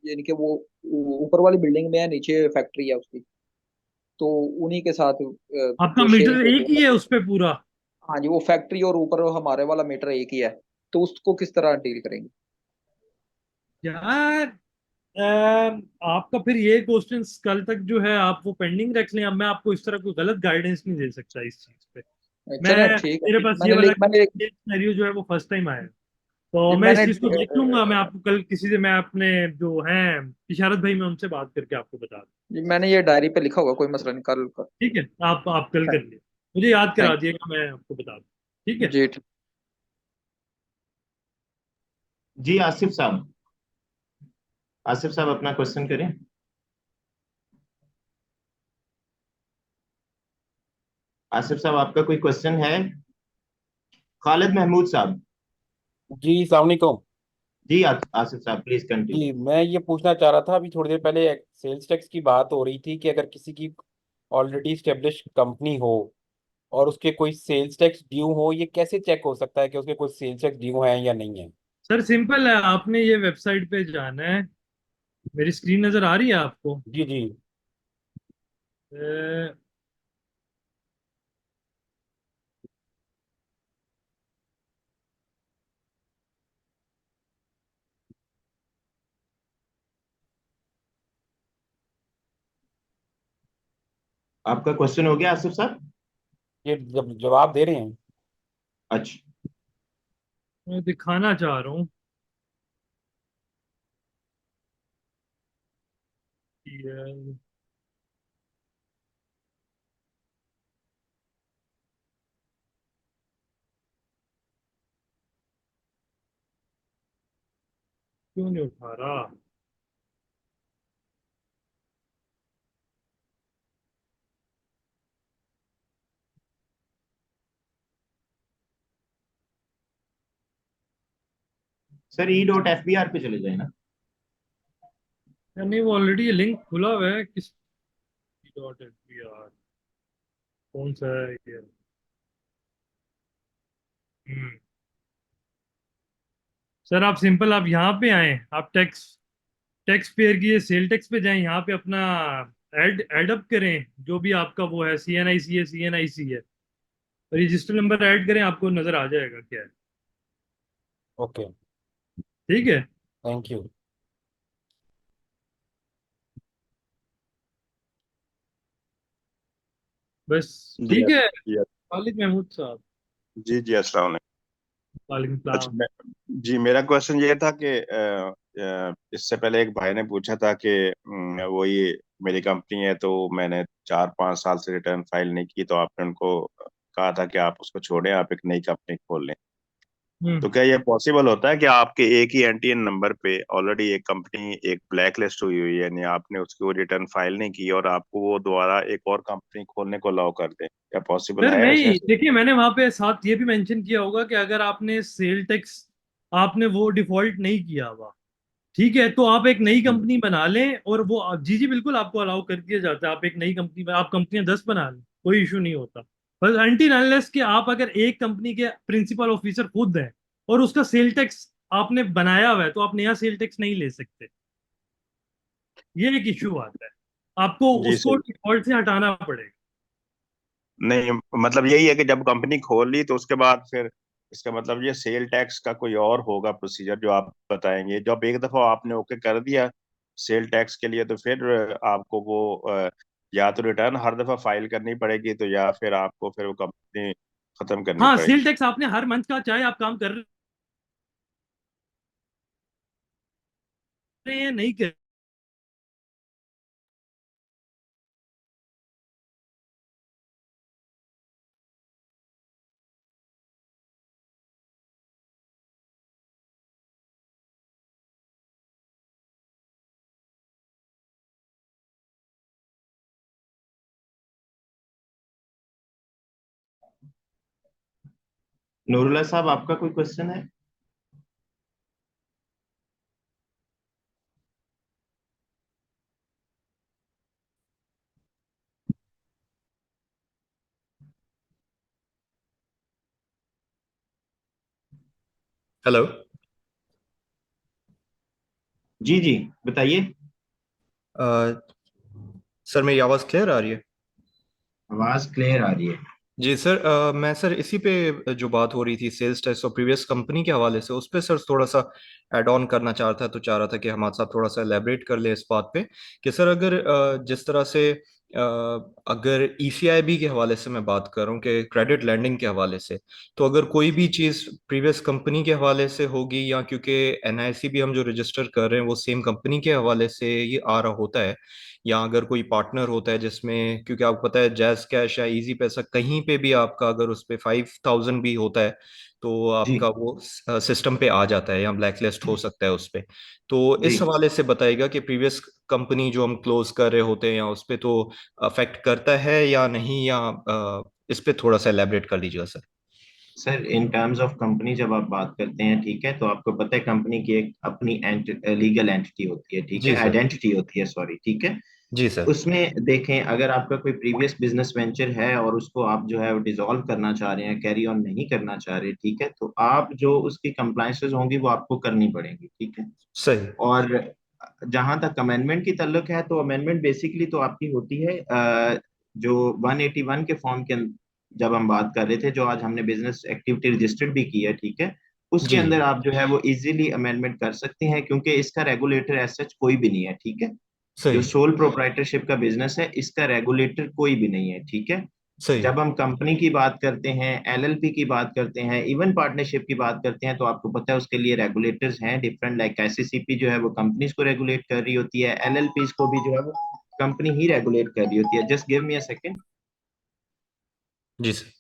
F: यानी कि वो ऊपर वाली बिल्डिंग में है, नीचे फैक्ट्री है उसकी। तो उन्हीं के साथ
A: आपका
F: जो
A: मीटर
F: सेल्स होती
A: एक
F: है
A: ही है
F: मतलब।
A: उस पे पूरा?
F: हाँ जी, वो फैक्ट्री और ऊपर हमारे वाला मीटर एक ही है। तो उसको किस तरह डील करेंगे?
A: यार आपका फिर ये क्वेश्चन कल तक जो है आप वो पेंडिंग रख लें। अब मैं आपको इस तरह कोई गलत गाइडेंस नहीं दे सकता इस चीज पे। मैं
F: चले ठीक है।
A: मेरे पास ये वाला सिनेरियो जो है वो फर्स्ट टाइम आया है, तो मैं इस
F: मैंने
A: चीज को देख लूंगा। मैं आपको कल किसी से, मैं अपने जो हैं इशारत भाई, मैं उनसे बात करके आपको बता दूं।
F: मैंने ये डायरी पे लिखा हुआ, कोई मसला नहीं, कल का।
A: ठीक है, आप कल कर लिए, मुझे याद करा
F: थैंक
A: दिएगा, मैं आपको बता दूं। ठीक है।
F: जी ठीक।
G: जी आसिफ साहब, आसिफ साहब अपना क्वेश्चन करें। आसिफ साहब आपका कोई क्वेश्चन है? खालिद महमूद साहब।
Q: जी अस्सलाम वालेकुम।
G: जी आसिफ साहब प्लीज कंटिन्यू।
Q: जी मैं ये पूछना चाह रहा था, अभी थोड़ी देर पहले सेल्स टैक्स की बात हो रही थी कि अगर किसी की ऑलरेडी स्टेब्लिश कंपनी हो और उसके कोई सेल्स टैक्स ड्यू हो, ये कैसे चेक हो सकता है कि उसके कोई सेल्स टैक्स ड्यू है या नहीं है?
A: सर सिंपल है, आपने ये वेबसाइट पे जाना है। मेरी स्क्रीन नजर आ रही है आपको?
Q: जी जी।
A: अ,
G: आपका क्वेश्चन हो गया आसिफ साहब?
Q: ये जब जवाब दे रहे हैं।
G: अच्छा।
A: मैं दिखाना चाह रहा हूँ कि, क्यों नहीं उठा रहा?
G: सर E.FBR पे चले जाए ना।
A: नहीं, वो ऑलरेडी ये लिंक खुला हुआ है। किस डॉट एच पी आर, कौन सा है ये? हम्म सर आप सिंपल, आप यहाँ पे आए, आप टैक्स टैक्स पेयर की सेल टैक्स पे जाएं, यहाँ पे अपना ऐड अप करें जो भी आपका वो है, CNIC है, CNIC है, रजिस्टर नंबर ऐड करें, आपको नजर आ जाएगा क्या है।
Q: ओके।
A: ठीक है।
Q: Thank you.
A: बस
K: जी
A: ठीक है।
K: जी
A: खालिद महमूद साहब,
K: जी जी अस्सलाम वालेकुम।
A: वालेकुम
K: अच्छा
A: सलाम।
K: जी मेरा क्वेश्चन ये था कि इससे पहले एक भाई ने पूछा था कि वो ये मेरी कंपनी है तो मैंने 4-5 साल से रिटर्न फाइल नहीं की, तो आपने उनको कहा था कि आप उसको छोड़ें, आप एक नई कंपनी खोल लें। तो
A: हम्म
K: क्या ये पॉसिबल होता है कि आपके एक ही एनटीएन नंबर पे ऑलरेडी एक कंपनी एक ब्लैक लिस्ट हुई हुई है, यानी आपने उसकी वो रिटर्न फाइल नहीं की और आपको वो दोबारा एक और कंपनी खोलने को अलाउ कर दें? क्या पॉसिबल
A: सर
K: है ऐसे?
A: नहीं, देखिए मैंने वहां पे साथ ये भी मेंशन किया होगा कि अगर आपने सेल टैक्स आपने वो डिफॉल्ट नहीं किया हुआ, ठीक है, तो आप एक नई कंपनी बना लें, और वो जी जी बिल्कुल आपको अलाउ कर दिया जाता है। आप एक नई कंपनी, आप कंपनियां 10 बना लें, कोई इशू नहीं होता। बस अनटिल अनलेस कि आप अगर एक कंपनी के प्रिंसिपल ऑफिसर खुद हैं और उसका सेल टैक्स आपने बनाया हुआ है, तो आप नया सेल टैक्स नहीं ले सकते। ये एक इशू आता है, आपको
K: जी
A: उसको
K: सर।
A: डिफॉल्ट से हटाना पड़ेगा।
K: नहीं मतलब यही है कि जब कंपनी खोल ली तो उसके बाद फिर इसका मतलब ये सेल टैक्स का कोई और होगा प्रोसीजर जो आप बताएंगे? जब एक दफा आपने ओके कर दिया सेल टैक्स के लिए तो फिर आपको वो या तो रिटर्न हर दफा फाइल करनी पड़ेगी, तो या फिर आपको फिर वो कंपनी खत्म करनी
A: हाँ, सेल
K: पड़ेगी?
A: टैक्स आपने हर मंथ का, चाहे आप काम कर रहे हैं नहीं कर
G: नूरुल्लाह साहब, आपका कोई क्वेश्चन है?
R: हेलो।
G: जी जी, बताइए।
R: सर मेरी आवाज़ क्लियर आ रही है?
G: आवाज क्लियर आ रही है।
R: जी सर, मैं सर इसी पे जो बात हो रही थी सेल्स टैक्स और प्रीवियस कंपनी के हवाले से, उस पे सर थोड़ा सा ऐड ऑन करना चाह रहा था कि हमारे साथ थोड़ा सा एलेबरेट कर ले इस बात पे कि सर अगर जिस तरह से अगर ईसीआईबी के हवाले से मैं बात कर रहा हूँ कि क्रेडिट लैंडिंग के हवाले से, तो अगर कोई भी चीज़ प्रीवियस कंपनी के हवाले से होगी या क्योंकि एनआईसी भी हम जो रजिस्टर कर रहे हैं वो सेम कंपनी के हवाले से ये आ रहा होता है, या अगर कोई पार्टनर होता है जिसमें, क्योंकि आपको पता है जैज कैश या इजी पैसा कहीं पे भी आपका अगर उस पे 5,000 भी होता है तो
G: जी
R: आपका वो सिस्टम पे आ जाता है या ब्लैक लिस्ट हो सकता है उस पे। तो
G: जी
R: इस हवाले से बताइएगा कि प्रीवियस कंपनी जो हम क्लोज कर रहे होते हैं या उस पे तो अफेक्ट करता है या नहीं, या इस पे थोड़ा सा एलैबोरेट कर दीजिएगा sir.
G: Sir, in terms of company जब आप बात करते हैं, ठीक है, तो आपको पता है कंपनी की एक अपनी लीगल एंटिटी होती है, ठीक है,
R: जी सर।
G: आइडेंटिटी होती है, सॉरी, ठीक है।
R: जी सर।
G: उसमें देखें, अगर आपका कोई प्रीवियस बिजनेस वेंचर है और उसको आप जो है डिसॉल्व करना चाह रहे हैं, कैरी ऑन नहीं करना चाह रहे, ठीक है, तो आप जो उसकी कंप्लायंसेस होंगी वो आपको करनी पड़ेंगी, ठीक है।
R: सही।
G: और जहां तक अमेंडमेंट की ताल्लुक है, तो अमेंडमेंट बेसिकली तो आपकी होती है जो 181 के फॉर्म के जब हम बात कर रहे थे, जो आज हमने बिजनेस एक्टिविटी रजिस्टर्ड भी की है, ठीक है, उसके
R: जी जी।
G: अंदर आप जो है वो इजीली अमेंडमेंट कर सकते हैं, क्योंकि इसका रेगुलेटर एज सच कोई भी नहीं है, ठीक है। जो
R: सही।
G: सोल प्रोप्राइटरशिप का बिजनेस है, इसका रेगुलेटर कोई भी नहीं है, ठीक है।
R: सही।
G: जब हम कंपनी की बात करते हैं, एलएलपी की बात करते हैं, इवन पार्टनरशिप की बात करते हैं, तो आपको पता है उसके लिए रेगुलेटर्स हैं डिफरेंट, लाइक एससीसीपी जो है वो कंपनीज को रेगुलेट कर रही होती है, एलएलपीज को भी जो है वो कंपनी ही रेगुलेट कर रही होती है। Just give me a second.
R: जी sir.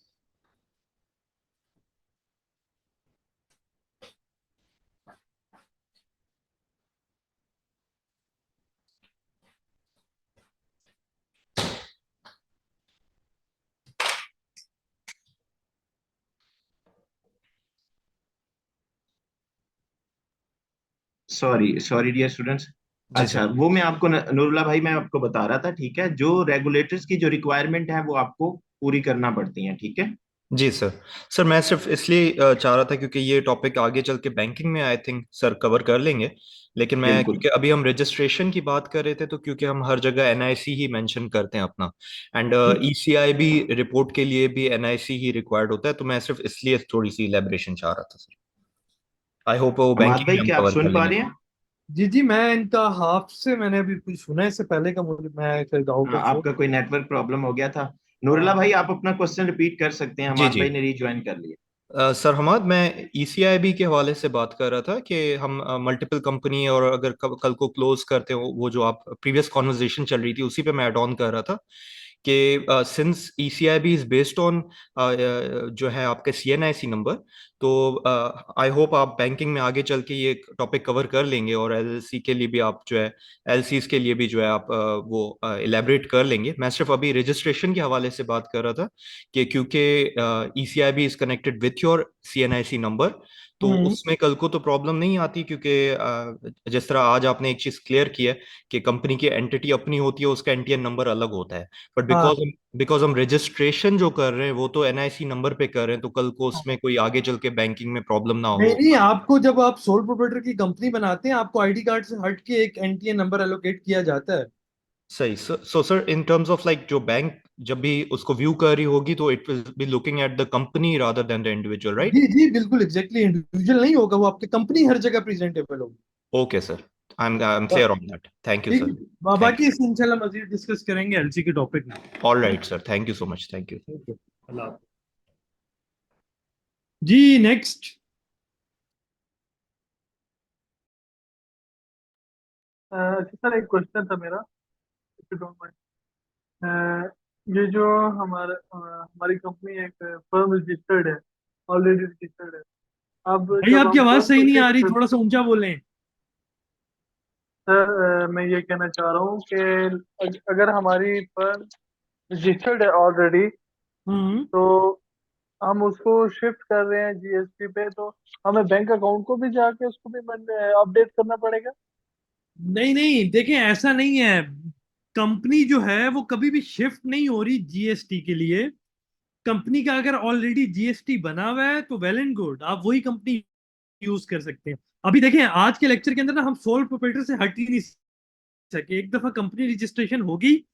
G: Sorry sorry dear students.
R: जी
G: अच्छा,
R: सर।
G: वो मैं आपको नूरुल्लाह भाई, मैं आपको बता रहा था, ठीक है, जो रेगुलेटर्स की जो रिक्वायरमेंट है वो आपको पूरी करना पड़ती है, ठीक है।
R: जी सर। सर मैं सिर्फ इसलिए चाह रहा था क्योंकि ये टॉपिक आगे चल के बैंकिंग में आई थिंक सर कवर कर लेंगे, लेकिन मैं
G: बिल्कुल।
R: क्योंकि अभी हम रजिस्ट्रेशन की बात कर रहे थे तो क्योंकि हम हर जगह एनआईसी ही मेंशन करते हैं अपना, एंड ईसीआई भी रिपोर्ट के लिए भी एनआईसी ही रिक्वायर्ड होता है, तो मैं सिर्फ इसलिए थोड़ी सी इलेबरेशन चाह रहा था सर। आई होप वो
G: अमाद
R: बैंकिंग
G: भाई,
R: में हम
G: क्या आप
R: कवर कर
G: सुन पा
R: लेंगे।
G: रहे हैं?
A: जी जी, मैं इनका हाफ से मैंने अभी कुछ सुना है, इससे पहले का मुझे मैं शायद आउट
G: हाँ,
A: ऑफ फोन।
G: आपका कोई नेटवर्क प्रॉब्लम हो गया था। नूरुल्लाह
A: हाँ
G: भाई, आप अपना क्वेश्चन रिपीट कर सकते हैं,
R: जी
G: हमाद
R: जी।
G: भाई ने रीज्वाइन कर लिया।
R: सर हमाद, मैं ईसीआईबी के हवाले से बात कर रहा था कि हम मल्टीपल कंपनी और अगर कल को क्लोज करते हो, वो जो आप प्रीवियस कॉन्वर्जेशन चल रही थी उसी पे मैं ऐड ऑन कर रहा था कि सिंस ईसीआईबी इज बेस्ड ऑन जो है आपके सीएनआईसी नंबर, तो आई होप आप बैंकिंग में आगे चल के ये टॉपिक कवर कर लेंगे और एलएलसी के लिए भी आप जो है, एलसीज के लिए भी जो है आप वो इलेबरेट कर लेंगे। मैं सिर्फ अभी रजिस्ट्रेशन के हवाले से बात कर रहा था कि क्योंकि ECIB is connected with your CNIC number, तो
A: हम्म।
R: उसमें कल को तो प्रॉब्लम नहीं आती, क्योंकि जिस तरह आज आपने एक चीज क्लियर की है कि कंपनी की एंटिटी अपनी होती है, उसका एनटीएन नंबर अलग होता है, बट
A: हाँ
R: बिकॉज हम रजिस्ट्रेशन जो कर रहे हैं वो तो एनआईसी नंबर पे कर रहे हैं, तो कल को उसमें कोई आगे चल के बैंकिंग में प्रॉब्लम ना
A: नहीं
R: हो।
A: नहीं, आपको जब आप सोल प्रोप्राइटर की कंपनी बनाते हैं आपको आईडी कार्ड से हट के एक एनटीए नंबर एलोकेट किया जाता है।
R: सही। So sir in terms of like जो बैंक जब भी उसको व्यू कर रही होगी तो it will be looking at the company rather than the individual, right?
A: जी जी बिल्कुल एग्जैक्टली, इंडिविजुअल नहीं होगा, वो आपकी कंपनी हर जगह प्रेजेंटेबल होगी।
R: Okay sir, I am clear on that, thank you
A: ठीक
R: सर।
A: है,
R: थैंक
A: बाकी इस इंशाल्लाह मजीद डिस्कस करेंगे एलसी के टॉपिक में।
R: You. All right sir, thank you so much, thank you.
A: ठीक है, अल्लाह हाफ़िज़। जी नेक्स्ट।
N: अच्छा सर, एक क्वेश्चन था मेरा, इफ यू डोंट माइंड। ये जो हमारी कंपनी एक फर्म रजिस्टर्ड है, ऑलरेडी रजिस्टर्ड है। अब
A: भाई
N: जब
A: आपकी
N: हम
A: आवाज
N: फर्म
A: सही
N: को
A: नहीं आ
N: शिफ्ट
A: रही,
N: कर,
A: थोड़ा सा ऊंचा बोलें।
N: सर मैं ये कहना चाह रहा हूँ कि अगर हमारी फर्म रजिस्टर्ड है ऑलरेडी,
A: हम्म।
N: तो हम उसको शिफ्ट कर रहे हैं जीएसपी पे, तो हमें बैंक अकाउंट को भी जाके उसको भी अपडेट करना पड़ेगा?
A: नहीं नहीं, देखें ऐसा नहीं है। कंपनी जो है वो कभी भी शिफ्ट नहीं हो रही जीएसटी के लिए। कंपनी का अगर ऑलरेडी जीएसटी बना हुआ है तो वेल एंड गुड, आप वही कंपनी यूज कर सकते हैं। अभी देखें आज के लेक्चर के अंदर ना हम सोल प्रोप्राइटर से हट ही नहीं सके। एक दफा कंपनी रजिस्ट्रेशन होगी,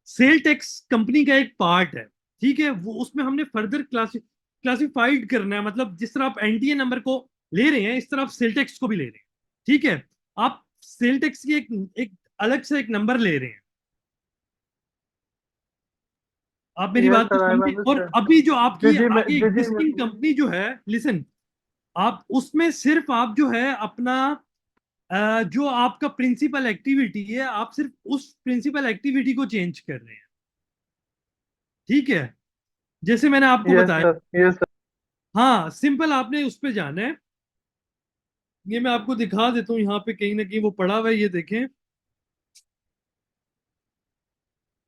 A: सेल टैक्स कंपनी का एक पार्ट है, ठीक है। वो उसमें हमने फर्दर क्लासिफाइड करना है। मतलब जिस तरह आप एनटीए नंबर को ले रहे हैं इस तरह आप सेल टैक्स को भी ले रहे हैं, ठीक है। आप सेल टैक्स की एक अलग से एक नंबर ले रहे हैं। आप मेरी
N: यस
A: बात को
N: सर, आई
A: समझे। और
N: अंडरस्टैंड।
A: अभी जो आपकी
N: जी
A: आगे
N: जी जी
A: एग्जिस्टिंग कंपनी जो है, लिसन, आप उसमें सिर्फ आप जो है अपना जो आपका प्रिंसिपल एक्टिविटी है आप सिर्फ उस प्रिंसिपल एक्टिविटी को चेंज कर रहे हैं, ठीक है। जैसे मैंने आपको
N: यस
A: बताया।
N: Sir, yes sir.
A: हाँ, सिंपल आपने उस पे जाना है। ये मैं आपको दिखा देता हूँ, यहाँ पे कहीं ना कहीं वो पड़ा हुआ है, ये देखें।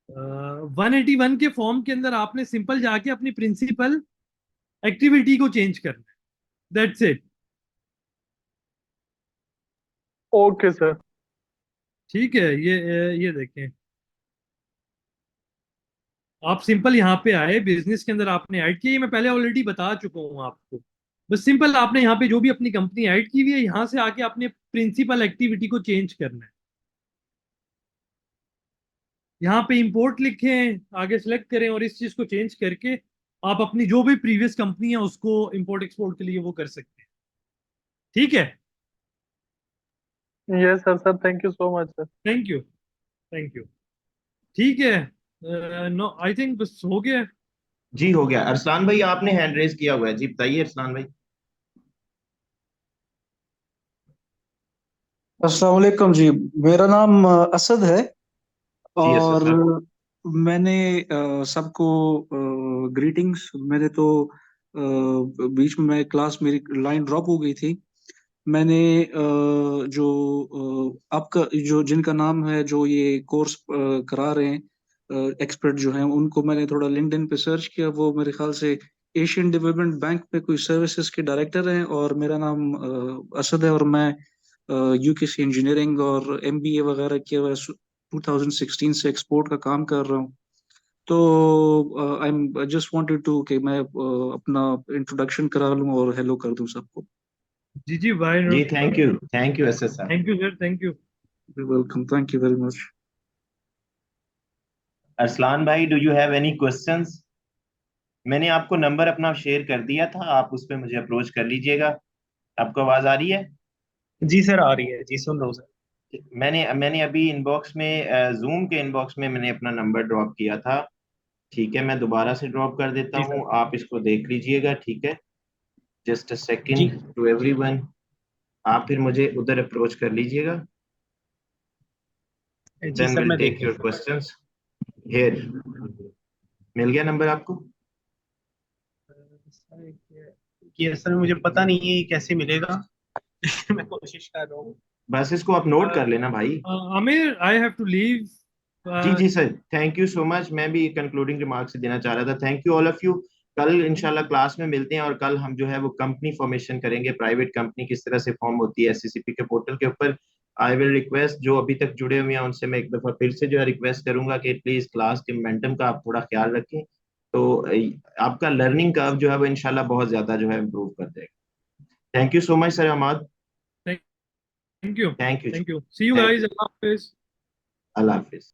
A: 181 के फॉर्म के अंदर आपने सिंपल जाके अपनी प्रिंसिपल एक्टिविटी को चेंज करना है। That's it.
N: Okay sir.
A: ठीक है, ये देखें। आप सिंपल यहाँ पे आए, बिजनेस के अंदर आपने ऐड किया, ये मैं पहले ऑलरेडी बता चुका हूँ आपको। बस सिंपल आपने यहाँ पे जो भी अपनी कंपनी ऐड की हुई है यहाँ से आके अपने प्रिंसिपल एक्टिविटी को चेंज करना है। यहाँ पे इंपोर्ट लिखें, आगे सेलेक्ट करें और इस चीज को चेंज करके आप अपनी जो भी प्रीवियस कंपनी है उसको इंपोर्ट एक्सपोर्ट के लिए वो कर सकते हैं, ठीक है।
N: Yes sir, sir thank you so much sir.
A: Thank you, thank you. ठीक है, नो आई थिंक बस हो गया।
G: जी हो गया। अरसलान भाई आपने हैंड रेज किया हुआ है, जी बताइए अरसलान भाई।
L: अस्सलाम वालेकुम जी। मेरा नाम असद है
G: जी असद
L: और
G: साहब।
L: मैंने सबको ग्रीटिंग्स। मैंने तो बीच में क्लास मेरी लाइन ड्रॉप हो गई थी। मैंने जो आपका जो जिनका नाम है जो ये कोर्स करा रहे हैं एक्सपर्ट जो हैं उनको मैंने थोड़ा लिंक्डइन पे सर्च किया। वो मेरे ख्याल से एशियन डेवलपमेंट बैंक पे कोई सर्विसेज के डायरेक्टर हैं और मेरा नाम असद है और मैं यूकेसी इंजीनियरिंग और एमबीए वगैरह किया हुआ 2016 से एक्सपोर्ट का काम कर रहा हूँ। तो I am just wanted to कि मैं अपना इंट्रोडक्शन करा लूँ और हेलो कर दूँ सबको।
A: जी जी, वाई
G: जी
A: नॉट।
G: थैंक यू असद साहब।
A: Thank you sir, thank you.
L: Welcome, thank you very much.
G: Arsalan भाई do you have any questions? मैंने आपको नंबर अपना शेयर कर दिया था, आप उस पर मुझे अप्रोच कर लीजिएगा। आपको आवाज आ रही है?
O: जी सर आ रही है, जी सुन रहा हूँ सर।
G: मैंने मैंने अभी इनबॉक्स में जूम के इनबॉक्स में मैंने अपना नंबर ड्रॉप किया था। ठीक है, मैं दोबारा से ड्रॉप कर देता
O: जी
G: हूँ,
O: सर।
G: आप इसको देख लीजिएगा। ठीक है, जस्ट अ
O: जी
G: सेकंड टू एवरीवन। आप फिर मुझे उधर अप्रोच कर लीजिएगा।
O: जी
G: देन
O: सर,
G: विल
O: मैं
G: टेक
O: देख
G: योर
O: रहा
G: क्वेश्चंस हियर। मिल गया नंबर आपको?
O: हूँ कि सर मुझे पता नहीं है ये कैसे मिलेगा। मैं कोशिश कर रहा हूँ।
G: बस इसको आप नोट कर लेना भाई।
A: Aamir, I have to leave.
G: जी जी sir, thank you so much. मैं भी कंक्लूडिंग रिमार्क्स देना चाह रहा था। Thank you all of you. कल इंशाल्लाह क्लास में मिलते हैं और कल हम जो है वो कंपनी फॉर्मेशन करेंगे, प्राइवेट कंपनी किस तरह से फॉर्म होती है एससीसीपी के पोर्टल के ऊपर। आई विल रिक्वेस्ट जो अभी तक जुड़े हुए हैं उनसे मैं एक दफा फिर से जो है रिक्वेस्ट करूंगा कि प्लीज क्लास के मोमेंटम का आप थोड़ा ख्याल रखें, तो आपका लर्निंग कर्व जो है वो इंशाल्लाह बहुत ज्यादा जो है इम्प्रूव कर देगा। Thank you so much sir Ahmed.
A: Thank you,
G: thank you.
A: Thank you. See you
G: thank
A: guys,
G: you.
A: अल्लाह हाफिज।
G: अल्लाह हाफिज।